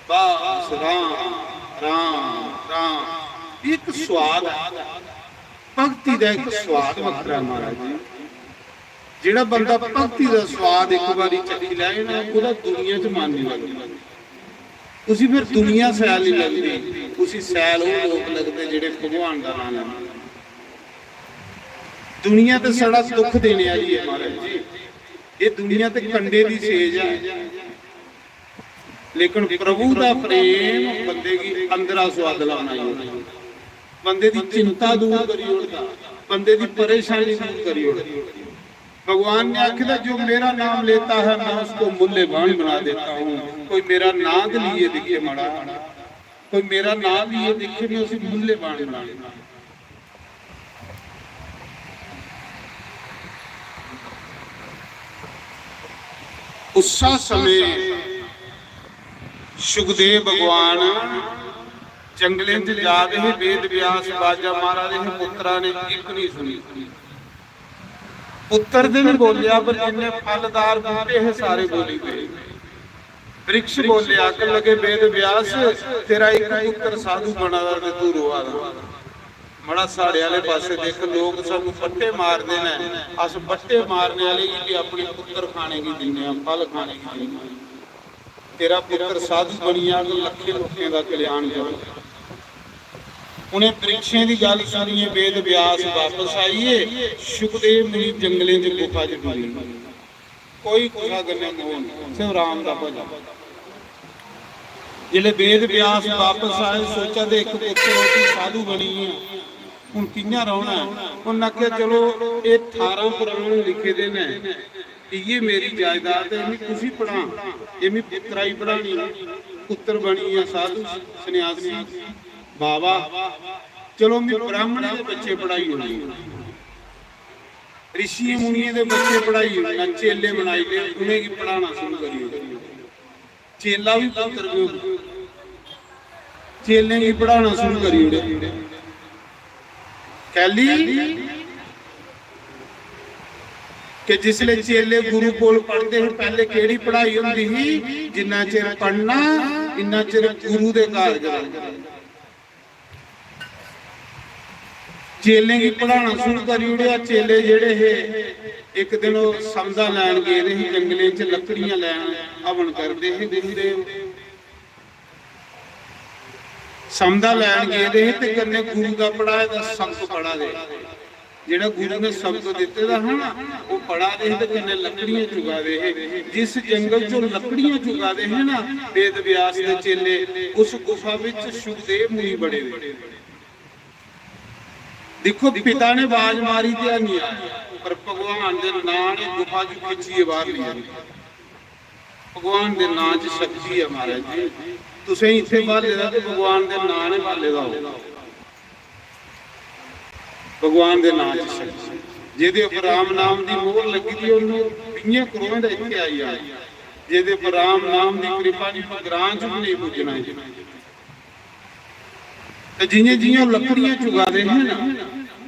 बस राम राम राम। एक स्वाद भक्ति का एक स्वाद वखरा महाराज जी। जेड़ा बंदा भक्ति का स्वाद एक बारी चखी लैए ना ओदा दुनिया च मन नहीं लगता। उसी फिर दुनिया सैल नहीं लगती उसी सैल वो लोग लगते जेड़े भगवान का नाम लेंदे। दुनिया तो सारा दुख देने वाली है महाराज जी। ये दुनिया तो कंडे की सेज है लेकिन प्रभु का प्रेम बंदे की अंदरा स्वाद लाना ही बंदे की चिंता दूर करी उड़ता बंदे की परेशानी दूर करी उड़ता। भगवान ने आखिर जो मेरा नाम लेता है मैं उसको मूल्यवान बना देता हूँ। कोई मेरा नाम लिए दिखे मड़ा कोई मेरा नाम लिए दिखे मैं उसे मूल्यवान बना देता। उसा समय सुखदेव भगवान जंगलें च जा रहे वेद व्यास बाजा मारा रहे पुत्रा ने एक नहीं सुनी। पुत्र ने भी बोलिया पर जिन्हें फलदार बूटे है सारे बोली गए। वृक्ष बोलिया कर लगे वेद व्यास तेरा एक पुत्र साधु बना ते तू रोआ बड़ा साड़े वाले पासे देख लोग सब बट्टे मारते हैं अस बट्टे मारने वाले भी अपने पुत्र खाने की दिने फल खाने की दिने। तेरा पुत्र साधु बनिया लखे लोगों का कल्याण कर। उन्हें वृक्षों की गल सुनिए वेद व्यास वापस आइए सुखदेव मुनि जंगलें च गुफा च डुरी कोई कुसा गन्ने सिर्फ राम का भजन। जिले वेद व्यास वापस आए सोचा तो एक पुत्र साधु बनी है हुण कियां रहना। उन्हें आख्या चलो ये 18 पुराण लिखे दे ने ये मेरी जायदाद है तुम पढ़ा ये मैं पुत्रा ही पढ़ानी पुत्र बनी है साधु सन्यासी बाबा चलो मैं ब्राह्मण के बच्चे पढ़ाई होनी ऋषि मुनियों के बच्चे पढ़ाई होना चेले बनाई ले उन्हें की पढ़ाना शुरू करिए। चेला भी पुत्र चेले की पढ़ाना शुरू करिए। कैली कि जिसले चेले गुरु कोल पढ़ते हैं पहले केड़ी पढ़ाई होंदी ही जिन्ना चिर पढ़ना इन्ना चिर गुरु दे घर जाना। चेले की पढ़ाना शुरू करी उड़िया। चेले जेड़े है एक दिन समझा लैन गए थे जंगलें च लकड़ियां लैन हवन करते हैं गुरुदेव समझा लैन गए थे ते कन्ने गुरु का पढ़ाए दा सबक पढ़ा दे जेड़ा गुरु ने सबक दिते दा है ना वो पढ़ा दे ते कन्ने लकड़ियां चुगा दे। जिस जंगल चो लकड़ियां चुगा दे है ना वेद व्यास दे चेले उस गुफा विच सुखदेव मुनि बड़े देखो पिता ने आवाज मारी तो नहीं आया पर भगवान के नाम ने गुफा च खिंची बाहर नहीं आई। भगवान के नाम च शक्ति है महाराज जी। तुसें इत्थे भाले दा ते भगवान के नाम ने भाले दा हो भगवान के नाम च शक्ति जिहदे उपर राम नाम की मोहर लगी थी उन्होंने 20 करोड़ दा इत्थे आई आ जिहदे उपर राम नाम की कृपा नहीं ग्रां च भी नहीं पुजना ते जियां जियां लकड़ियां चुगा दे हैं ना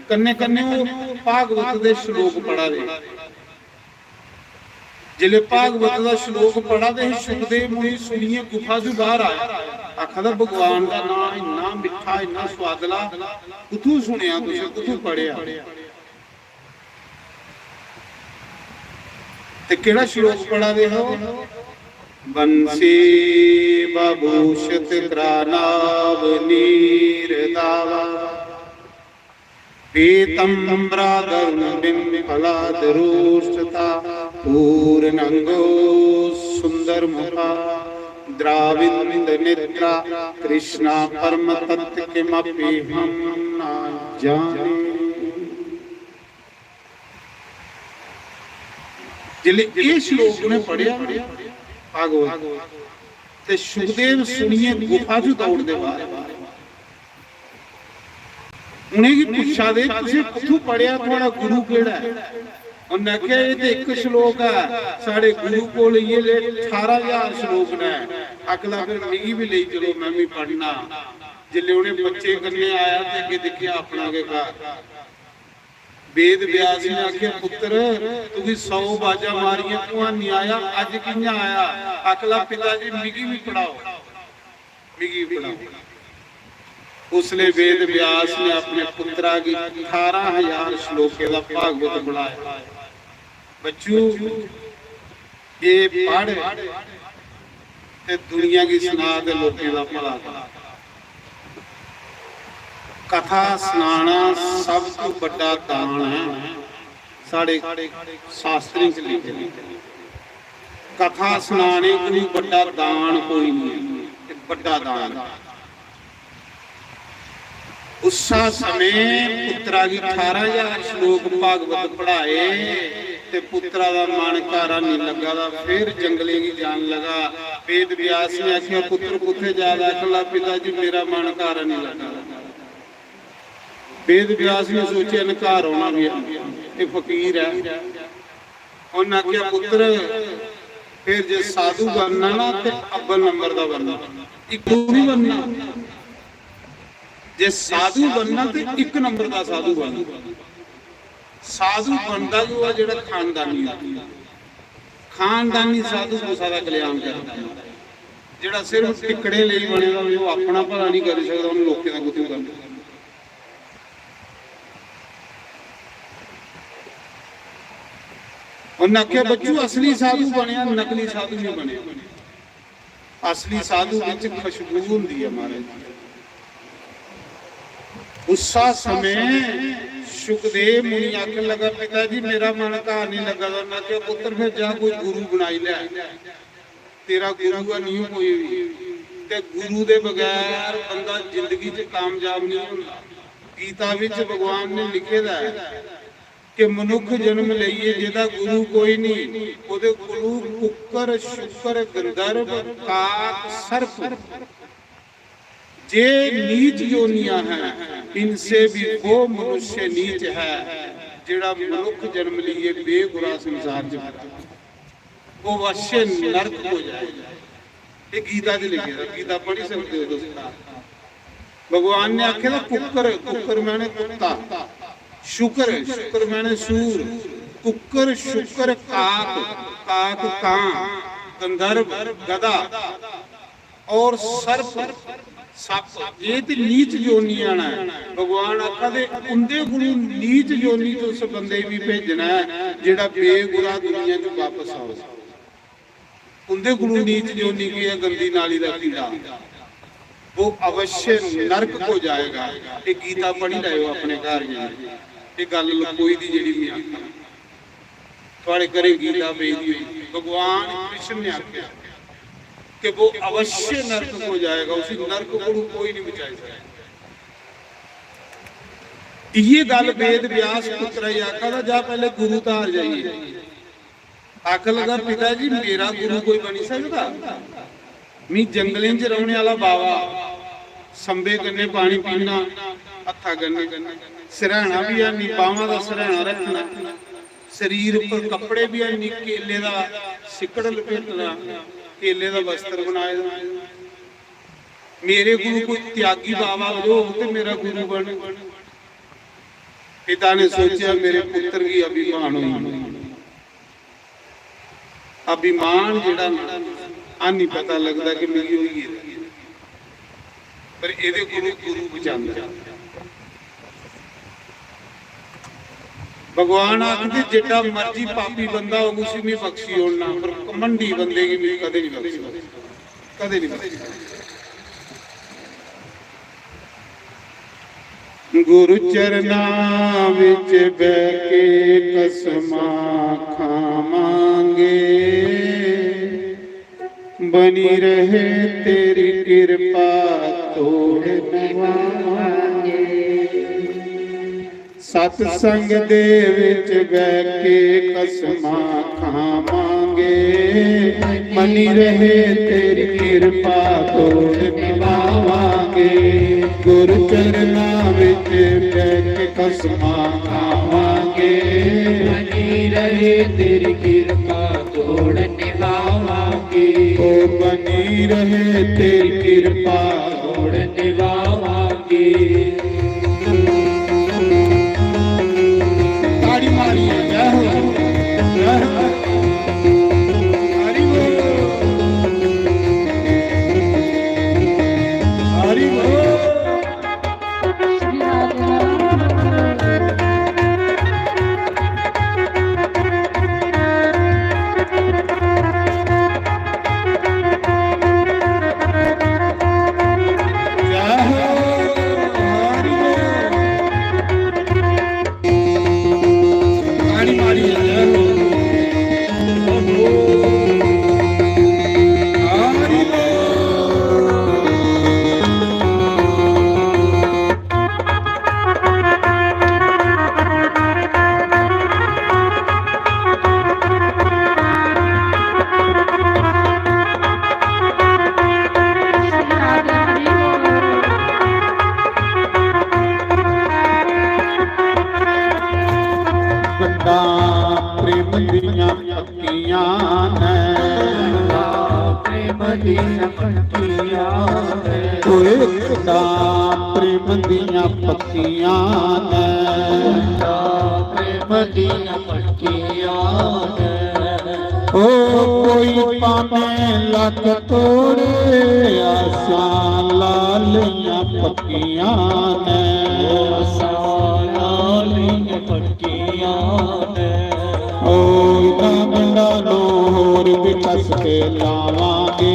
कन्ने कन्ने वो भागवत दे श्लोक पढ़ा दे जिले भागवत का श्लोक पढ़ा तो सुखदेव मुनि सुनिए गुफा से बाहर आया, आखदा भगवान का नाम इन्ना मिठा इन्ना स्वादला कुथू सुनिया तुसीं कुथू पढ़िया ते केड़ा श्लोक पढ़ा दे हो? बंसी बभूषित ग्रानाव नीरदावा पीतम्बराधरुष्टता पूर्णंगो सुंदर मुखा द्राविंद नेत्रा कृष्णा परम तत्व किमपि हम न जाने। जिले ये श्लोक ने पढ़िया भागवत ते सुखदेव सुनिए गुफा चो दौड़ दे बाहर उन्हें की पूछा दे तुसीं किथों पढ़िया थोड़ा गुरु केड़ा है? उन्हें आख्या ये तो एक श्लोक है साढ़े गुरु कोल ये 18,000 श्लोक ने। अगला फिर मिगी भी ले चलो मैं भी पढ़ना। जिले उन्हें बच्चे करने आया तो अगे देखिया अपना के घर वेद व्यास ने आख्या पुत्र तू 100 बाजा मारिया तू नहीं आया अज कियां आया? अगला पिताजी मिगी भी पढ़ाओ मिगी पढ़ाओ। उसले वेद व्यास ने अपने पुत्रा की 18,000 श्लोके का भागवत बनाया। बच्चू ये पढ़ ते दुनिया की सुना दे लोगों का भला कर। कथा सुनाना सब तो बड़ा दान है साढ़े शास्त्रों च लिखे। कथा सुनाने कोई बड़ा दान कोई नहीं है, बड़ा दान है। उस समय पुत्रा की 18,000 श्लोक भागवत पढ़ाए ते पुत्रा का मन कारा नहीं लगा था। फिर जंगले की जान लगा। वेद व्यास ने आख्या पुत्र कुत्थे ज्यादा? अकला पिताजी मेरा मन कारा नहीं लगा। वेद व्यास ने सोचा इनकार होना भी ये फकीर है। उन्हें आख्या पुत्र फिर जे साधु बनना ना तो अव्वल नंबर का बनना, एक नहीं बनना। जे साधु बनना तो 1 नंबर का साधु बनना। साधु बनता जो जो खानदानी खानदानी साधु को सारा कल्याण करता है। जो सिर्फ टिकड़े ले बनेगा वो अपना भला नहीं कर सकता, उन्हें लोगों का कुछ करना। उन्हें आख्या बच्चू असली साधु बनया नकली साधु नहीं बने। असली साधु विच खुशबू होंदी है महाराज। उस समय सुखदेव मुनि आखन लगा पिताजी मेरा मन घर नहीं लगा। मैं क्या पुत्र फिर जा कोई गुरु बनाई ले, तेरा गुरु नहीं कोई भी। ते गुरु दे बगैर बंदा जिंदगी च कामयाब नहीं होता। गीता विच भगवान ने लिखे दा है कि मनुख जन्म लईए जिहदा गुरु कोई नहीं, ओदे गुरु कुक्कर शुक्र गंधर्व काक सर्प जे नीच योनियां हैं इनसे भी वो मनुष्य नीच है जेड़ा मनुख जन्म लिए बेगुनाह संसार च वो अवश्य नरक हो जाएगा। ये गीता च लिखे दा, गीता पढ़ी सकते हो दोस्तों। भगवान ने आखे ना कुक्कर, कुक्कर मैंने कुत्ता, शुक्र शुक्र मैंने सूर, कुक्कर शुक्र काक, काक कां, गंधर्व गधा और सर्प सप, ये तो नीच जोनियां है। भगवान आखा दे उंदे गुरु नीच जोनी तो उस बंदे भी भेजना है जेड़ा बेगुनाह दुनिया च वापस आओ। उंदे गुरु नीच जोनी की है गंदी नाली का कीड़ा, वो अवश्य नरक हो जाएगा। ये गीता पढ़ी रहे हो अपने घर में। ये गल कोई दी जेड़ी भी आखा थोड़े करे गीता भेजी। भगवान कृष्ण ने आख्या कि वो अवश्य नरक हो जाएगा, उसी नरक को कोई नहीं बचा सकता। ये गल वेद व्यास पुत्र आखा था जा पहले गुरु तार जाइए। आख लगा पिताजी मेरा गुरु कोई बनी सकता? मैं जंगलें च रहने वाला बाबा, संबे कन्ने पानी पीना, हथा कन्ने सरहना भी है नी, बावां दा सरहना रखना, शरीर पर कपड़े भी है नी, केले दा सिकड़ लपेटना, केले का वस्त्र बनाए। मेरे गुरु कोई त्यागी बाबा जो तो मेरा गुरु बने। पिता ने सोचा मेरे पुत्र की अभिमान हुई। ਅਭਿਮਾਨ ਜਿਹੜਾ ਨਾ ਆ ਨਹੀਂ ਪਤਾ ਲੱਗਦਾ ਕਿ ਮੇਰੀ ਹੋਈ ਹੈ, ਪਰ ਇਹਦੇ ਕੋਲੋਂ ਗੁਰੂ ਬਚਾਉਂਦਾ। भगवान आखते जिड्डा मर्जी पापी बंदा हो उसी नहीं बख्शी होना, पर कमंडी बंदे की भी कदे नहीं बख्शी, कदे नहीं बख्शी। गुरु चरना विच बैठ के कसमा खावांगे, बनी रहे तेरी कृपा तोड़ निभावांगे। सत्संग दे विच बैठ के कसमां खावांगे, बनी रहे तेरी कृपा तोड़ निभावांगे। गुरु चरना विच बैठ के कसमां खावांगे, बनी रहे तेरी कृपा तोड़ निभावांगे। ओ बनी रहे तेरी कृपा तोड़ निभावांगे। प्रेम दियां पक्कियां ने, प्रेम दियां पक्कियां ने, प्रेम दियां पक्कियां ने, प्रेम दियां पक्कियां ने। ओ कोई पावे लख तोड़े आसां लालियां पक्कियां ने, आसां लालियां पक्कियां ने। ओ गंडा नो होर भी कस के लावांगे,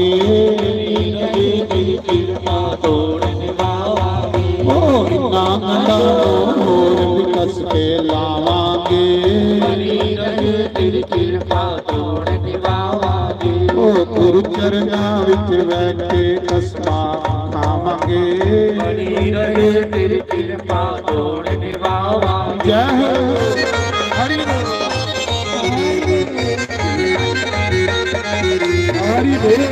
तेरी कृपा तोड़ निभावांगे। ओ गंडा नो होर भी कस के लावांगे, तेरी कृपा तोड़ निभावांगे। ओ गुरु चरना विच बैठ के कसमां खावांगे, बनी रहे तेरी कृपा तोड़ निभावांगे। जय हरि बोल, हरि बोल।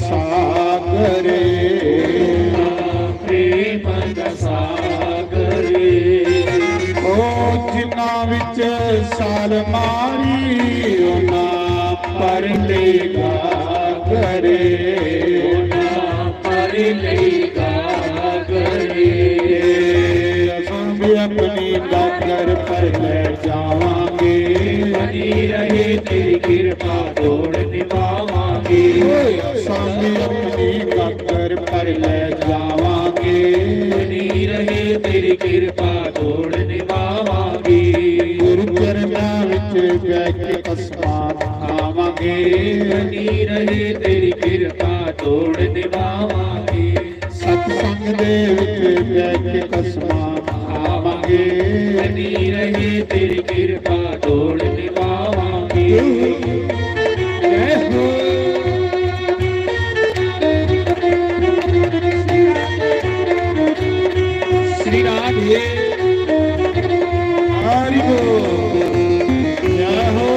सागरे प्रेम दा सागरे, ओ जिन्ना विच साल मारी ओना पर लेगा करे, ओना पर लेगा करे। असां भी अपनी डागर पर ले जावांगे, बनी रहे तेरी कृपा तोड़ निभावांगे। सामी अपनी डागर पर ले जावांगे, बनी रहे तेरी कृपा तोड़ निभावांगे। गुरु चरना विच बैठ के कसमां खावांगे, बनी रहे तेरी कृपा तोड़ निभावांगे। सत ਸੰਗ ਦੇ ਵਿੱਚ ਬਹਿ ਕੇ ਕਸਮਾਂ ਖਾਵਾਂਗੇ। ਬਣੀ ਰਹੇ ਤੇਰੀ ਕਿਰਪਾ ਤੋੜ ਨਿਭਾਵਾਂਗੇ। ਜੈ ਹੋ श्री राधे हरि बोल जय हो।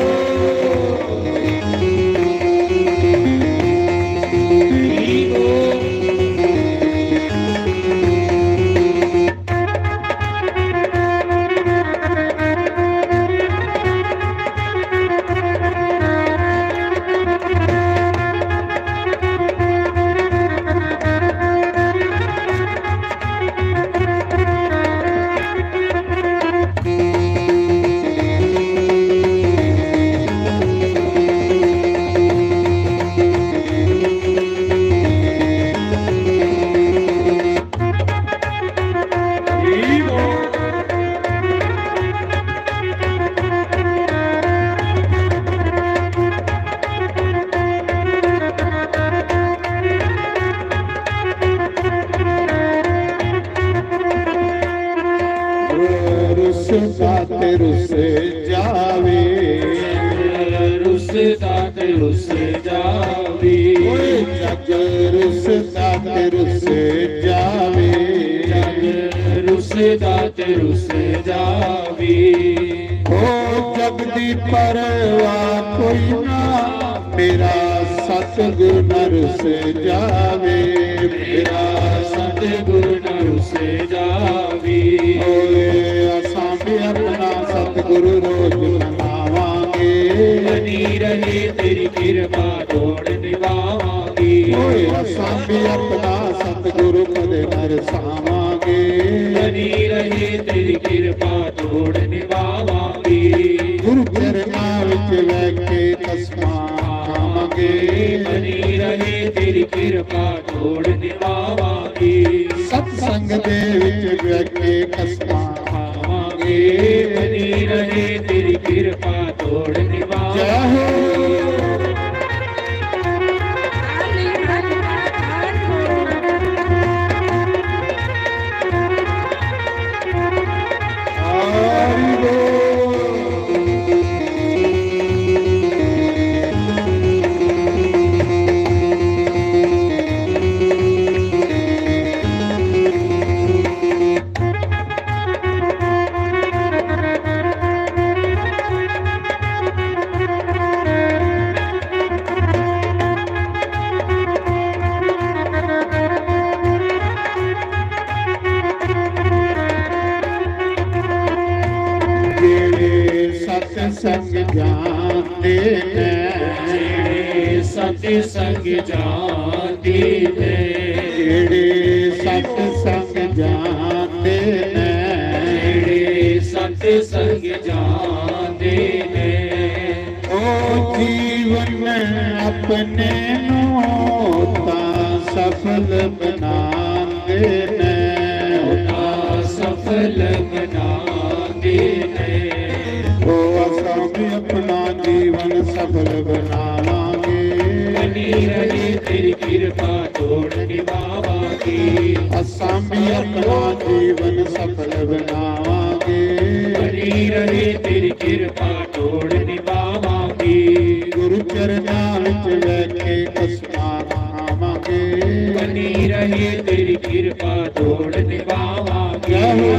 रुसदा ते रुस जावे, रुसदा ते रुस जावे। जग रुसदा ते रुस जावे, जग रुसदा ते रुस जावे। ओ जग दी परवाह कोई ना, मेरा सतगुर न रुस जावे, मेरा सतगुर न रुस जावे। असां भी अपना सतगुरु रोज मनावांगे। बनी रहे तेरी कृपा तोड़ निभावांगे। असां भी अपना सतगुरु कदे नरसावांगे। बनी रहे तेरी कृपा तोड़ निभावांगे। गुरु चरनां विच बह के कस्मां खावांगे। बनी रहे तेरी कृपा तोड़ निभावांगे। सत्संग दे विच बह के कस्मां खावांगे। बनी रहे तेरी कृपा तोड़ निभावांगे। जय हो हरि बोल। सत्संग जानते हैं, सत्संग जानते हैं। जेड़े सत्संग जानते हैं, सत्संग जानते हैं। ओ जीवन अपने नूं तां सफल बनांदे ने, सफल बनांदे हैं। ओ असां भी अपना जीवन सफल बनावांगे। बनी रहे तेरी कृपा तोड़ निभावांगे। असां भी अपना जीवन सफल बनावांगे। बनी रहे तेरी कृपा तोड़ निभावांगे। गुरु चरनां विच बह के कस्मां खावांगे। बनी रहे तेरी कृपा तोड़ निभावांगे। जय हो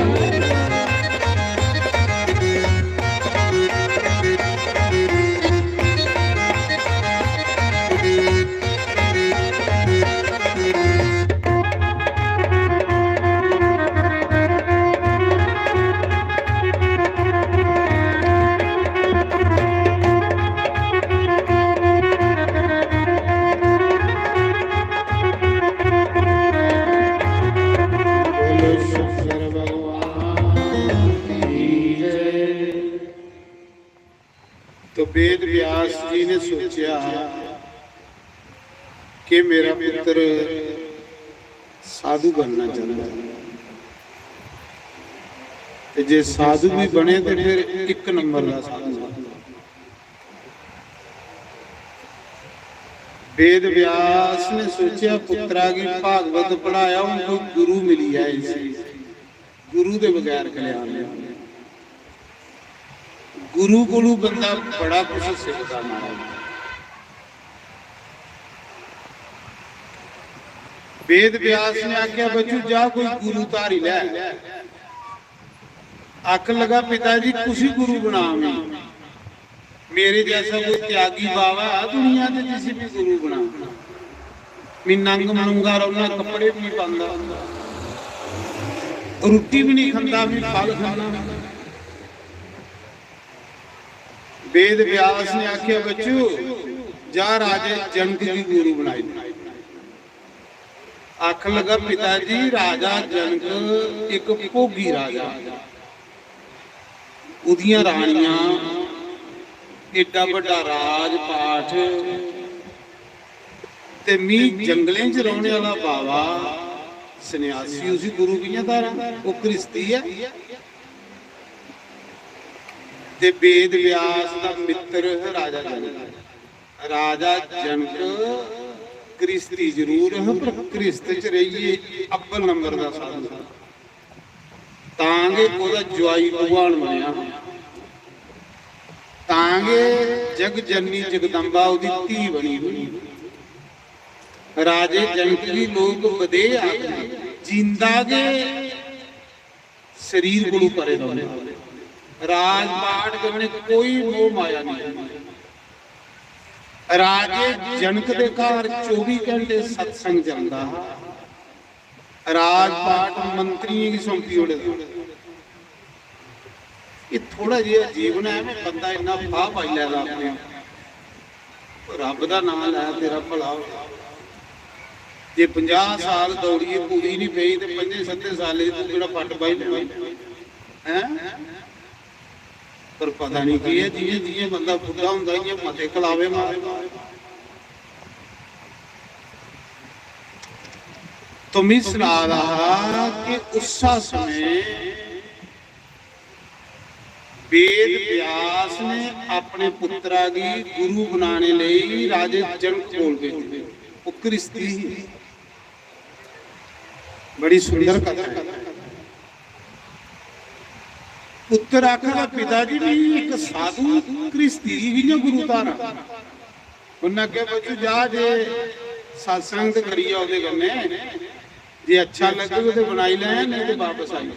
तो वेद व्यास जी ने सोचा कि मेरा पुत्र साधु बनना चाहता है, ते जे साधु भी बने तो फिर एक नंबर का साधु। वेद व्यास ने सोचा पुत्रा की भागवत पढ़ाया उनको गुरु मिली है इसी गुरु के बगैर कल्याण नहीं। गुरु कोलू बंदा बड़ा कुछ सीखता महाराज। वेद व्यास ने आख्या बच्चू जा कोई गुरु धारी लै। आख लगा पिताजी कुछ गुरु बना मेरे जैसा कोई त्यागी बाबा दुनिया के किसी भी गुरु बना। मैं नंग मनूंगा रहना कपड़े भी नहीं पाता रोटी भी नहीं खाता भी फल खाना। वेद व्यास ने आख्या बच्चू जा राजे जनक की गुरु बनाई। आख लगा पिताजी राजा जनक एक भोगी राजा उदियां रानियां एडा बड़ा राज पाठ ते मी जंगलें च रहने वाला बाबा सन्यासी उसी गुरु की धारा वो कृस्ती है। ते वेद व्यास का मित्र है राजा जनक। राजा जनक कृस्ती जरूर है पर कृस्त च रहिए अव्वल नंबर का साधु तांगे ओदा जवाई भगवान बनया तांगे जग जननी जगदंबा ओदी धी बनी हुई। राजे जनक जी लोग बदे जींदा के शरीर को परे राजपाट करने कोई मोह माया नहीं। राजे जनक के घर 24 घंटे सत्संग चलता राजपाट मंत्रियों की सौंपी उड़े। ये थोड़ा जिहा जीवन है बंदा इन्ना फाह पाई लैदा अपने रब का नाम लै तेरा भला हो। जे 50 साल दौड़ीए पूरी नहीं पई तो 5-7 साल तू किहड़ा पट पाई है। पर पता नहीं की है जिये जिये बंदा बुढ़ा हुंदा इयां मते खलावे मारे। तो मैं सुना रहा कि उस समय वेद व्यास ने अपने पुत्रा की गुरु बनाने लिए राजे जनक बोल गए वो कृस्ती बड़ी सुंदर कथा है। पुत्र आखा पिताजी भी एक साधु कृस्ती भी ना गुरु धारा उन्हें क्या बच्चू जा जे सत्संग करिए ਉਹਦੇ गन्ने जे अच्छा लगे तो बनाई ले नहीं तो वापस आई।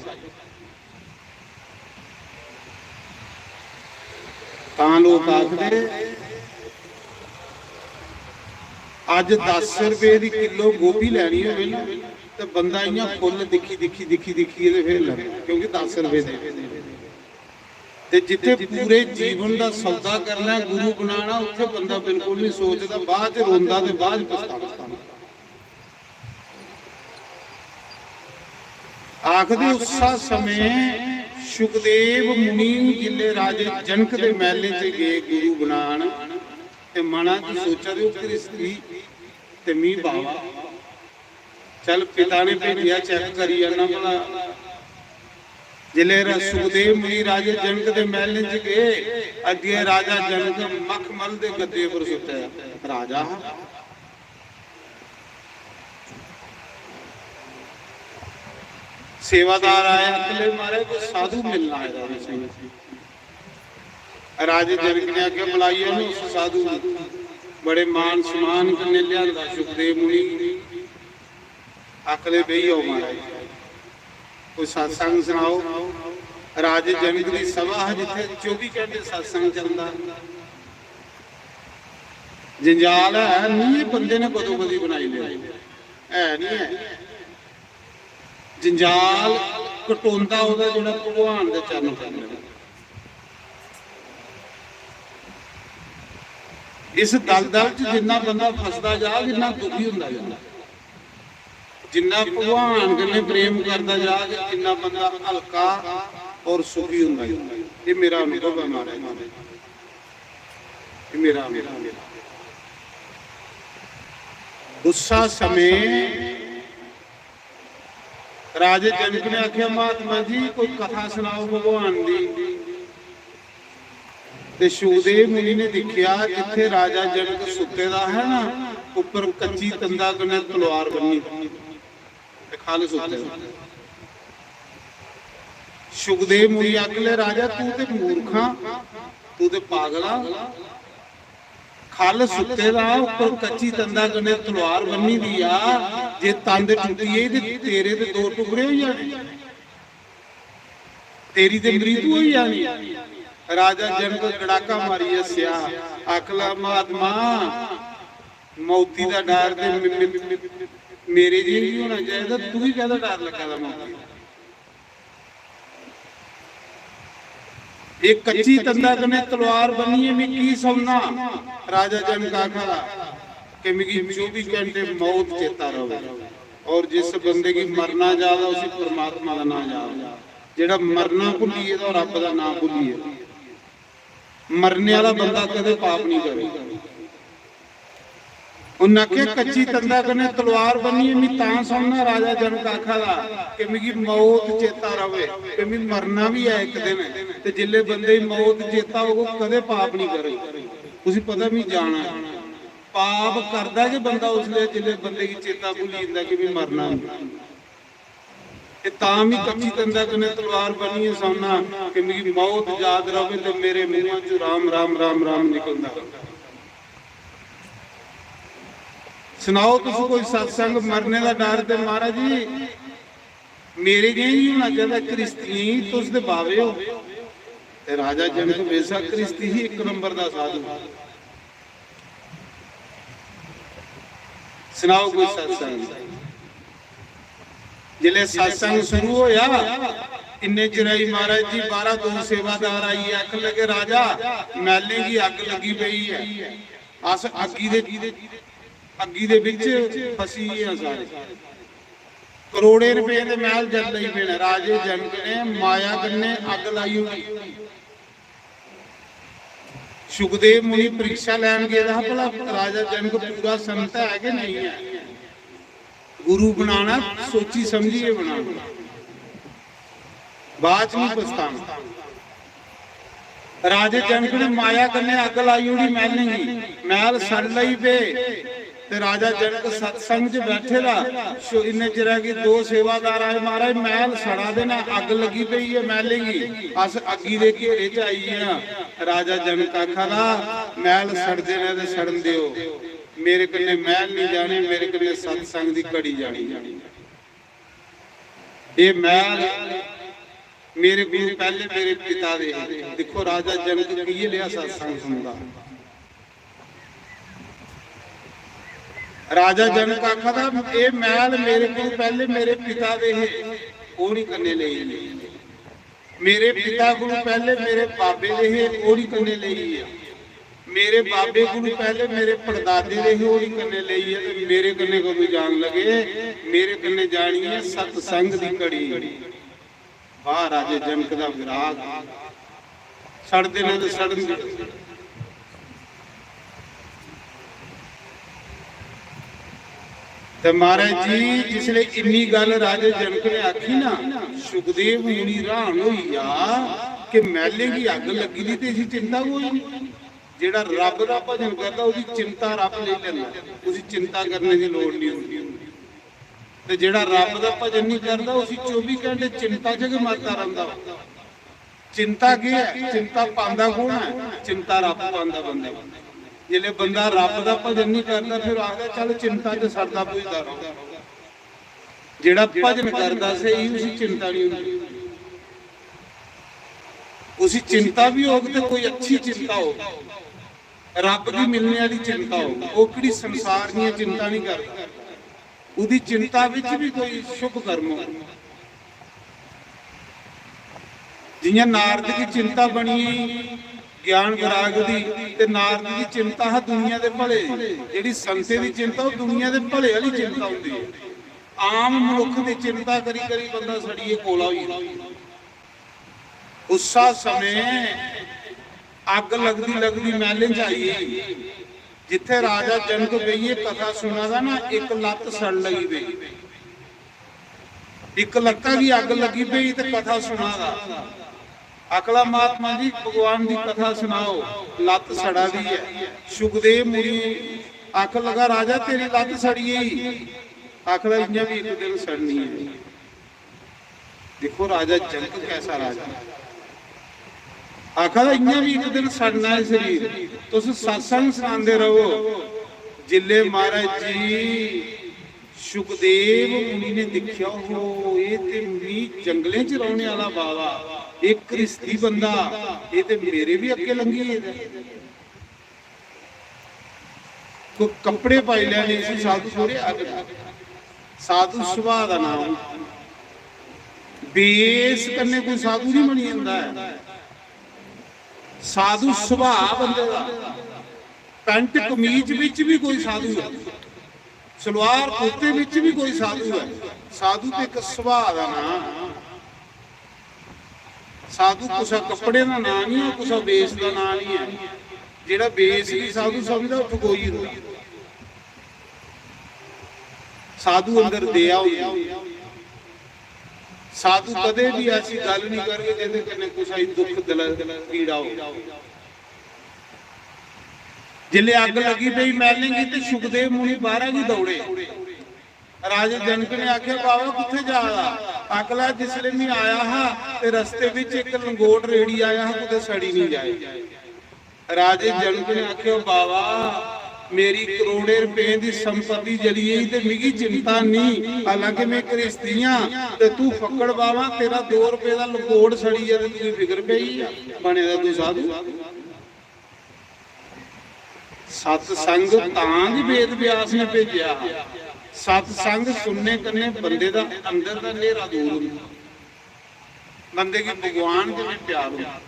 लोग आखते अज 10 रुपए की किलो गोभी लैनी हो तो बंदा इं फुल दिखी दिखी दिखी दिखी फिर ले क्योंकि 10 रुपए दे जिथे पूरे जीवन का सौदा करना गुरु बनाना उत्थे बंदा बिल्कुल नहीं सोचता बाद रोंदा ते बाद पछतावा। आखदे उस समय सुखदेव मुनि जिले राजे जनक के महले च गए गुरु बनान ते मना की सोचा दे कृस्ती ते मी बाबा चल पिता ने भेजिया चेक करी जाना भला जिले सुखदेव मुनि राजे जनक के महले च गए अगे राजा जनक मखमल के गद्दे पर सुत्या राजा सेवादार आया अगले मारे को साधु मिलना है। राजे जनक ने आके बुलाइए उस साधु बड़े मान सम्मान करने लिया सुखदेव मुनि अगले बही हो महाराज कोई सत्संग सुनाओ। राजे जनक की सभा है जिथे 24 घंटे सत्संग चलता जंजाल है नहीं बंदे ने कदों कदी बनाई लिया है नहीं है। जंजाल कटोंदा ओदा जिहड़ा भगवान दे चरण करने इस दलदल च जिन्ना बंदा फसदा जा जिन्ना दुखी हुंदा जा जिन्ना भगवान कन्नै प्रेम करदा जा जिन्ना बंदा हल्का और सुखी हुंदा जा। ये मेरा अनुभव है महाराज ये मेरा गुस्सा समय राजे जनक ने आख्या महात्मा जी कोई कथा सुनाओ भगवान दी। ਤੇ ਸ਼ੁਕਦੇਵ ਮੁਨੀ ਨੇ ਦੇਖਿਆ ਜਿੱਥੇ ਰਾਜਾ ਜਨਕ ਸੁੱਤੇ ਦਾ ਹੈ ਨਾ, ਉੱਪਰ ਕੱਚੀ ਤੰਦਾ ਕਨੇ ਤਲਵਾਰ ਬੰਨੀ ਤੇ ਖਾਲ ਸੁੱਤੇ ਦਾ। ਸ਼ੁਕਦੇਵ ਮੁਨੀ ਆਖਲੇ ਰਾਜਾ ਤੂੰ ਤੇ ਮੂਰਖਾਂ, ਤੂੰ ਤੇ ਪਾਗਲਾ, ਖਲ ਸੁੱਤੇ ਦਾ ਉੱਪਰ ਕੱਚੀ ਤੰਦਾ ਕਨੇ ਤਲਵਾਰ ਬੰਨੀ ਦੀ ਆ, ਜੇ ਤੰਦ ਟੁੱਟੀਏ ਤੇ ਤੇਰੇ ਤੇ ਦੋ ਟੁਕੜੇ ਹੋ ਜਾਣੇ, ਤੇਰੀ ਤੇ ਮ੍ਰਿਤੂ ਹੋਈ ਜਾਣੀ। ਰਾਜਾ ਜਨਕ ਗੜਾਕਾ ਮਾਰੀ ਹੱਸਿਆ, ਆਖਲਾ ਮਹਾਤਮਾ ਮੌਤੀ ਦਾ ਡਰ ਤੇ ਮੇਰੇ ਜੀ ਨਹੀਂ ਹੋਣਾ ਚਾਹੀਦਾ, ਤੂੰ ਹੀ ਕਾਹਦਾ ਡਰ ਲੱਗਾ ਦਾ ਮੌਤੀ। एक कच्ची तंदा कने तलवार बनी है, मैं की समझना। राजा जनक आखा कि मेरी 24 घंटे मौत चेता रहे, और जिस बंदे की मरना ज्यादा उसी परमात्मा का नाम याद, जेड़ा मरना भुलिए तो रब का नाम भुलिए। मरने वाला बंदा कदे पाप नहीं करे। उन्हें आख्या कच्ची तंदा कने तलवार बनी है, मैं तां समझना राजा जनक आखा दा कि मेरी मौत चेता रहे, कि मैं मरना भी है एक दिन, ते जिले बंदे मौत चेता हो कदे पाप नहीं करे। तुसीं पता भी जाना पाप करदा कि बंदा उसले जिले बंदे की चेता भुल जांदा कि मैं मरना, तां भी कच्ची तंदा कने तलवार बनी है समझना कि मेरी मौत याद रहे, ते मेरे मुंह चों राम राम राम राम निकलदा। सुनाओ तुम कोई सत्संग मरने का डर, ते महाराज जी मेरे जी नहीं होना चाहिए, क्रिस्ती तुस ते बावे हो। ते राजा जनक बेशक क्रिस्ती ही एक नंबर का साधु। सुनाओ कोई सत्संग। जिले सत्संग शुरू होया इन्ने चिराई महाराज जी 12 दूर सेवादार आई, आख लगे राजा मैले की अग लगी पई है, अस अग्गी दे विच फसी है सारे, करोड़े रुपए दे महल जल लई पे। राजे जनक ने माया कन्ने अग लाई हुई। सुखदेव मुनि परीक्षा लैन गया भला राजा जनक पूरा संत है कि नहीं है। गुरु बनाना सोची समझिए बनाना, बाद नहीं पछताना। राजे जनक ने माया कन्ने अग लाई हुई महल, महल सड़ लई पे। ते राजा जनक सत्संग च बैठे दा, इन्ने चिर की 2 सेवादार आए, महाराज महल सड़ा देना, अग लगी पई है महले की, अस अग्गी दे घेरे च आई हैं। राजा जनक आखा दा महल सड़दे ने ते सड़न दिओ, मेरे कन्ने महल नहीं जाने, मेरे कन्ने सत्संग दी कड़ी जानी। ये महल मेरे गुरु पहले मेरे पिता दे। देखो राजा जनक की लिया सत्संग सुनदा। राजा जनक आखा था ये महल मेरे को पहले मेरे पिता दे है, वो नहीं करने ले। मेरे पिता को पहले मेरे बाबे दे है, वो नहीं करने ले। मेरे बाबे को पहले मेरे परदादे दे है, वो नहीं करने ले। मेरे कन्ने को भी जान लगे, मेरे कन्ने जानी है सत्संग दी कड़ी। वाह राजे जनक दा विराग, सड़दे ने ते सड़न। ते महाराज जी जिसले इन्नी गल राजे जनक ने आखी ना, सुखदेव मुनि हैरान होइया कि महले की अग लगी दी ते चिंता कोई नहीं। जेड़ा रब दा भजन करदा उसदी चिंता रब ले लैंदा, उसदी चिंता करने की लोड़ नहीं हुंदी। ते जेड़ा रब दा भजन नहीं करदा उसी 24 घंटे चिंता च गै मरदा रहिंदा। चिंता की है? चिंता पांदा कौन है? चिंता रब पांदा बंदे। जिले बंदा रब दा भजन नहीं करता फिर आखदा चल चिंता च सड़दा पुजदा रह। जेड़ा भजन करदा सही उसी चिंता नहीं हुंदी। उसी चिंता भी होग ते कोई अच्छी चिंता हो, रब की मिलने वाली चिंता हो, वो किहड़ी संसार दी चिंता नहीं करदा। उदी चिंता विच भी कोई शुभ कर्म हो। जियां नारद की चिंता बनी ज्ञान विराग दी, ते नारद की चिंता है दुनिया दे भले, जिहड़ी संते दी चिंता वो दुनिया दे भले वाली चिंता हुंदी है। आम मनुख दी चिंता करी करी बंदा सड़िए कोला होई। उसा समय अग लगदी लगदी महले च आई, जिथे राजा जनक बेइए कथा सुना दा ना, एक लत्त सड़ लगी पई, एक लत्ता की अग लगी पई ते कथा सुना दा। ਅਕਲਾ ਮਹਾਤਮਾ ਜੀ ਭਗਵਾਨ ਦੀ ਕਥਾ ਸੁਣਾਓ, ਲੱਤ ਸੜਾ ਦੀ ਹੈ। ਸੁਖਦੇਵ ਮੁਨੀ ਆਖ ਲਗਾ ਰਾਜਾ ਤੇਰੀ ਲੱਤ ਸੜੀ ਹੈ। ਆਖਦਾ ਇੰਨਾ ਵੀ ਇੱਕ ਦਿਨ ਸੜਨੀ ਹੈ। ਦੇਖੋ ਰਾਜਾ ਜਨਕ ਕੈਸਾ ਰਾਜਾ, ਆਖਦਾ ਇੰਨਾ ਵੀ ਇੱਕ ਦਿਨ ਸੜਨਾ ਹੈ ਸਰੀਰ। ਤੁਸੀਂ ਸਤਸੰਗ ਸੁਣਾਉਂਦੇ ਰਹੋ। ਜਿੱਲੇ ਮਹਾਰਾਜ ਜੀ ਸੁਖਦੇਵ ਮੁਨੀ ਨੇ ਦੇਖਿਆ ਹੋ ਇਹ ਤੇ ਮੁਨੀ ਜੰਗਲੇ ਚ ਰਹਿਣ ਵਾਲਾ ਬਾਵਾ, ਇੱਕ ਕ੍ਰਿਸ਼ਤੀ ਬੰਦਾ, ਇਹ ਤੇ ਮੇਰੇ ਵੀ ਅੱਗੇ ਲੰਘੀ ਹੈ। ਕੋਈ ਕੱਪੜੇ ਪਾਈ ਲੈਣੇ ਸੀ ਸਾਧੂ ਥੋੜੇ ਸਾਧੂ ਸੁਭਾਅ ਦਾ ਨਾਮ ਬੇਸ ਕਰਨੇ ਕੋਈ ਸਾਧੂ ਨਹੀਂ ਬਣੀ ਜਾਂਦਾ ਹੈ। ਸਾਧੂ ਸੁਭਾਅ ਬੰਦੇ ਦਾ, ਪੈਂਟ ਕਮੀਜ਼ ਵਿੱਚ ਵੀ ਕੋਈ ਸਾਧੂ ਹੈ, ਸਲਵਾਰ ਕੁਰਤੇ ਵਿੱਚ ਵੀ ਕੋਈ ਸਾਧੂ ਹੈ। ਸਾਧੂ ਤੇ ਇੱਕ ਸੁਭਾਅ ਦਾ ਨਾਮ। ਸਾਧੂ ਕੁਛਾ ਕੱਪੜੇ ਦਾ ਨਾਂ ਨਹੀਂ ਹੈ, ਕੁਛਾ ਬੇਸ ਦਾ ਨਾਂ ਨਹੀਂ ਹੈ। ਜਿਹੜਾ ਬੇਸ ਵੀ ਸਾਧੂ ਸਮਝਦਾ ਉਹ ਠਗੋਈ ਹੁੰਦਾ। ਸਾਧੂ ਅੰਦਰ ਦਇਆ ਹੁੰਦੀ। ਸਾਧੂ ਕਦੇ ਵੀ ਐਸੀ ਗੱਲ ਨਹੀਂ ਕਰਗੇ ਜਿਹਦੇ ਕਨੇ ਕੁਛ ਆਈ ਦੁੱਖ ਦਿਲ ਪੀੜਾ ਹੋ। ਜਿੱਲੇ ਅੱਗ ਲੱਗੀ ਪਈ ਮੈਲੇਂਗੀ ਤੇ ਸੁਖਦੇਵ ਮੁਨੀ ਬਾਹਰ ਵੀ ਦੌੜੇ। ਰਾਜੇ ਜਨਕ ਨੇ ਆਖਿਆ ਬਾਬਾ ਕਿੱਥੇ ਜਾਦਾ? ਅਕਲਾ ਜਿਸਲੇ ਮੈਂ ਆਇਆ ਹਾਂ ਤੇ ਰਸਤੇ ਵਿੱਚ ਇੱਕ ਲੰਗੋਟ ਰੇੜੀ ਆਇਆ ਹਾਂ, ਕਿਤੇ ਸੜੀ ਨਹੀਂ ਜਾਏ। ਰਾਜੇ ਜਨਕ ਨੇ ਆਖਿਆ ਬਾਬਾ ਮੇਰੀ ਕਰੋੜੇ ਰੁਪਏ ਦੀ ਸੰਪਤੀ ਜਲੀ ਹੈ ਤੇ ਮਿਗੀ ਚਿੰਤਾ ਨਹੀਂ, ਹਾਲਾਂਕਿ ਮੈਂ ਕ੍ਰਿਸ਼ਤੀਆਂ ਤੇ ਤੂੰ ਫੱਕੜ ਬਾਵਾ, ਤੇਰਾ 2 ਰੁਪਏ ਦਾ ਲੰਗੋਟ ਸੜੀ ਹੈ ਤੇ ਤੂੰ ਫਿਕਰ ਪਈ ਬਣੇ ਦਾ ਤੂੰ ਸਾਧੂ। ਸਤ ਸੰਗ ਤਾਂ ਜੀ ਵੇਦ ਵਿਆਸ ਨੇ ਭੇਜਿਆ। ਸਤ ਸੰਗ ਸੁਣਨੇ ਕੰਨੇ ਬੰਦੇ ਦਾ ਅੰਦਰ ਦਾ ਹਨੇਰਾ ਦੂਰ ਹੁੰਦਾ, ਬੰਦੇ ਕੀ ਭਗਵਾਨ ਦੇ ਵਿੱਚ ਪਿਆਰ ਹੁੰਦਾ।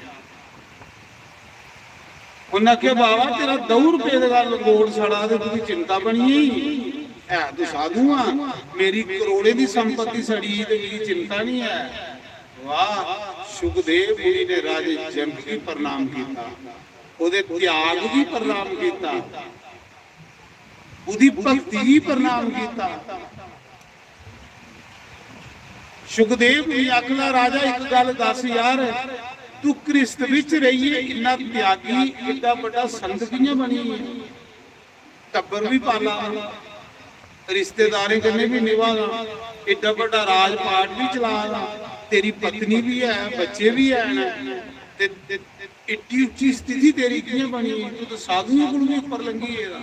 ਉਹਨਾਂ ਕਿਹਾ ਬਾਬਾ ਤੇਰਾ 2 ਰੁਪਏ ਦਾ ਲੰਗੋਟ ਸੜਾ ਤੇ ਤੂੰ ਚਿੰਤਾ ਬਣੀ ਐ, ਤੂੰ ਸਾਧੂ ਆ, ਮੇਰੀ ਕਰੋੜੇ ਦੀ ਸੰਪਤੀ ਸੜੀ ਤੇ ਮੇਰੀ ਚਿੰਤਾ ਨਹੀਂ ਹੈ। ਵਾਹ! ਸੁਖਦੇਵ ਮੁਨੀ ਨੇ ਰਾਜੇ ਜਨਕ ਨੂੰ ਪ੍ਰਣਾਮ ਕੀਤਾ, ਉਹਦੇ ਤਿਆਗ ਵੀ ਪ੍ਰਣਾਮ ਕੀਤਾ, ਉਹਦੀ ਭਗਤੀ ਵੀ ਪ੍ਰਣਾਮ ਕੀਤਾ। ਸੁਖਦੇਵ ਨੇ ਆਖਿਆ ਰਾਜਾ ਇੱਕ ਗੱਲ ਦੱਸ ਯਾਰ, ਤੂੰ ਕ੍ਰਿਸ਼ਤ ਵਿੱਚ ਰਹੀਏ ਇੰਨਾ ਤਿਆਗੀ, ਏਡਾ ਵੱਡਾ ਸੰਤ ਕਿਵੇਂ ਬਣੀ ਹੈ? ਟੱਬਰ ਵੀ ਪਾਲਾ, ਰਿਸ਼ਤੇਦਾਰੀ ਕਰਨੇ ਵੀ ਨਿਭਾਣਾ, ਏਡਾ ਵੱਡਾ ਰਾਜ ਪਾਟ ਵੀ ਚਲਾਣਾ, ਤੇਰੀ ਪਤਨੀ ਵੀ ਹੈ, ਬੱਚੇ ਵੀ ਹਨ, ਤੇ ਇੱਡੀ ਉੱਚੀ ਸਥਿਤੀ ਤੇਰੀ ਕਿਵੇਂ ਬਣੀ? ਤੂੰ ਤਾਂ ਸਾਧੂਆਂ ਕੋਲ ਵੀ ਉੱਪਰ ਲੰਘੀ ਇਹਦਾ।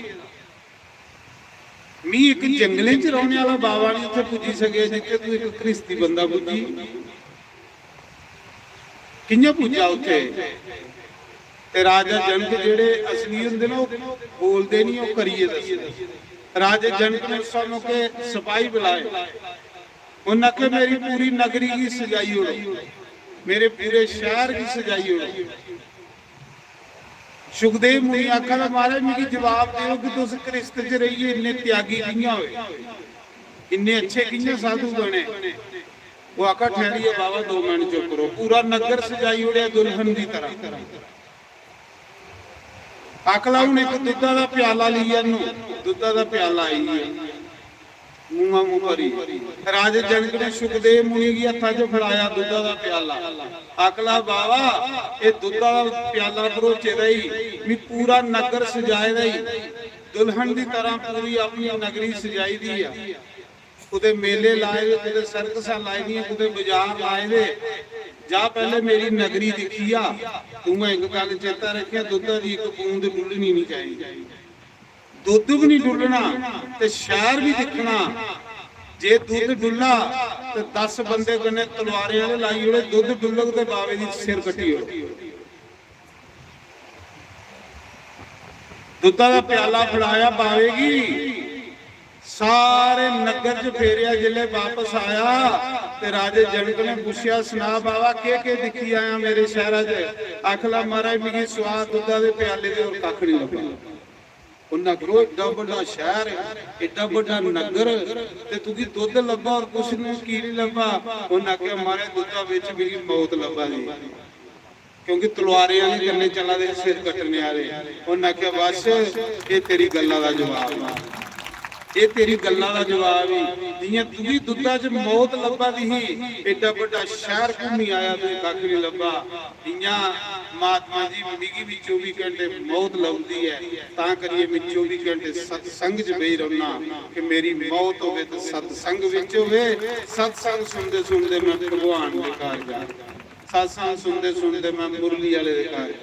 ਮੈਂ ਇੱਕ ਜੰਗਲੇ 'ਚ ਰਹਿਣ ਵਾਲਾ ਬਾਬਾ ਨਹੀਂ ਉੱਥੇ ਪੁੱਜੀ ਸਕਿਆ ਜਿੱਥੇ ਤੂੰ ਇੱਕ ਕ੍ਰਿਸ਼ਤੀ ਬੰਦਾ ਪੁੱਜੀ। ਕਿੰਨੇ ਪੁੱਜਾ ਉੱਥੇ? ਤੇ ਰਾਜਾ ਜਨਕ ਜਿਹੜੇ ਅਸਲੀ ਹੁੰਦੇ ਨਾ ਉਹ ਬੋਲਦੇ ਨਹੀਂ, ਉਹ ਕਰੀਏ ਦੱਸਦੇ। ਰਾਜੇ ਜਨਕ ਨੇ ਸਾਨੂੰ ਕੇ ਸਿਪਾਹੀ ਬੁਲਾਏ, ਉਹਨਾਂ ਕੇ ਮੇਰੀ ਪੂਰੀ ਨਗਰੀ की सजाई हो, मेरे पूरे शहर की सजाई हो। सुखदेव मुनि आखा महाराज मिगी जवाब दो कि तुस करिश्त च रहिए इन्ने त्यागी कियां होए, इन्ने अच्छे कियां साधु बने? वो आखा ठहरिए बाबा 2 मिनट चुप करो, पूरा नगर सजाई उड़िया दुल्हन की तरह। अकला हूं एक दुधा का प्याला लिया, दुधा का प्याला आई है मूंहा मूंह भरी। राजे जनक ने सुखदेव मुनि की हथा च फड़ाया दुधा का प्याला। अकला बाबा ये दुधा का प्याला भरोचे रही, मैं पूरा नगर सजाए रही दुल्हन की तरह, पूरी अपनी नगरी सजाई दी है। कुते मेले लाए दे, कुते सर्कसां लाई दी, कुते बाजार लाए दे। जा पहले मेरी नगरी दिखी आ, तू मैं एक गल चेता रखिया, दुधा की एक बूंद डुलनी नहीं चाहिए, दुध भी नहीं डुलना ते शहर भी दिखना। जे दुध डुला तो 10 बंदे कने तलवारें वाले लाई उड़े, दुध डुलग ते बावे दी सिर कटी हो। दुधा का प्याला फड़ाया बावेगी, सारे नगर च फेरिया। जिले वापस आया ते राजे जनक ने पूछया सुना बाबा के दिखी आया मेरे शहर च? आखला महाराज मिगी स्वाद दुधा दे प्याले दे और कख नहीं लगा। उन्हें करो एडा बड़ा शहर, एडा बड़ा नगर, ते तुकी दुध लभा और कुछ की नहीं लभा? उन्हें आख्या मारे दुधा विच मेरी मौत लभा जी, क्योंकि तलवारे वाले कन्ने चला दे सिर कटने वाले। उन्हें आख्या बस ये तेरी गल्लां दा जवाब। ਇਹ ਤੇਰੀ ਗੱਲਾਂ ਦਾ ਜਵਾਬ ਹੀ ਜਿਵੇਂ ਤੁਸੀਂ ਦੁੱਧਾ 'ਚ ਮੌਤ ਲੱਭਾ ਦੀ ਸੀ ਏਡਾ ਵੱਡਾ ਸ਼ਹਿਰ ਘੁੰਮੀ ਆਇਆ ਤੂੰ ਕੱਖ ਨਹੀਂ ਲੱਭਾ ਇਆਂ ਮਹਾਤਮਾ ਜੀ ਮਿਗੀ ਵੀ 24 ਘੰਟੇ ਮੌਤ ਲੱਭਦੀ ਹੈ ਤਾਂ ਕਰੀਏ ਮੈਂ 24 ਘੰਟੇ ਸਤਸੰਗ 'ਚ ਬਈ ਰਹਿਣਾ ਕਿ ਮੇਰੀ ਮੌਤ ਹੋਵੇ ਤੇ ਸਤਸੰਗ ਵਿੱਚ ਹੋਵੇ ਸਤਸੰਗ ਸੁਣਦੇ ਸੁਣਦੇ ਮੈਂ ਭਗਵਾਨ ਦੇ ਘਰ ਜਾ ਸਤਸੰਗ ਸੁਣਦੇ ਸੁਣਦੇ ਮੈਂ ਮੁਰਲੀ ਵਾਲੇ ਦੇ ਘਰ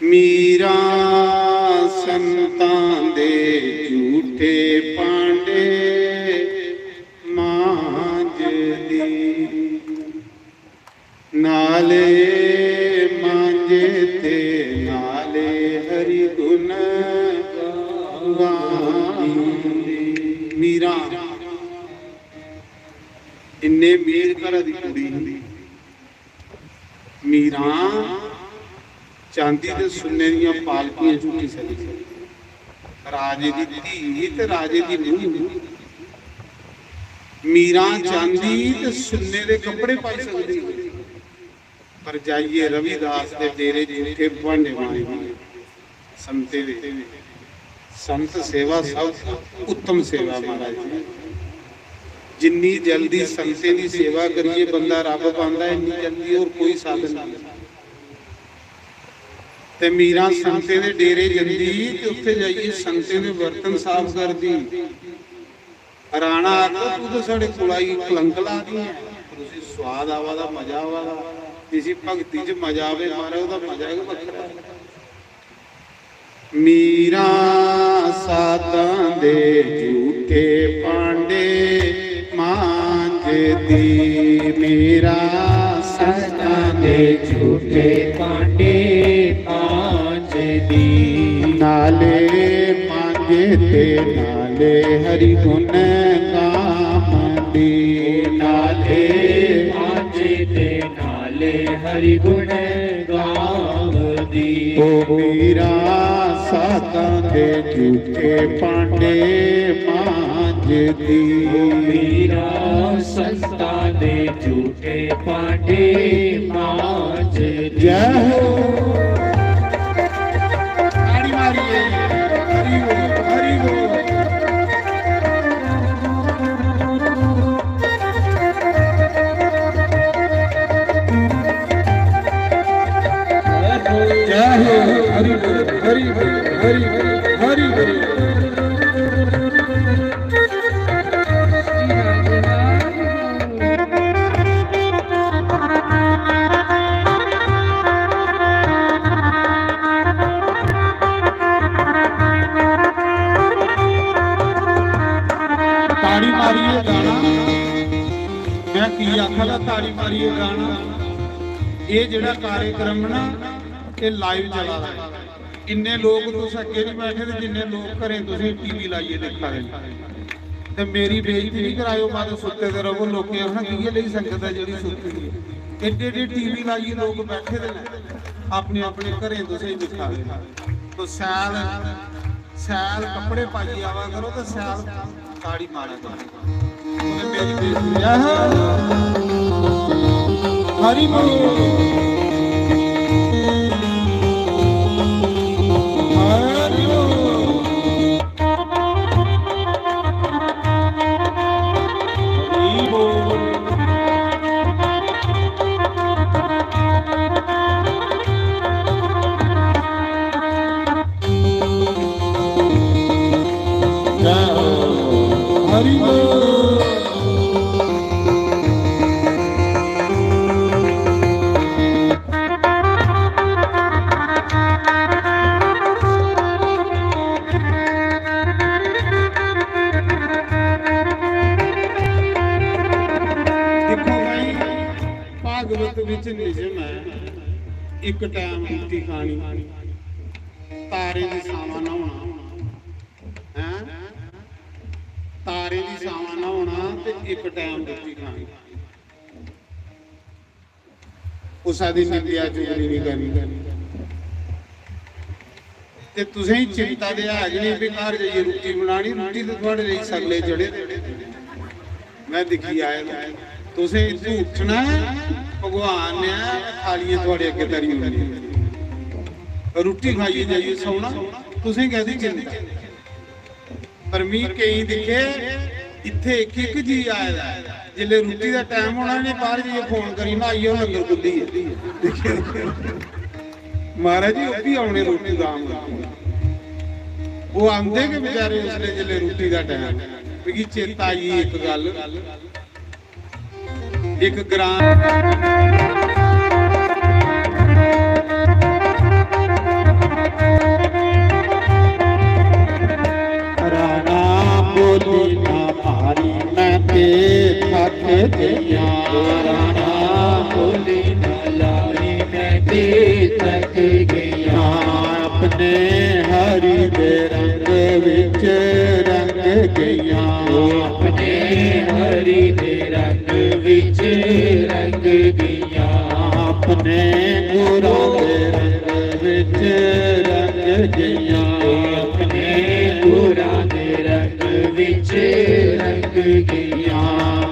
ਮੀਰਾ ਸੰਤਾਂ ਦੇ ਝੂਠੇ ਪਾਂਡੇ ਮਾਂਜਦੀ ਨਾਲੇ ਮਾਂਜੇ ਤੇ ਨਾਲੇ ਹਰੀ ਗੁਣ ਗਾਉਂਦੀ ਮੀਰਾ ਇੰਨੇ ਮੀਰ ਘਰ ਦੀ ਕੁੜੀ ਹੁੰਦੀ ਮੀਰਾ ਚਾਂਦੀ ਦੇ ਸੁੰਨੇ ਦੀਆਂ ਪਾਲਕੀਆਂ ਝੂਟੀ ਸਕਦੀ ਰਾਜੇ ਦੀ ਧੀ ਤੇ ਰਾਜੇ ਦੀ ਨੂੰਹ ਮੀਰਾ ਚਾਂਦੀ ਤੇ ਸੁੰਨੇ ਦੇ ਕੱਪੜੇ ਪਾਈ ਸਕਦੀ ਪਰ ਜਾਈਏ ਰਵਿਦਾਸ ਦੇ ਡੇਰੇ ਝੂਠੇ ਭਾਂਡੇ ਵਾਲੇ ਸੰਤੇ ਦੇ ਸੰਤ ਸੇਵਾ ਸਭ ਉੱਤਮ ਸੇਵਾ ਮਹਾਰਾਜ ਜੀ ਜਿੰਨੀ ਜਲਦੀ ਸੰਤੇ ਦੀ ਸੇਵਾ ਕਰੀਏ ਬੰਦਾ ਰੱਬ ਪਾਉਂਦਾ ਇੰਨੀ ਜਲਦੀ ਹੋਰ ਕੋਈ ਸਾਧਨ ਨਹੀਂ ਤੇ ਮੀਰਾ ਸੰਤੇ ਦੇ ਡੇਰੇ ਜਾਂਦੀ ਤੇ ਉੱਥੇ ਜਾਈਏ ਸੰਤੇ ਦੇ ਬਰਤਨ ਸਾਫ਼ ਕਰਦੀ ਰਾਣਾ ਆਖਦਾ ਤੂੰ ਤਾਂ ਸਾਡੇ ਕੁਲਾਈ ਕਲੰਕ ਲਾ ਦੀ ਹੈ ਤੁਸੀਂ ਸਵਾਦ ਆਵਾ ਦਾ ਮਜ਼ਾ ਆਵਾ ਦਾ ਕਿਸੇ ਭਗਤੀ 'ਚ ਮਜ਼ਾ ਆਵੇ ਮਾਰੇ ਉਹਦਾ ਮਜ਼ਾ ਹੀ ਵੱਖਰਾ ਮੀਰਾ ਸਾਧਾਂ ਦੇ ਝੂਠੇ ਪਾਂਡੇ ਮਾਂਜਦੀ ਮੀਰਾ ਸਾਧਾਂ ਦੇ ਝੂਠੇ ਪਾਂਡੇ ਮਾਂਜਦੀ ਨਾਲੇ ਮਾਂਜੇ ਤੇ ਨਾਲੇ ਹਰੀ ਗੁਣ ਗਾਉਂਦੀ ਨਾਲੇ ਮਾਂਜੇ ਤੇ ਨਾਲੇ ਹਰੀ ਗੁਣ ਗਾਉਂਦੀ ਓ ਮੀਰਾ ਸਾਧਾਂ ਦੇ ਝੂਠੇ ਪਾਂਡੇ ਮਾਂਜਦੀ ਮੀਰਾ ਸੰਤਾਂ ਦੇ ਝੂਠੇ ਪਾਂਡੇ ਮਾਂਜਦੀ ਜੈ ਹੋ ਤਾੜੀ ਮਾਰੀਏ ਹਰੀ ਹੋ ਹਰੀ ਹੋ ਜੈ ਹੋ ਹਰੀ ਬੋਲ ਹਰੀ ਬੋਲ ਹਰੀ ਬੋਲ ਹਰੀ ਬੋਲ ਤਾੜੀ ਮਾਰੀਏ ਗਾਣਾ ਮੈਂ ਕੀ ਆਖਾਂ ਤਾੜੀ ਮਾਰੀਏ ਗਾਣਾ ਇਹ ਜਿਹੜਾ ਕਾਰਜਕ੍ਰਮ ਨਾ ਇਹ ਲਾਈਵ ਚੱਲਾ ਰਿਹਾ ਇੰਨੇ ਲੋਕ ਤੁਸੀਂ ਅੱਗੇ ਨਹੀਂ ਬੈਠੇ ਤੇ ਜਿੰਨੇ ਲੋਕ ਘਰੇ ਤੁਸੀਂ ਟੀਵੀ ਲਾਈਏ ਦੇਖਾ ਰਹੇ ਤੇ ਮੇਰੀ ਬੇਇੱਜ਼ਤੀ ਨਹੀਂ ਕਰਾਇਓ ਬਾਅਦ ਸੁੱਤੇ ਤੇ ਰਹੋ ਲੋਕੀ ਆਖਣ ਕੀ ਲਈ ਸੰਗਤ ਹੈ ਜਿਹੜੀ ਸੁੱਤੀ ਹੈ ਏਡੇ ਏਡੇ ਟੀਵੀ ਲਾਈਏ ਲੋਕ ਬੈਠੇ ਦੇ ਨੇ ਆਪਣੇ ਆਪਣੇ ਘਰੇ ਤੁਸੀਂ ਦਿਖਾ ਰਹੇ ਤੋ ਸੈਲ ਕੱਪੜੇ ਪਾਈ ਆਵਾ ਕਰੋ ਤੇ ਸੈਲ ਤਾੜੀ ਮਾਰਿਆ ਕਰੋ ਉਹਨੇ ਮੇਰੀ ਬੇਇੱਜ਼ਤੀ ਹਰੀ ਬੋਲ ਹਰੀ ਬੋਲ ਭਾਗਵਤ ਵਿੱਚ ਨਿਯਮ ਹੈ ਇੱਕ ਟਾਈਮ ਰੋਟੀ ਖਾਣੀ ਤਾਰੇ ਦੀ ਸਾਵਾਂ ਨਹਾਉਣਾ ਹੈ ਤਾਰੇ ਦੀ ਸਾਵਾਂ ਨਹਾਉਣਾ ਤੇ ਇੱਕ ਟਾਈਮ ਰੋਟੀ ਖਾਣੀ ਉਸਾ ਦੀ ਨਿੰਦਿਆ ਚੁਗਲੀ ਨਹੀਂ ਕਰਨੀ ਤੇ ਤੁਸੀਂ ਚਿੰਤਾ ਦੇ ਹਾਜ਼ਰੀ ਵੀ ਘਰ ਜਾਈਏ ਰੋਟੀ ਬਣਾਣੀ ਰੋਟੀ ਤੇ ਤੁਹਾਡੇ ਲਈ ਸਗਲੇ ਜੜੇ ਮੈਂ ਦਿਖੀ ਆਇਆ ਤੁਸੀਂ ਇੱਥੇ ਉੱਠਣਾ ਭਗਵਾਨ ਨੇ ਥਾਲੀਆਂ ਤੁਹਾਡੇ ਅੱਗੇ ਧਰੀ ਹੋਣੀ ਰੋਟੀ ਖਾਈਏ ਜਾਈਏ ਸੌਣਾ ਤੁਸੀਂ ਕਹਦੇ ਚਿੰਤਾ ਪਰ ਮੀਂਹ ਕਈ ਦਿਖੇ ਇੱਥੇ ਇੱਕ ਇੱਕ ਜੀ ਆਇਆ ਜਿੱਲੇ ਰੋਟੀ ਦਾ ਟਾਈਮ ਹੋਣਾ ਨੇ ਬਾਹਰ ਜੀ ਫੋਨ ਕਰੀ ਨਾ ਆਈਓ ਲੰਗਰ ਗੁੱਲੀ ਹੈ ਮਹਾਰਾਜ ਜੀ ਉਹ ਵੀ ਆਉਣੇ ਰੋਟੀ ਦਾ ਉਹ ਆਉਂਦੇ ਕਿ ਵਿਚਾਰੇ ਉਸਲੇ ਜਿੱਲੇ ਰੋਟੀ ਦਾ ਟਾਈਮ ਵੀ ਚੇਤਾ ਆਈ ਇੱਕ ਗੱਲ ਇੱਕ ਗ੍ਰਾਂ ਬੋਲੀ ਨਾ ਮਾਰੀ ਮੈਂ ਤੇ ਥੱਕ ਗਿਆ ਰਾਣਾ ਬੋਲੀ ਨਾ ਲਾਈ ਮੈਂ ਤੇ ਥੱਕ ਗਿਆ ਆਪਣੇ ਹਰੀ ਦੇ ਰੰਗ ਵਿੱਚ ਰੰਗ ਗਿਆ ਆਪਣੇ ਹਰੀ ਦੇ ਰੰਗ ਵਿੱਚ ਰੰਗ ਗਿਆ ਆਪਣੇ ਗੁਰਾਂ ਦੇ ਰੰਗ ਵਿੱਚ ਰੰਗ ਗਿਆ ਆਪਣੇ ਗੁਰਾਂ ਦੇ ਰੰਗ ਵਿੱਚ ਰੰਗ ਗਿਆ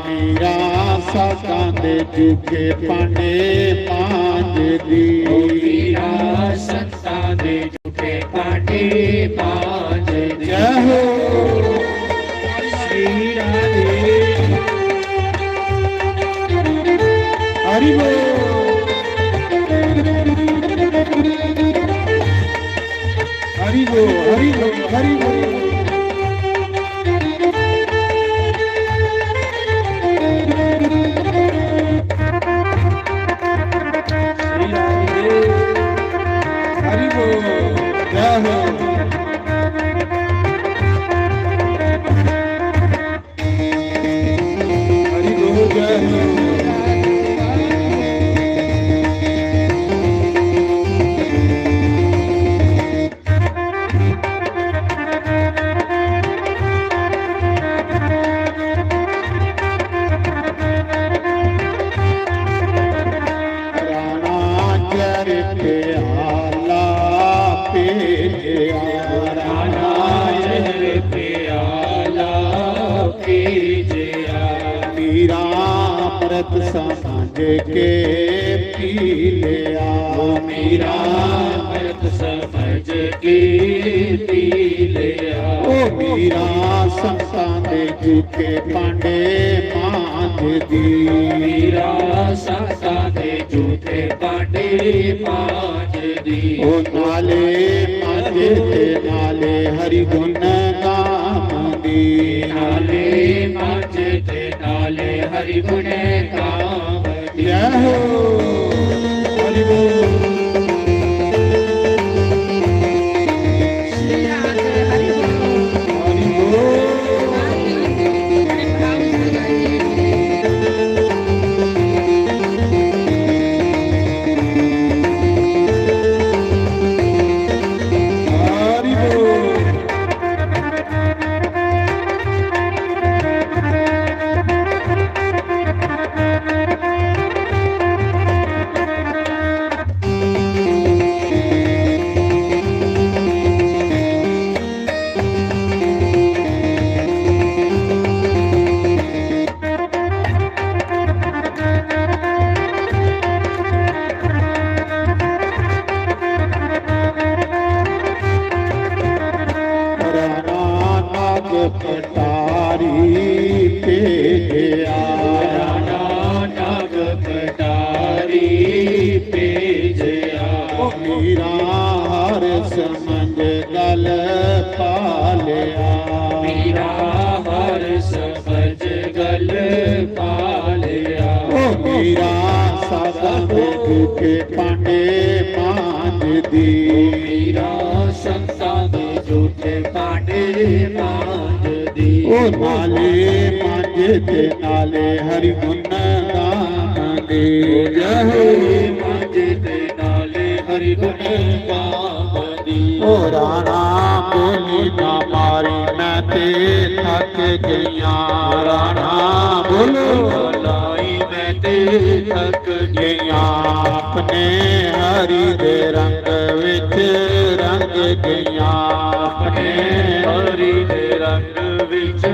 ਮੇਰਾ ਸਾਕਾਂ ਦੇ ਝੂਠੇ ਪਾਂਡੇ ਪਾਂਜ ਦੀ ਮੇਰਾ ਸੰਤਾਂ ਦੇ ਝੂਠੇ ਪਾਂਡੇ ਪਾਂਜ ਦੀ ਜੈ ਹੋ ਸ਼੍ਰੀ ਰਾਧੇ ਹਰੀ ਬੋਲ ਹਰੀ ਬੋਲ ਹਰੀ ਬੋਲ ਹਰੀ ਬੋਲ हरि बोल जय हो हरि बोल जय हो समझ के पी लिया मेरा मर्द समझ के पी लिया ओ मेरा संतां दे झूठे पांडे मांझ दी मेरा संतां दे झूठे पांडे मांझ दी ओ नाले मांझे ते नाले हरि गुण गाम दी नाले मांझे ते नाले हरि गुण गाम दी जय हो हरि बोल हरि बोल हरि बोल कटारी भेजिया राणा नाग कटारी भेजिया मीरा हर समझ गल पालिया मेरा हर समझ गल पालिया ओ मीरा सादा दे झूठे पांडे मांझ दी मेरा संतां दे झूठे पांडे मांझ दी ओ नाले मांझे ते नाले हरि गुण गाम दे जय मांझे ते नाले हरि गुण गाम दी ओ राणा बोली ना मारी मैं ते थक गईया राणा बोलो लाई मैं ते थक गईया अपने हरि दे रंग विच रंग गईया अपने हरि दे रंग विच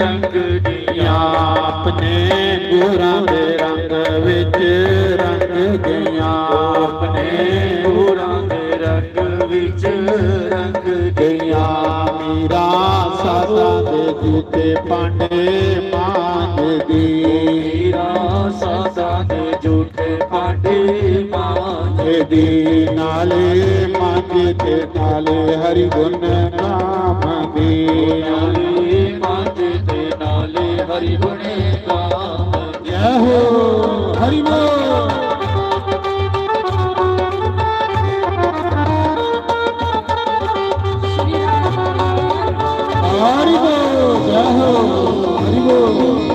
रंग दिया अपने गुरां दे रंग विच रंग गईया अपने गुरां दे रंग विच रंग गईया मीरा सादा ਜਿਤੇ ਪਾਂਡੇ ਮਾਂਜਦੀ ਹੀਰਾ ਸਦਾ ਦੇ ਝੂਠੇ ਪਾਂਡੇ ਮਾਂਜਦੀ ਨਾਲੇ ਮਾਂਜੇ ਤੇ ਨਾਲੇ ਹਰੀ ਗੁਣ ਨਾਮ ਦੀ ਨਾਲੇ ਮਾਂਜੇ ਤੇ ਨਾਲੇ ਹਰੀ ਗੁਣ ਗਾਵਦੀ ਜੈ ਹੋ ਹਰੀ ਬੋਲ हरि बोल जय हो हरि बोल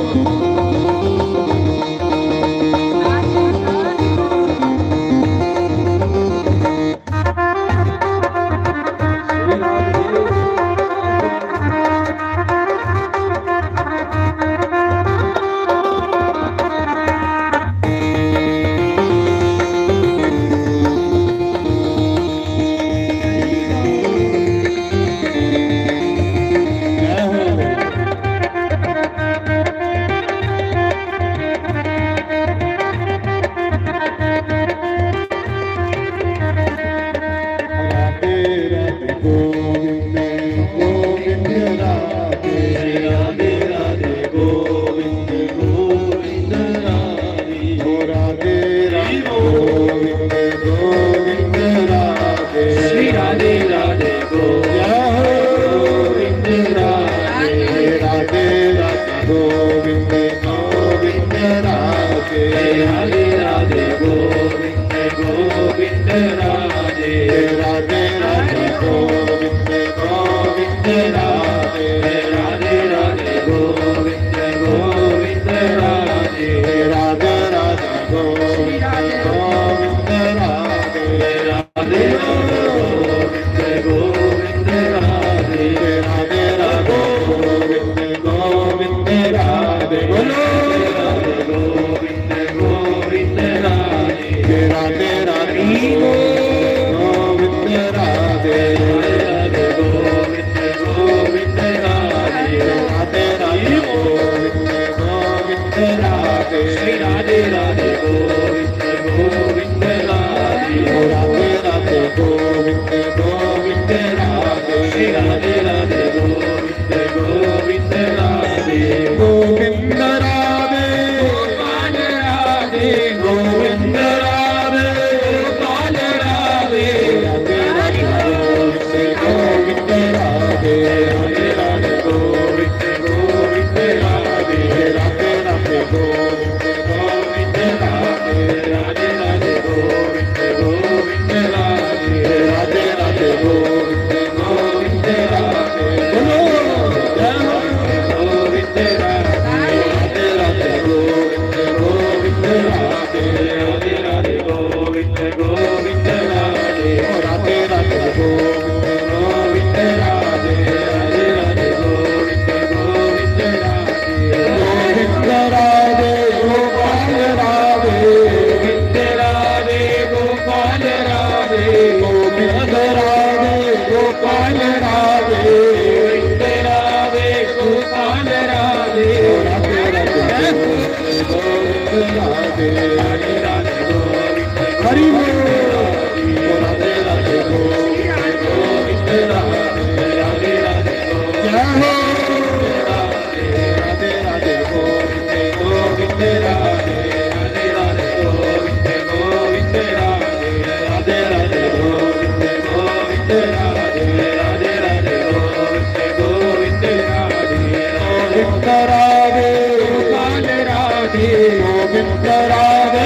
Radhe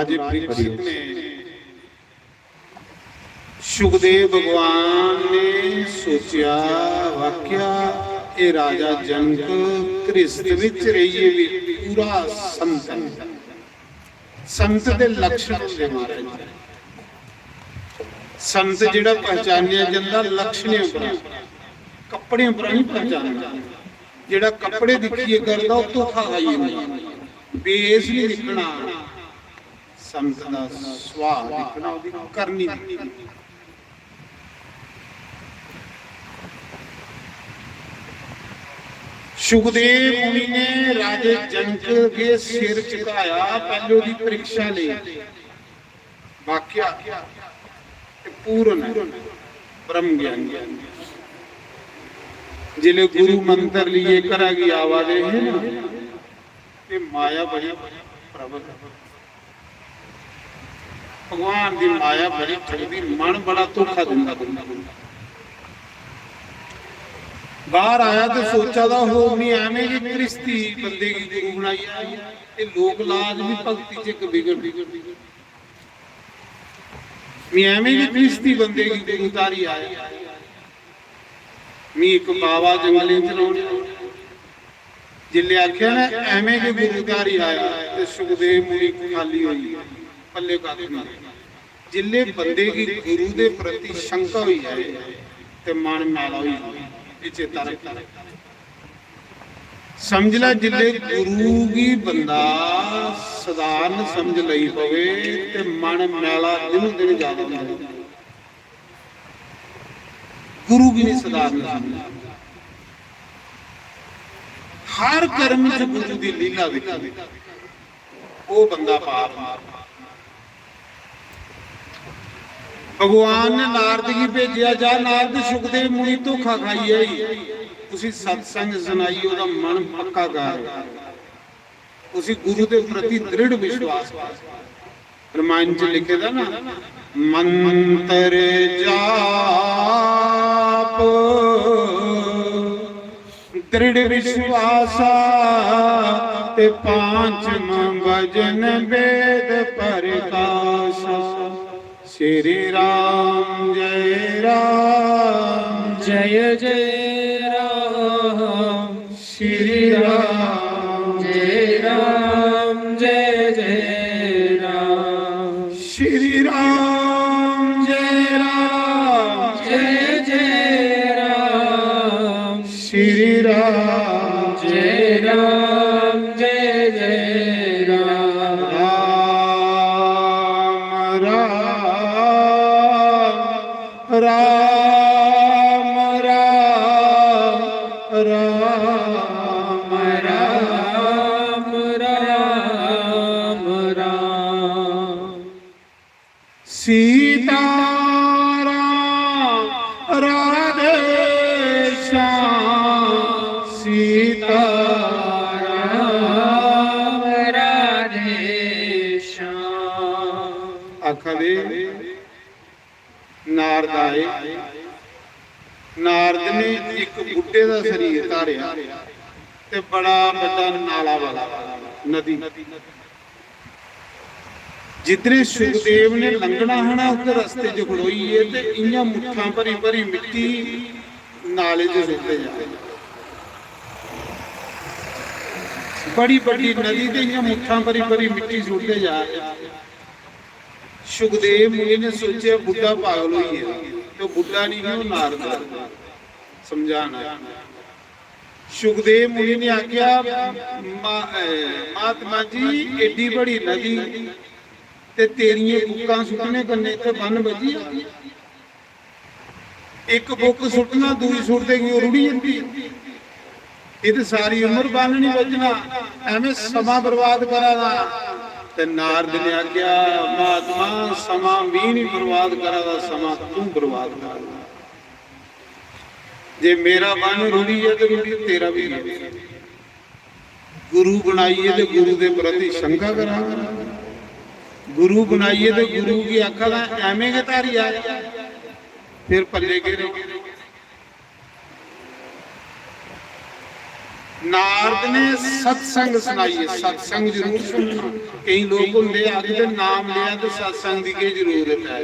राजे परीक्षित ने सुखदेव भगवान ने सोचा वाक्या ये राजा जनक घृष्ट विच रहिए भी पूरा संत है। संत दे लक्षण होंदे महाराज। संत जिहड़ा पहचानिया जांदा लक्षणियों पर, कपड़े पर नहीं पहचानदा। जिहड़ा कपड़े दिखिए करदा उह धोखा खाई जांदा। बेस नहीं दिखना, संत दा सुभाव दिखना, उहदी करनी दिखनी। सुखदेव मुनि ने राजे जनक के सिर झुकाया, पहले उसकी परीक्षा ली। वाक्या पूर्ण ब्रह्म ज्ञान। जिले गुरु मंत्र लिए करा की आवाज है ना, ये माया बड़ी प्रबल। भगवान की माया बड़ी ठगदी, मन बड़ा धोखा दिंदा। बाहर आया तो सोचा था हो नहीं एवं जी कृष्टी बंदे की गुरु बनाई है। लोक लाज भी भगती च बिगड़ एवं जी कृष्टी बंदे की गुरुतारी आया। मी एक बाबा जंगली चलाने जिले आख्या ना एवं जी गुरुतारी आया तो सुखदेव मुनि खाली हुई पल्ले का। जिले बंदे की गुरु के प्रति शंका हुई है तो मन मैला हुई चेता रखा। समझ ला जिले गुरु की बंदा साधारण समझ लई पवे ते मन मैला दिनों दिन ज्यादा होंदा। गुरु की नहीं साधारण समझ। हर कर्म च गुरु की लीला दिखी, वो बंदा पार। भगवान ने नारद की भेजा, जा नारद सुखदेव मुनि धोखा खाई आई, उसी सत्संग सुनाई, ओदा मन पक्का कर, उसी गुरु के प्रति दृढ़ विश्वास। रामायण च लिखे था ना, मंत्र जाप दृढ़ विश्वासा ते पांचम भजन वेद प्रकाशा। श्री राम जय राम जय जय राम, श्री राम जय राम जय जय राम, श्री राम जय राम जय जय राम, श्री राम जय राम जय जय राम, राम राम राम राम राम राम राम, सीता राम राधे श्याम, सीता राम राधे श्याम। आखदे नारद आए, नारद ने एक बुढ़े का शरीर धारिया ते बड़ा बड़ा नाला वाला नदी। जितने सुखदेव ने लंघना है ना उस रस्ते च खड़ोई है ते इयां मुट्ठा भरी भरी मिट्टी नाले च सुटते जाए। बड़ी बड़ी नदी ते इयां मुट्ठा भरी भरी मिट्टी सुटते जा। सुखदेव मुनि ने सोचा बुढ़ा पागल हुई है, तो बुढ़ा नहीं है वो नारद समझाना। सुखदेव मुनि ने आख्या महात्मा जी एडी बड़ी नदी ते तेरियां बुक्कां सुटने कन्ने इत्थे बन बजी। एक बुक सुटना दूई सुटते कि रुड़ी जाती। ये तो सारी उम्र बन नहीं बजना, एवं समा बर्बाद करा। ते नारद ने आख्या महात्मा समा भी नहीं बर्बाद करा, समा तू बर्बाद कर। जे मेरा मन रुड़ी है तो रुड़ी तेरा भी है। गुरु बनाइए तो गुरु के प्रति शंका करा, गुरु बनाइए तो गुरु की अखल एवं के तारी आ फिर पल्ले गिरे। ਨਾਰਦ ਨੇ ਸਤਸੰਗ ਸੁਣਾਈਏ, ਸਤਸੰਗ ਜ਼ਰੂਰ ਸੁਣਨਾ। ਕਈ ਲੋਕ ਹੁੰਦੇ ਆਖਦੇ ਨਾਮ ਲਿਆ ਤੇ ਸਤਸੰਗ ਦੀ ਕੀ ਜ਼ਰੂਰਤ ਹੈ।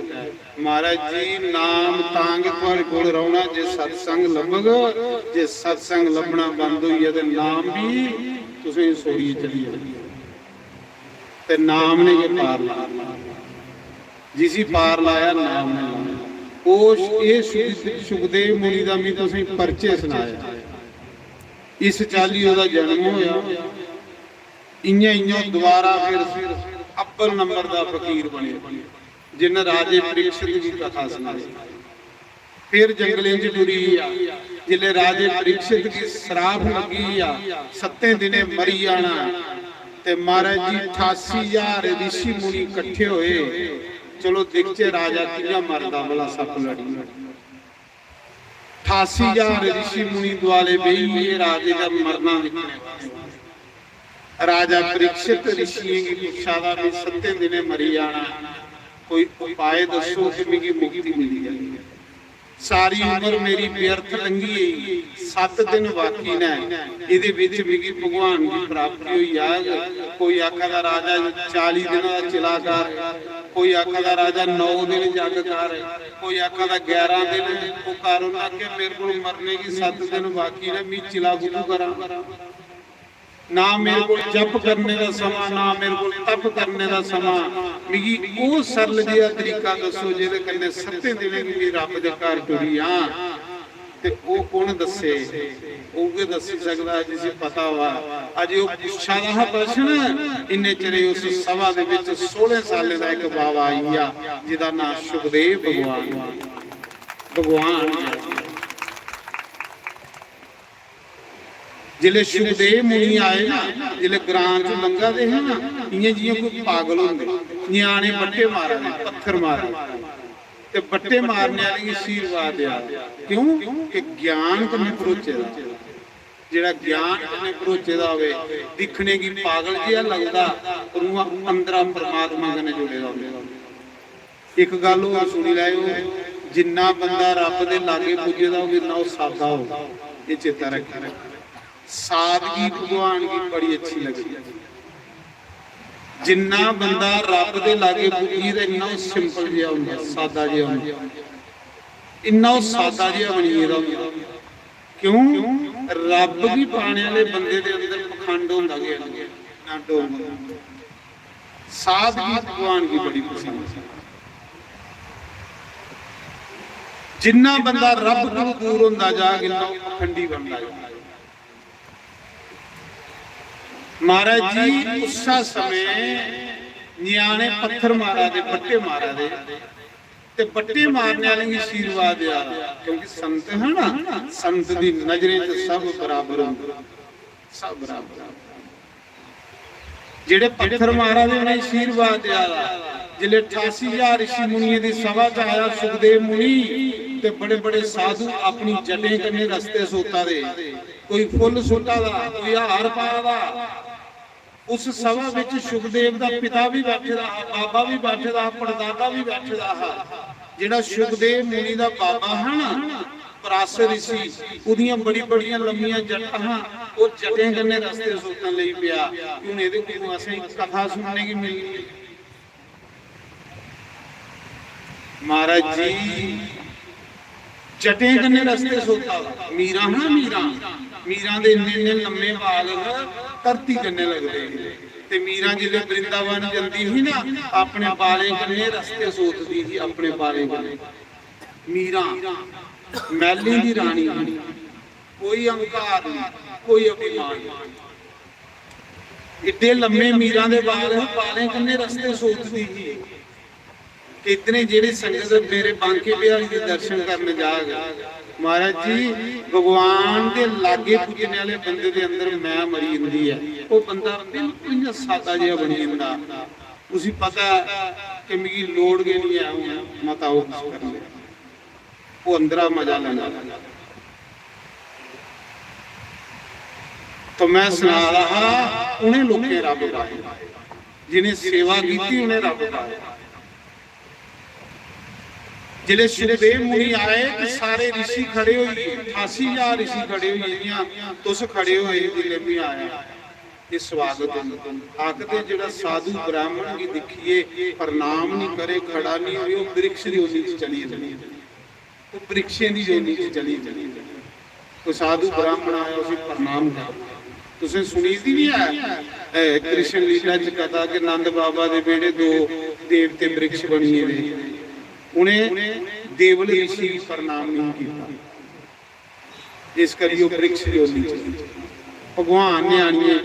ਮਹਾਰਾਜ ਜੀ ਨਾਮ ਤਾਂਗ ਤੁਹਾਡੇ ਕੋਲ ਰਹਿਣਾ ਜੇ ਸਤਸੰਗ ਲੱਭੋਗੇ। ਜੇ ਸਤਸੰਗ ਲੱਭਣਾ ਬੰਦ ਹੋਈ ਹੈ ਤੇ ਨਾਮ ਵੀ ਤੁਸੀਂ ਸੋੜੀਏ ਚਲੀ ਜਾਣੀ ਤੇ ਨਾਮ ਨੇ ਇਹ ਪਾਰ ਲਾਇਆ। ਜਿਸੀ ਪਾਰ ਲਾਇਆ ਨਾਮ ਨੇ ਲਾਇਆ। ਉਹ ਇਹ ਸੁਖਦੇਵ ਮੁਨੀ ਦਾ ਵੀ ਤੁਸੀਂ ਪਰਚੇ ਸੁਣਾਇਆ। ਇਸ ਚਾਲੀ ਉਹਦਾ ਜਨਮ ਹੋਇਆ। ਇੰਨੇ ਦੁਬਾਰਾ ਫਿਰ ਅੱਵਲ ਨੰਬਰ ਦਾ ਫਕੀਰ ਬਣਿਆ ਜਿਨ ਰਾਜੇ ਪ੍ਰੀਖਿਤ ਦੀ ਕਥਾ ਸੁਣਾਈ। ਫਿਰ ਜੰਗਲੇ 'ਚ ਟੁਰੀ ਆ। ਜਿਲੇ ਰਾਜੇ ਪ੍ਰੀਖਿਤ ਦੀ ਸਰਾਪ ਲੱਗੀ ਆ 7 ਦਿਨੇ ਮਰੀ ਜਾਣਾ ਤੇ ਮਹਾਰਾਜ ਜੀ 88,000 ਰਿਸ਼ੀ ਮੁਨੀ ਇਕੱਠੇ ਹੋਏ। ਚਲੋ ਦੇਖੇ ਰਾਜਾ ਕਿੰਨਾ ਮਰਦਾ ਵਾਲਾ ਸੱਪ ਲੜੀ। 88,000 ਰਿਸ਼ੀ ਮੁਨੀ ਦੁਆਲੇ ਬਈ ਇਹ ਰਾਜੇ ਦਾ ਮਰਨਾ ਨਿਕਲਿਆ। ਰਾਜਾ ਪ੍ਰੀਖਿਤ ਰਿਸ਼ੀ ਦੀ ਪੁੱਛਾ ਦਾ ਵੀ 7 ਦਿਨੇ ਮਰੀ ਜਾਣਾ, ਕੋਈ ਉਪਾਏ ਦੱਸੋ ਕਿ ਮੇਰੀ ਮੁਕਤੀ ਮਿਲੀ ਜਾਏ। ਸਾਰੀ ਉਮਰ ਮੇਰੀ ਵਿਅਰਥ ਲੰਘੀ, 7 ਦਿਨ ਬਾਕੀ ਨੇ, ਇਹਦੇ ਵਿੱਚ ਮੇਰੀ ਭਗਵਾਨ ਦੀ ਪ੍ਰਾਪਤੀ ਹੋਈ ਆ। ਕੋਈ ਆਖਾ ਦਾ ਰਾਜਾ 40 ਦਿਨਾਂ ਦਾ ਚਿਲਾਕਾਰ, ਕੋਈ ਆਖਾ ਦਾ ਰਾਜਾ 9 ਦਿਨ ਜਗ ਕਰ, ਕੋਈ ਆਖਾ ਦਾ 11 ਦਿਨ। ਉਹ ਕਾਰਨ ਆ ਕੇ ਮੇਰੇ ਕੋਲ ਮਰਨੇ ਕੀ 7 ਦਿਨ ਬਾਕੀ ਨੇ, ਮੈਂ ਚਿਲਾ ਗੁਰੂ ਕਰਾਂ। ਨਾ ਮੇਰੇ ਕੋਲ ਜਪ ਕਰਨੇ ਦਾ ਸਮਾਂ, ਨਾ ਮੇਰੇ ਕੋਲ ਤਪ ਕਰਨੇ ਦਾ ਸਮਾਂ। ਮਿਗੀ ਉਹ ਸਰਲ ਜਿਹਾ ਤਰੀਕਾ ਦੱਸੋ ਜਿਹਦੇ ਕੰਨੇ 7 ਦਿਨ ਵੀ ਰੱਬ ਦੇ ਘਰ ਟੁਰੀ ਆ। ਤੇ ਉਹ ਕੌਣ ਦੱਸੇ? ਉਹ ਵੀ ਦੱਸ ਸਕਦਾ ਜਿਸ ਪਤਾ ਵਾ। ਅਜੇ ਉਹ ਪੁੱਛਾ ਦਾ ਪ੍ਰਸ਼ਨ ਇੰਨੇ ਚਿਰੇ ਉਸ ਸਭਾ ਦੇ ਵਿੱਚ 16 ਸਾਲ ਦਾ ਇੱਕ ਬਾਬਾ ਆਈ ਆ ਜਿਹਦਾ ਨਾਮ ਸੁਖਦੇਵ ਭਗਵਾਨ। ਜਿਲੇ ਸੁਖਦੇਵ ਮੁਨੀ ਆਏ ਨਾ, ਜਿਲੇ ਗ੍ਰਾਂ ਚ ਲੰਗਾ ਦੇ ਹੈ ਨਾ, ਇੰਨੇ ਜਿਹੀਆਂ ਕੋਈ ਪਾਗਲ ਹੁੰਦੇ ਨਿਆਣੇ ਬੱਟੇ ਮਾਰਦੇ, ਪੱਥਰ ਮਾਰਦੇ ਤੇ ਬੱਟੇ ਮਾਰਨੇ ਵਾਲੀ ਆਸ਼ੀਰਵਾਦ ਆ। ਕਿਉਂ ਕਿ ਗਿਆਨ ਕਿੰਨੇ ਭਰੋਚੇ ਦਾ, ਜਿਹੜਾ ਗਿਆਨ ਕਿੰਨੇ ਭਰੋਚੇ ਦਾ ਹੋਵੇ ਦਿਖਣੇ ਕੀ ਪਾਗਲ ਜਿਹਾ ਲੱਗਦਾ, ਰੂਹਾਂ ਅੰਦਰਾਂ ਪਰਮਾਤਮਾ ਕਨੇ ਜੁੜੇ ਦਾ ਹੁੰਦਾ। ਇੱਕ ਗੱਲ ਉਹ ਸੁਣੀ ਲਾਇਓ, ਜਿੰਨਾ ਬੰਦਾ ਰੱਬ ਦੇ ਲਾਗੇ ਪੁੱਜਦਾ ਹੋਵੇ ਨਾ ਉਹ ਸਾਦਾ ਹੋਊ। ਇਹ ਚੇਤਾ ਰੱਖਣਾ। ਸਾਦਗੀ ਭਗਵਾਨ ਦੀ ਬੜੀ ਅੱਛੀ ਲੱਗਦੀ ਹੈ। ਜਿੰਨਾ ਬੰਦਾ ਰੱਬ ਦੇ ਲਾਗੇ ਪੁੱਜੀ ਤੇ ਇੰਨਾ ਸਿੰਪਲ ਜਿਹਾ ਹੁੰਦਾ, ਸਾਦਾ ਜਿਹਾ ਹੁੰਦਾ, ਇੰਨਾ ਸਾਦਾ ਜਿਹਾ ਬਣੀਏਦਾ ਹੁੰਦਾ। ਕਿਉਂ? ਰੱਬ ਵੀ ਪਾਣੇ ਵਾਲੇ ਬੰਦੇ ਦੇ ਅੰਦਰ ਪਖੰਡ ਹੁੰਦਾ ਗਿਆ ਨਾ ਡੋਲ। ਸਾਦਗੀ ਭਗਵਾਨ ਦੀ ਬੜੀ ਪਸੰਦ ਹੈ। ਜਿੰਨਾ ਬੰਦਾ ਰੱਬ ਤੋਂ ਦੂਰ ਹੁੰਦਾ ਜਾ ਇੰਨਾ ਪਖੰਡੀ ਬਣਦਾ ਜਾਂਦਾ। ਮਹਾਰਾਜ ਜੀ ਉਸਾ ਸਮੇਂ ਨਿਆਣੇ ਪੱਥਰ ਮਾਰਾ ਦੇ, ਬੱਟੇ ਮਾਰਾ ਦੇ ਤੇ ਬੱਟੇ ਮਾਰਨੇ ਵਾਲੇ ਦੀ ਆਸ਼ੀਰਵਾਦ ਆ। ਕਿਉਂਕਿ ਸੰਤ ਹੈ ਨਾ, ਸੰਤ ਦੀ ਨਜ਼ਰੇ ਤੇ ਸਭ ਬਰਾਬਰ ਹੁੰਦੇ, ਸਭ ਬਰਾਬਰ। ਜਿਹੜੇ ਪੱਥਰ ਮਾਰਾ ਦੇ ਉਹਨਾਂ ਆਸ਼ੀਰਵਾਦ ਆ। ਜਿਲੇ 88,000 ਰਿਸ਼ੀ ਮੁਨੀਆਂ ਦੀ ਸਭਾ ਚ ਆਇਆ ਸੁਖਦੇਵ ਮੁਨੀ ਤੇ ਬੜੇ ਬੜੇ ਸਾਧੂ ਆਪਣੀ ਜਟੇ ਕੰਨੇ ਰਸਤੇ ਸੋਤਾ ਦੇ, ਕੋਈ ਫੁੱਲ ਸੋਤਾ ਦਾ, ਕੋਈ ਹਾਰ ਪਾਇਆ ਦਾ। ਉਸ ਸਭਾ ਵਿੱਚ ਸੁਖਦੇਵ ਦਾ ਪਿਤਾ ਵੀ ਬੈਠਦਾ, ਬਾਬਾ ਵੀ ਬੈਠਦਾ, ਪੜਦਾਦਾ ਵੀ ਬੈਠਦਾ। ਜਿਹੜਾ ਸੁਖਦੇਵ ਮੁਨੀ ਦਾ ਬਾਬਾ ਹੈ ਨਾ ਪਰਾਸਰ ਰਿਸ਼ੀ, ਉਹਦੀਆਂ ਬੜੀ ਬੜੀਆਂ ਲੰਮੀਆਂ ਜਟਾਂ, ਉਹ ਜਟੇ ਕੰਨੇ ਰਸਤੇ ਸੋਤਣ ਲਈ ਪਿਆ। ਹੁਣ ਇਹਦੇ ਕੋਲ ਅਸੀਂ ਕਥਾ ਸੁਣਨੇ ਕੀ ਮਿਲਣੀ। ਮਹਾਰਾਜ ਜੀ ਜਟੇ ਕੰਨੇ ਰਸਤੇ ਸੋਤਾ। ਮੀਰਾ ਨਾ ਮੀਰਾਂ ਦੇ ਇੰਨੇ ਲੰਮੇ ਵਾਲ ਧਰਤੀ ਕੰਨੇ ਲੱਗਦੇ ਤੇ ਮੀਰਾਂ ਜਿਲੇ ਬ੍ਰਿੰਦਾਵਨ ਜਾਂਦੀ ਸੀ ਨਾ, ਆਪਣੇ ਬਾਲੇ ਕੰਨੇ ਰਸਤੇ ਸੋਤਦੀ ਸੀ, ਆਪਣੇ ਬਾਲੇ ਕੰਨੇ। ਮੀਰਾਂ ਮੈਲੀ ਦੀ ਰਾਣੀ, ਕੋਈ ਅਹੰਕਾਰ ਨਹੀਂ, ਕੋਈ ਅਭਿਮਾਨ ਨਹੀਂ। ਇੱਡੇ ਲੰਮੇ ਮੀਰਾਂ ਦੇ ਵਾਲ ਬਾਲੇ ਕੰਨੇ ਰਸਤੇ ਸੋਤਦੀ ਸੀ। ਕਿਤਨੇ ਜਿਹੜੇ ਸੰਗਤ ਮੇਰੇ ਬਾਂਕੇ ਬਿਹਾਰੀ ਦੇ ਦਰਸ਼ਨ ਕਰਨ ਜਾਗ। ਮਹਾਰਾਜ ਜੀ ਭਗਵਾਨ ਦੇ ਲਾਗੇ ਪੁੱਜਣ ਵਾਲੇ ਬੰਦੇ ਦੇ ਅੰਦਰ ਮੈਂ ਮਰੀ ਹੁੰਦੀ ਹੈ। ਉਹ ਬੰਦਾ ਬਿਲਕੁਲ ਸਾਦਾ ਜਿਹਾ ਬਣੀ ਜਾਂਦਾ। ਤੁਸੀਂ ਪਤਾ ਕਿ ਮੇਰੀ ਲੋੜ ਕੇ ਨਹੀਂ ਹੈ ਹੁਣ ਮਤਾ ਉਹ ਕੁਝ ਕਰ ਲਿਆ, ਉਹ ਅੰਦਰਾ ਮਜ਼ਾ ਲੈਣਾ। ਤਾਂ ਮੈਂ ਸੁਣਾ ਰਹਾ ਉਹਨੇ ਲੋਕੇ ਰੱਬ ਪਾਏ, ਜਿਹਨੇ ਸੇਵਾ ਕੀਤੀ ਉਹਨੇ ਰੱਬ ਪਾਏ। जिले सुखदेव मुनि आए तो सारे ऋषि खड़े हुए, 88,000 ऋषि खड़े हुए, तुस खड़े हुए जिले भी आया ये स्वागत आखते जो साधु ब्राह्मण की दिखिए प्रणाम नहीं करे, खड़ा नहीं हुई, वो वृक्ष की जोनी चली चली, वो वृक्षे की जोनी चली चली। कोई साधु ब्राह्मण आया उसे प्रणाम कर, तुसें सुनी दी नहीं है कृष्ण लीला च कथा कि नंद बाबा के बेड़े 2 देवते वृक्ष बनिए ने, उन्हें देवल ऋषि प्रणाम नहीं किया, इस करिए वृक्ष जोनी चली। भगवान ने आनिए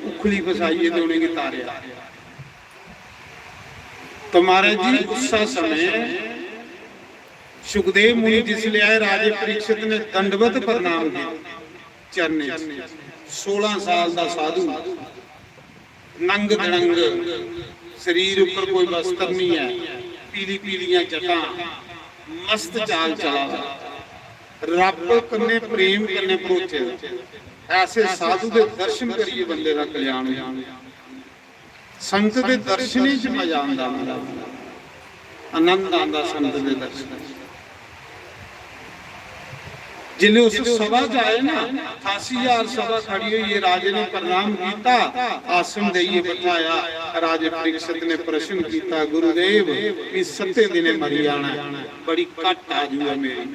उखली फसाइए तो उन्हें तारिया। तो महाराज जी उस समय सुखदेव मुनि जिसले आए राजे परीक्षित ने दंडवत प्रणाम किया चरने। 16 साल का साधु नंग दड़ंग, शरीर ऊपर कोई वस्त्र नहीं है, पीली पीलियां जटा, मस्त चाल चला, रब कन्ने प्रेम कन्ने परोचे। ऐसे साधु के दर्शन करिए बंदे का कल्याण हो, संत के दर्शन च मजा आता, आनंद आता संत के दर्शन। जिले उस सभा च आए ना 88,000 सभा खड़ी हुई, राजे ने प्रणाम किया, आसन देइए बिठाया। राजे परीक्षित ने प्रश्न किया, गुरुदेव इस 7 दिने मरी जाना, बड़ी कट आ है मेरी,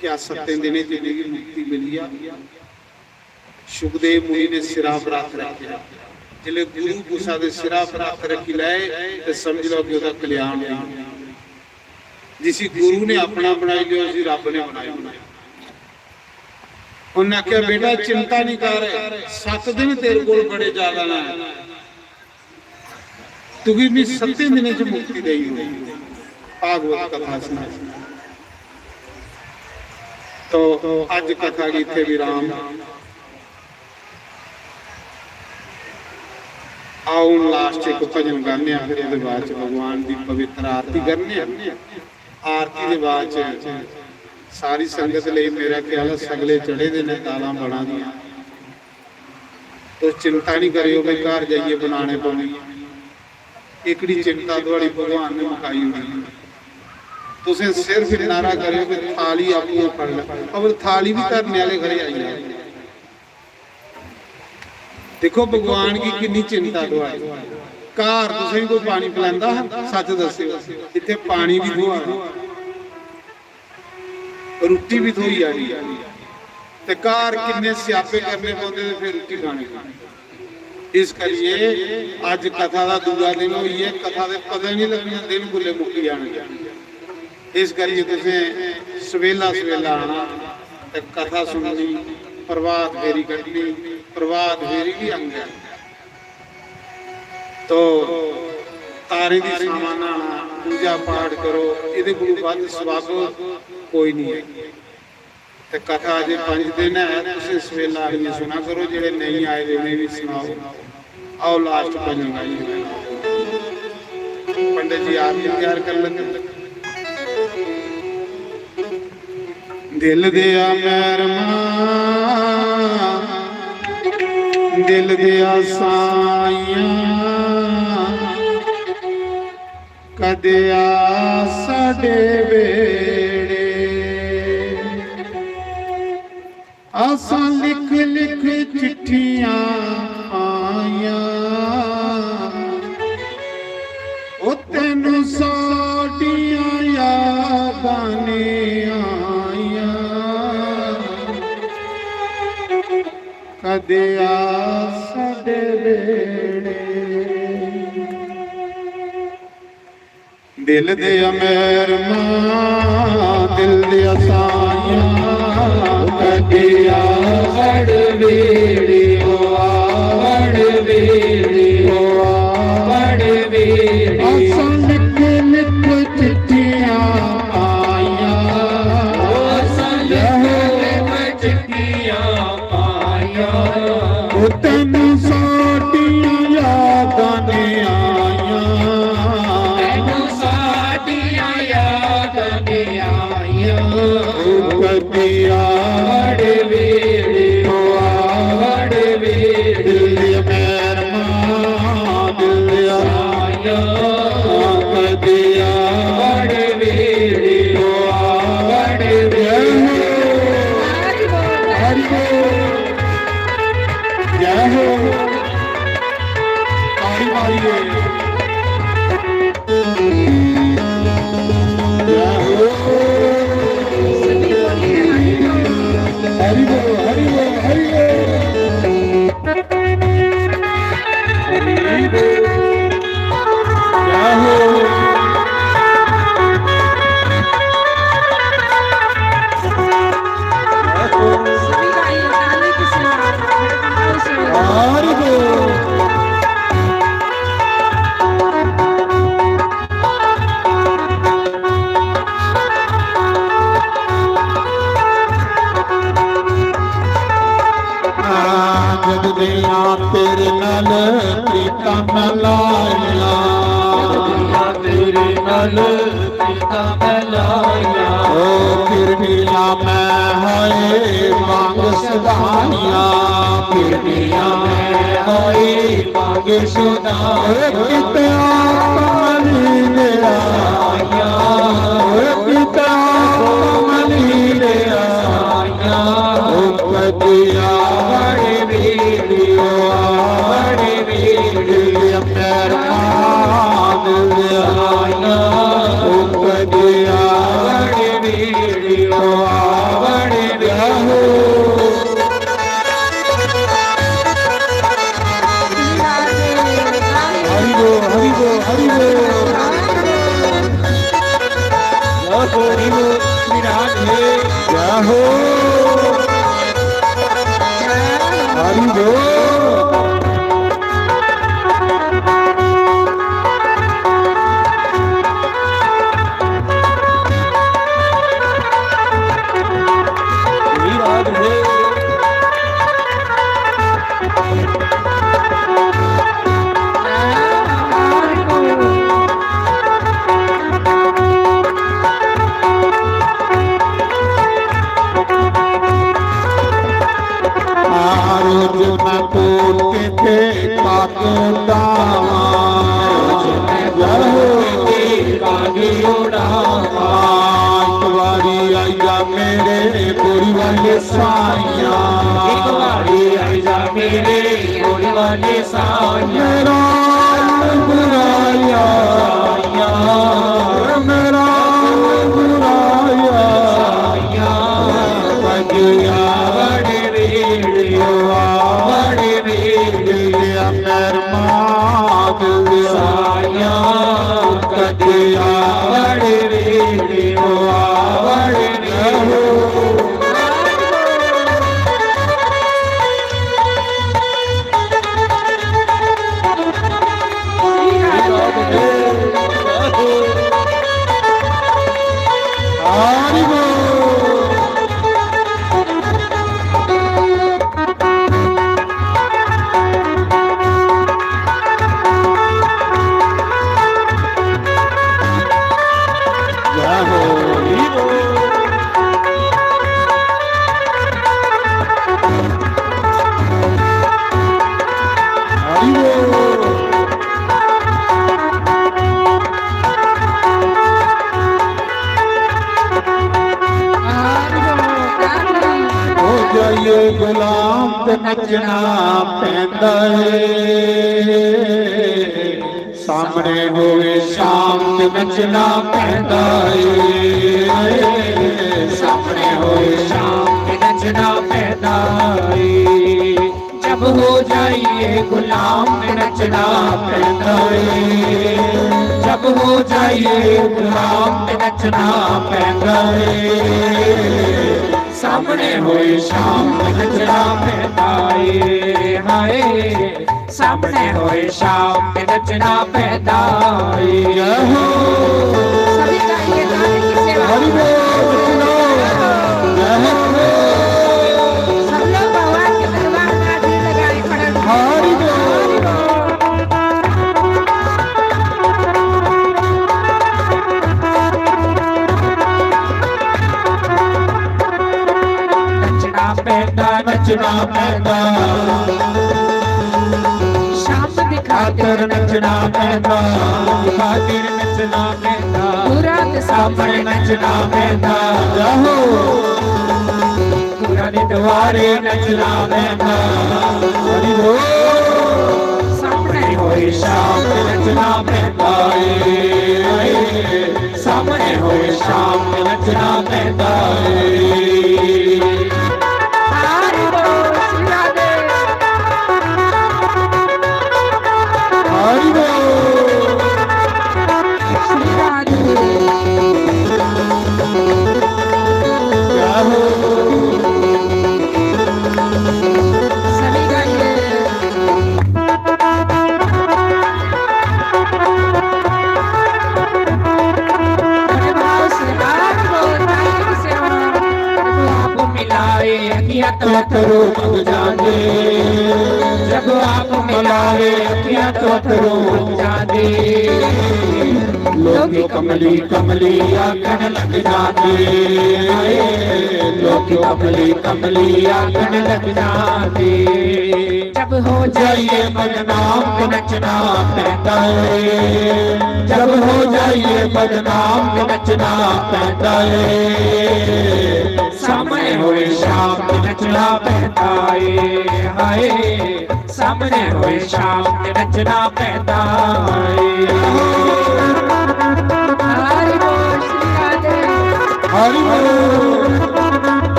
क्या 7 दिने जिंदगी मुक्ति मिली आ? सुखदेव मुनि ने सिरा पर हाथ रखा, जिले गुरु गुसा के सिरा पर हाथ रखी लाए तो समझ लो कि उसका कल्याण हो। जिस गुरु ने अपना बनाई लिया उसी रब ने बनाया। उन्हें आख्या बेटा चिंता नहीं कर, 7 दिन तेरे को बड़े ज्यादा ना है, तुझे भी 7 दिन च मुक्ति दी होगी। भागवत कथा सुना तो अज कथा की इत्थे विराम। आओ लास्ट एक भजन गाने, फिर उसके बाद भगवान की पवित्र आरती करने। आरती के बाद सारी संगत ले मेरा ख्याल सगले चढ़े दे ने दालां बना दियां, तो चिंता नहीं करियो भाई घर जाइए बनाने पौनी। एकड़ी चिंता थोड़ी भगवान ने मुकाई हुई, तुसें सिर्फ नारा करियो कि थाली अपनी फड़ ले, पर थाली भी धरने वाले घरे आई है। देखो भगवान की कितनी चिंता दुआई। घर तुसें कोई पानी पिलांदा, सच दस्सियो इत्थे पानी भी दुआ, रोटी भी थोड़ी आ रही है, ते घर किन्ने स्यापे करने पौंदे ते फिर रोटी खाने। इस करिए अज कथा का दूजा दिन हुई है, कथा के पता नहीं लगना दिन गुले मुक्की जाने। इस करिए तुसें सवेला सवेला आना ते कथा सुननी, प्रभात फेरी कटनी। प्रभात फेरी भी अंग है, तो तारे की सामाना पूजा पाठ करो, ये गुरु स्वभाव कोई नहीं है। तो कथा अजे 5 दिन है, तुम सवेला आइए सुना करो, जेडे नहीं आए उन्हें भी सुनाओ। आओ लास्ट भजन गाइए। पंडित जी आप तैयार कर लेंगे। दिल दिया मेहरमा, दिल दिया साइया, कदिया साडे वेड़े, आसा लिख लिख चिट्ठियां आया, ओ तेनू साडियां यादां ने आया, कदिया साडे वेड़े। दिल दिया मेहरमा, दिल दिया साइया, कदिया वड़ वेड़ी हो वड़ वेड़ी हो वड़ वेड़ी, आसा लिख लिख चिट्ठियां आया, आसा लिख लिख चिट्ठियां आया, ओ तैनू साडियां यादां ने आया, तैनू साडियां यादां ने आया, कदिया वड़ वेड़ी हो वड़ वेड़ी, दिल दिया मेहरमा, दिल दिया साइया, कदिया वड़ वेड़ी हो जय हो ताड़ी मारिए जय हो सभी बोलिए हरि बोल। हरि बोल हरि बोल हरि बोल जय हो सभी गाइए गाने की सुनाओ, से हरि बोल जग दिया तेरे नाल प्रीता मैं लाया तेरे नाल प्रीता मैं लाया ओ फिर मिला मैं हाय मांग सदाइया फिर मिला मैं हाय मांग सदाइया कितना कमली ले आया कितना कमली ले आया ओ कदिया बड़े वीडियो मेरे मान आया ओ कदिया बड़े वीडियो बड़े हो हरि बोल हरि बोल हरि बोल हरि बोल श्री राधे जय हो हरि बोल श्री राधे रोज मैं पूछ के काके उड़ावा एक बारी आइया मेरे गोरी वाले साइया एक बारी आइया मेरे गोरी वाले साइया मेरा बुराया मेरा बुराया बगिया बड़े रेडियो बड़े रेडियो मेरे माग साया कदिया बड़े रेडियो बड़े रेडियो हरि बोल जय हो हरि बोल हरि बोल हो जाइए गुलाम ते नचना पैंदा ए सामने होवे शाम ते नचना पैंदा ए सामने होवे शाम ते नचना पैंदा ए जब हो जाइए गुलाम ते नचना पैंदा ए जब हो जाइए गुलाम ते नचना पैंदा ए सामने होए शाम नचना पैदा ए हाय सामने होए शाम नचना पैदा ए हो सभी गाइए गाने की सेवा। हरि बोल जय हो सब लोग भगवान के दरबार में हाजिरी लगाए खड़े हैं। हरि बोल नचना पैदा शाम दिखाते खातिर नचना पैदा खातिर नचना पैदा पूरा के सामने नचना पैदा जाओ गुरां दे द्वारे नचना पैंदा हरि बोल सामने होए शाम ते नचना पैंदा सामने होए शाम ते नचना पैंदा हरि बोल श्री राधे हरि बोल श्री राधे जय हो सभी गाइए बड़े भाव से हरि बोल नायक की सेवा जब आप मिलाए अखियां तो करो मग जाने जब आप मिलाए अखियां तो करो मग जाने लोग कमली कमली आखन लग जाते लोग कमली कमली आखन लग जाते जब हो जाइए बदनाम तो नचना पैंदा है जब हो जाइए बदनाम तो नचना पैंदा है सामने होए शाम ते नचना पैंदा है हाय सामने होए शाम ते नचना पैंदा है हरि बोल श्री राधे हरि बोल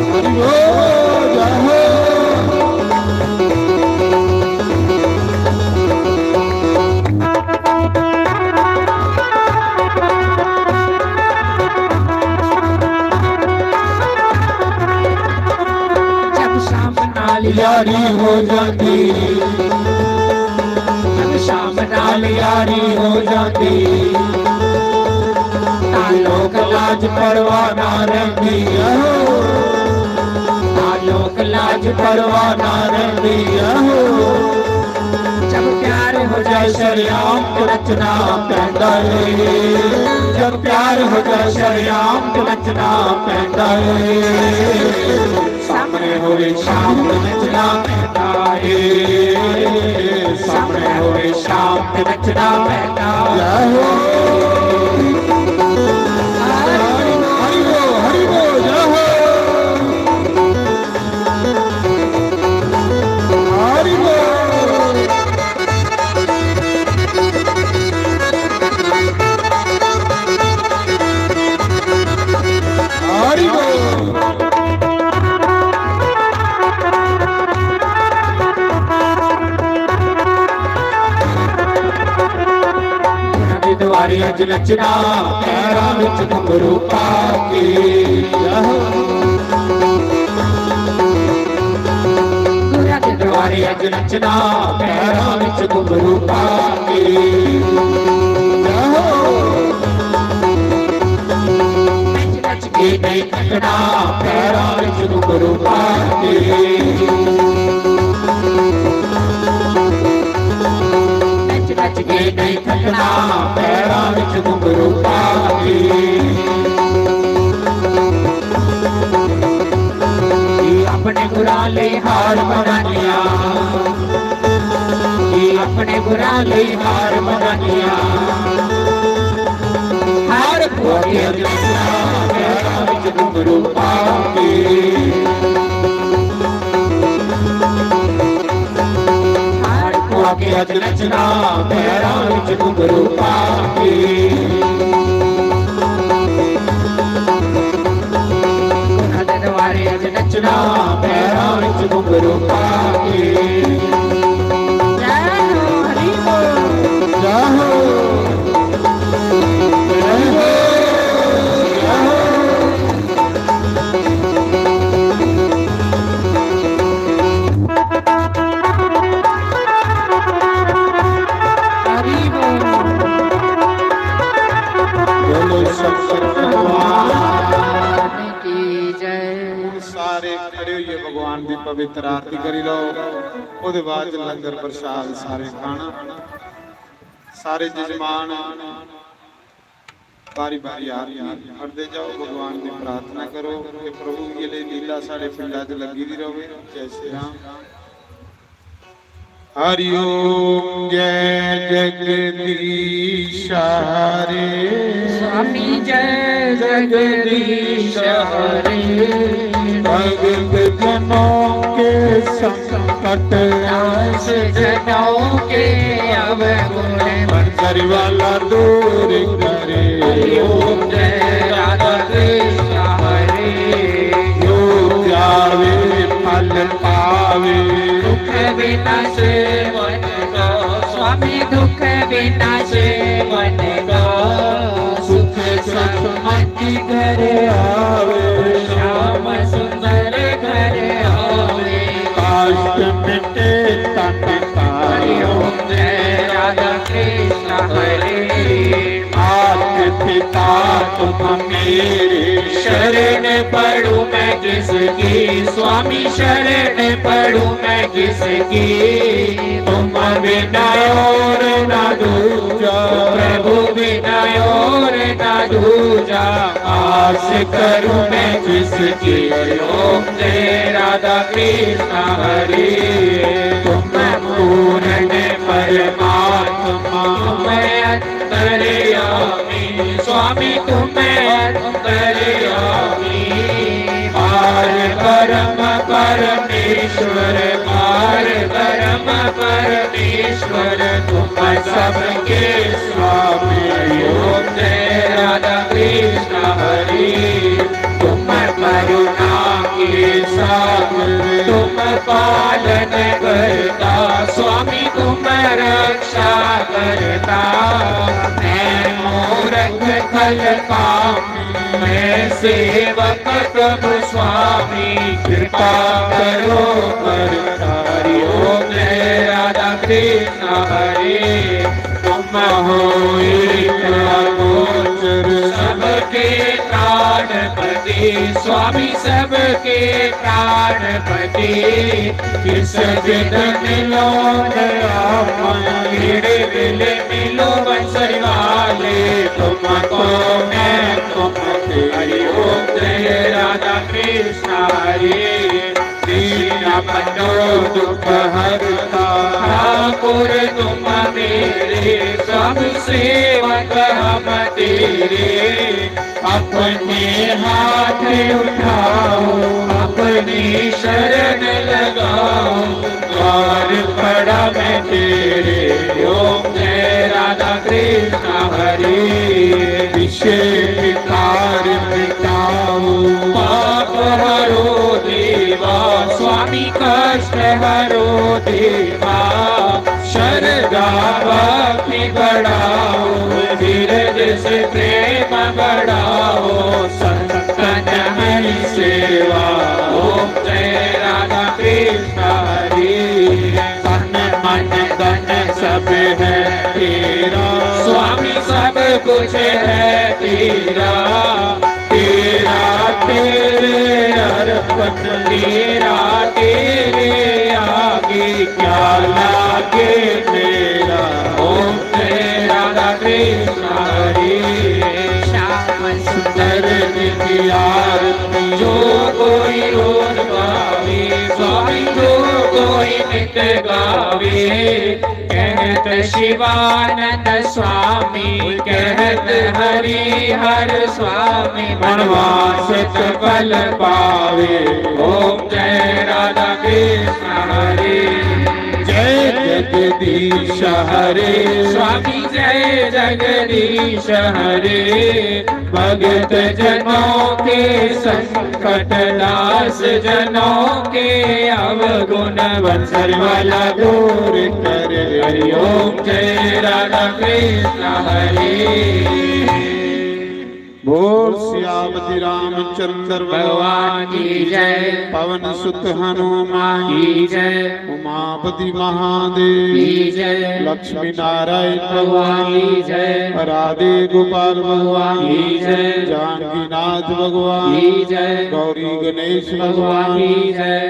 हरि बोल जय हो जब शाम नाल यारी हो जाती जब शाम नाल यारी हो जाती लोक लाज परवाह ना रहती हो लोक लाज परवाह ना रहती हो जब प्यार हो जाए शरियाम तो नचना पैंदा है जब प्यार हो जाए शरियाम तो नचना पैंदा है सामने होए शाम तो नचना पैंदा है सामने होए शाम तो नचना पैंदा है हरि बोल जय हो हरि बोल हरि बोल द्वारे अज नचना पैरां विच घुंघरू पा के गुरां दे द्वारे अज नचना पैरां विच घुंघरू पा के नच नच के नहीं थकना पैरां विच घुंघरू पा के नच के नहीं थकना पैरां विच घुंघरू पा के अपने गुरां लई हार मनानिया अपने गुरां लई हार मनानिया हार पवा के नचना पैरां विच घुंघरू पा के के अज नचना पैरां विच घुंघरू पा के गुरां दे द्वारे अज नचना पैरां विच घुंघरू पा के जय हो हरि बोल जय हो जय हो जय हो हरि बोल बोलो शंकर भगवान की जय ਸਾਰੇ ਖੜੇ ਹੋਈਏ ਭਗਵਾਨ ਦੀ ਪਵਿੱਤਰ ਆਰਤੀ ਕਰੀ ਲਓ ਉਹਦੇ ਬਾਅਦ ਚ ਲੰਗਰ ਪ੍ਰਸ਼ਾਦ ਸਾਰੇ ਖਾਣਾ ਸਾਰੇ ਜਜਮਾਨ बारी बारी आरती पढ़ते जाओ भगवान की प्रार्थना करो कि प्रभु ये लीला साढ़े पिंडा च लगी दी रहे। जय श्री राम। हरि ओम जय जगदीश हरे। स्वामी जय जगदीश हरे। भगत जनों के संकट नाश जनों के अवगुण बंसरी वाला दूर करे। हरि ओम जय राधा कृष्ण हरे। जो जावे फल पावे दुख विनाश मन का स्वामी दुख विनाश मन का सुख समति घर आवे। श्याम सुंदर घर आवे। काष्ट मिटे तन हरि ओम जय राधा कृष्ण हरे। मात पिता तुम मेरे शरण पढ़ूं मैं किसकी स्वामी शरण पढ़ूं मैं किसकी। तुम बिना और न दूजा प्रभु बिना और न दूजा। आस करूं मैं जिसकी। ओम जय राधा कृष्ण हरे। तुम पूर्ण परमात्मा मैं अंतर्यामी स्वामी तुम्हें अंतर्यामी। पार परम परमेश्वर पार परम परमेश्वर तुम सबके स्वामी। ओम जय राधा कृष्ण हरे। तुम करुणा के सागर तुम पालन करता स्वामी तुम रक्षा करता। मैं मूर्ख खल कामी मैं सेवक प्रभु स्वामी कृपा करो करतारी। ओम जय राधा कृष्ण हरे। तुम हो गोचर सबके प्राणपति स्वामी सबके प्राणपति। किस जिद मिलो मेरे मिले मिलो बंसरी वाले तुमको मैं हरि ओम जय राधा कृष्ण हरे। दीन बनो दुख हरता। ठाकुर तुम मेरे सब सेवक हम तेरे। अपने हाथ उठाओ अपनी शरण लगाओ द्वार पड़ा मैं तेरे। ओम जय राधा कृष्ण हरे। विषय विकार मिटाओ पाप हरो देवा स्वामी कष्ट हरो देवा। शरदा भक्ति बढ़ाओ धीरज से प्रेम बढ़ाओ संतन हरि सेवा। ओम जय राधा कृष्ण हरे। तन मन धन सब है तेरा। स्वामी सब कुछ है तेरा। तेरा तेरे अर्पण तेरा तेरे आगे क्या लागे मेरा। ओम जय राधा कृष्ण हरे। श्याम सुंदर निधि आरती जो कोई रोज गावे स्वामी जो कोई नित गावे। कहत शिवानंद स्वामी कहत हरि हर स्वामी वनवास फल पावे। ओम जय राधा कृष्ण हरे। जय जगदीश हरे। स्वामी जय जगदीश हरे। भगत जनों के संकट दास जनों के अवगुण बंसर वाला दूर करे। हरि ओम जय राधा कृष्ण हरे। बोल सियावती रामचंद्र भगवान की जय। पवन सुत हनुमान की जय। उमापति महादेव की जय। लक्ष्मी नारायण भगवान की जय। राधे गोपाल भगवान की जय। जानकीनाथ भगवान की जय। गौरी गणेश भगवान भगवान की जय।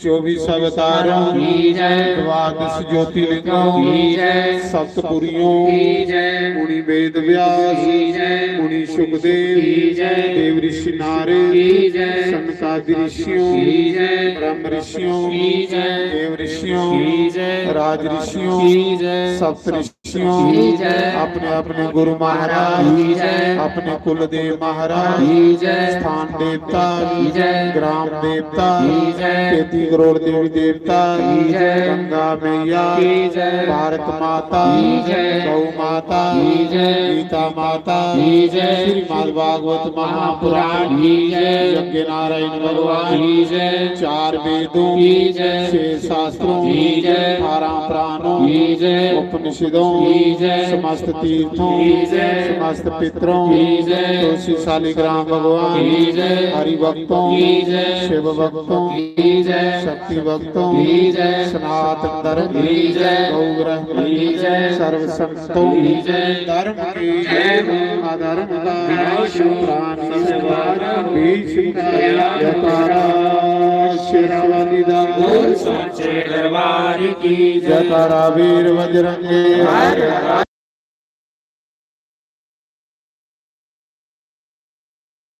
24 अवतारों की जय। द्वादश ज्योतिर्लिंगों की जय। सप्तपुरियों की जय। मुनि वेद व्यास की जय। मुनि सुखदेव की जय। देव ऋषि नारद की जय। सनकादि ऋषियों की जय। ब्रह्म ऋषियों की जय। देव ऋषियों की जय। राज ऋषियों की जय। सप्त ऋषियों की जय। अपने अपने गुरु महाराज की जय। अपने कुल देव महाराज की जय। स्थान देवता की जय। ग्राम देवता की जय। 33 करोड़ देवी देवता की जय। गंगा मैया की जय। भारत माता की जय। गौ माता की जय। गीता माता की जय। श्रीमद् भागवत महापुराण की जय। यज्ञ नारायण भगवान की जय। 4 वेदों की जय। 6 शास्त्रों की जय। 18 पुराणों की जय। उपनिषदों की जय। समस्त तीर्थों की जय। समस्त पितरों की जय। तुलसी शालिग्राम भगवान की जय। हरि भक्तों की जय। शिव भक्तों की जय। शक्ति भक्तों की जय। सनातन धर्म की जय। गौ ग्रह की जय। सर्व संतों की जय। धर्म की जय हो। अधर्म का विनाश हो। प्राणी संहार हो। बीच दया हो। जयकारा शेरवालीदा बोल सांचे दरबार की जय। जयकारा वीर बजरंगे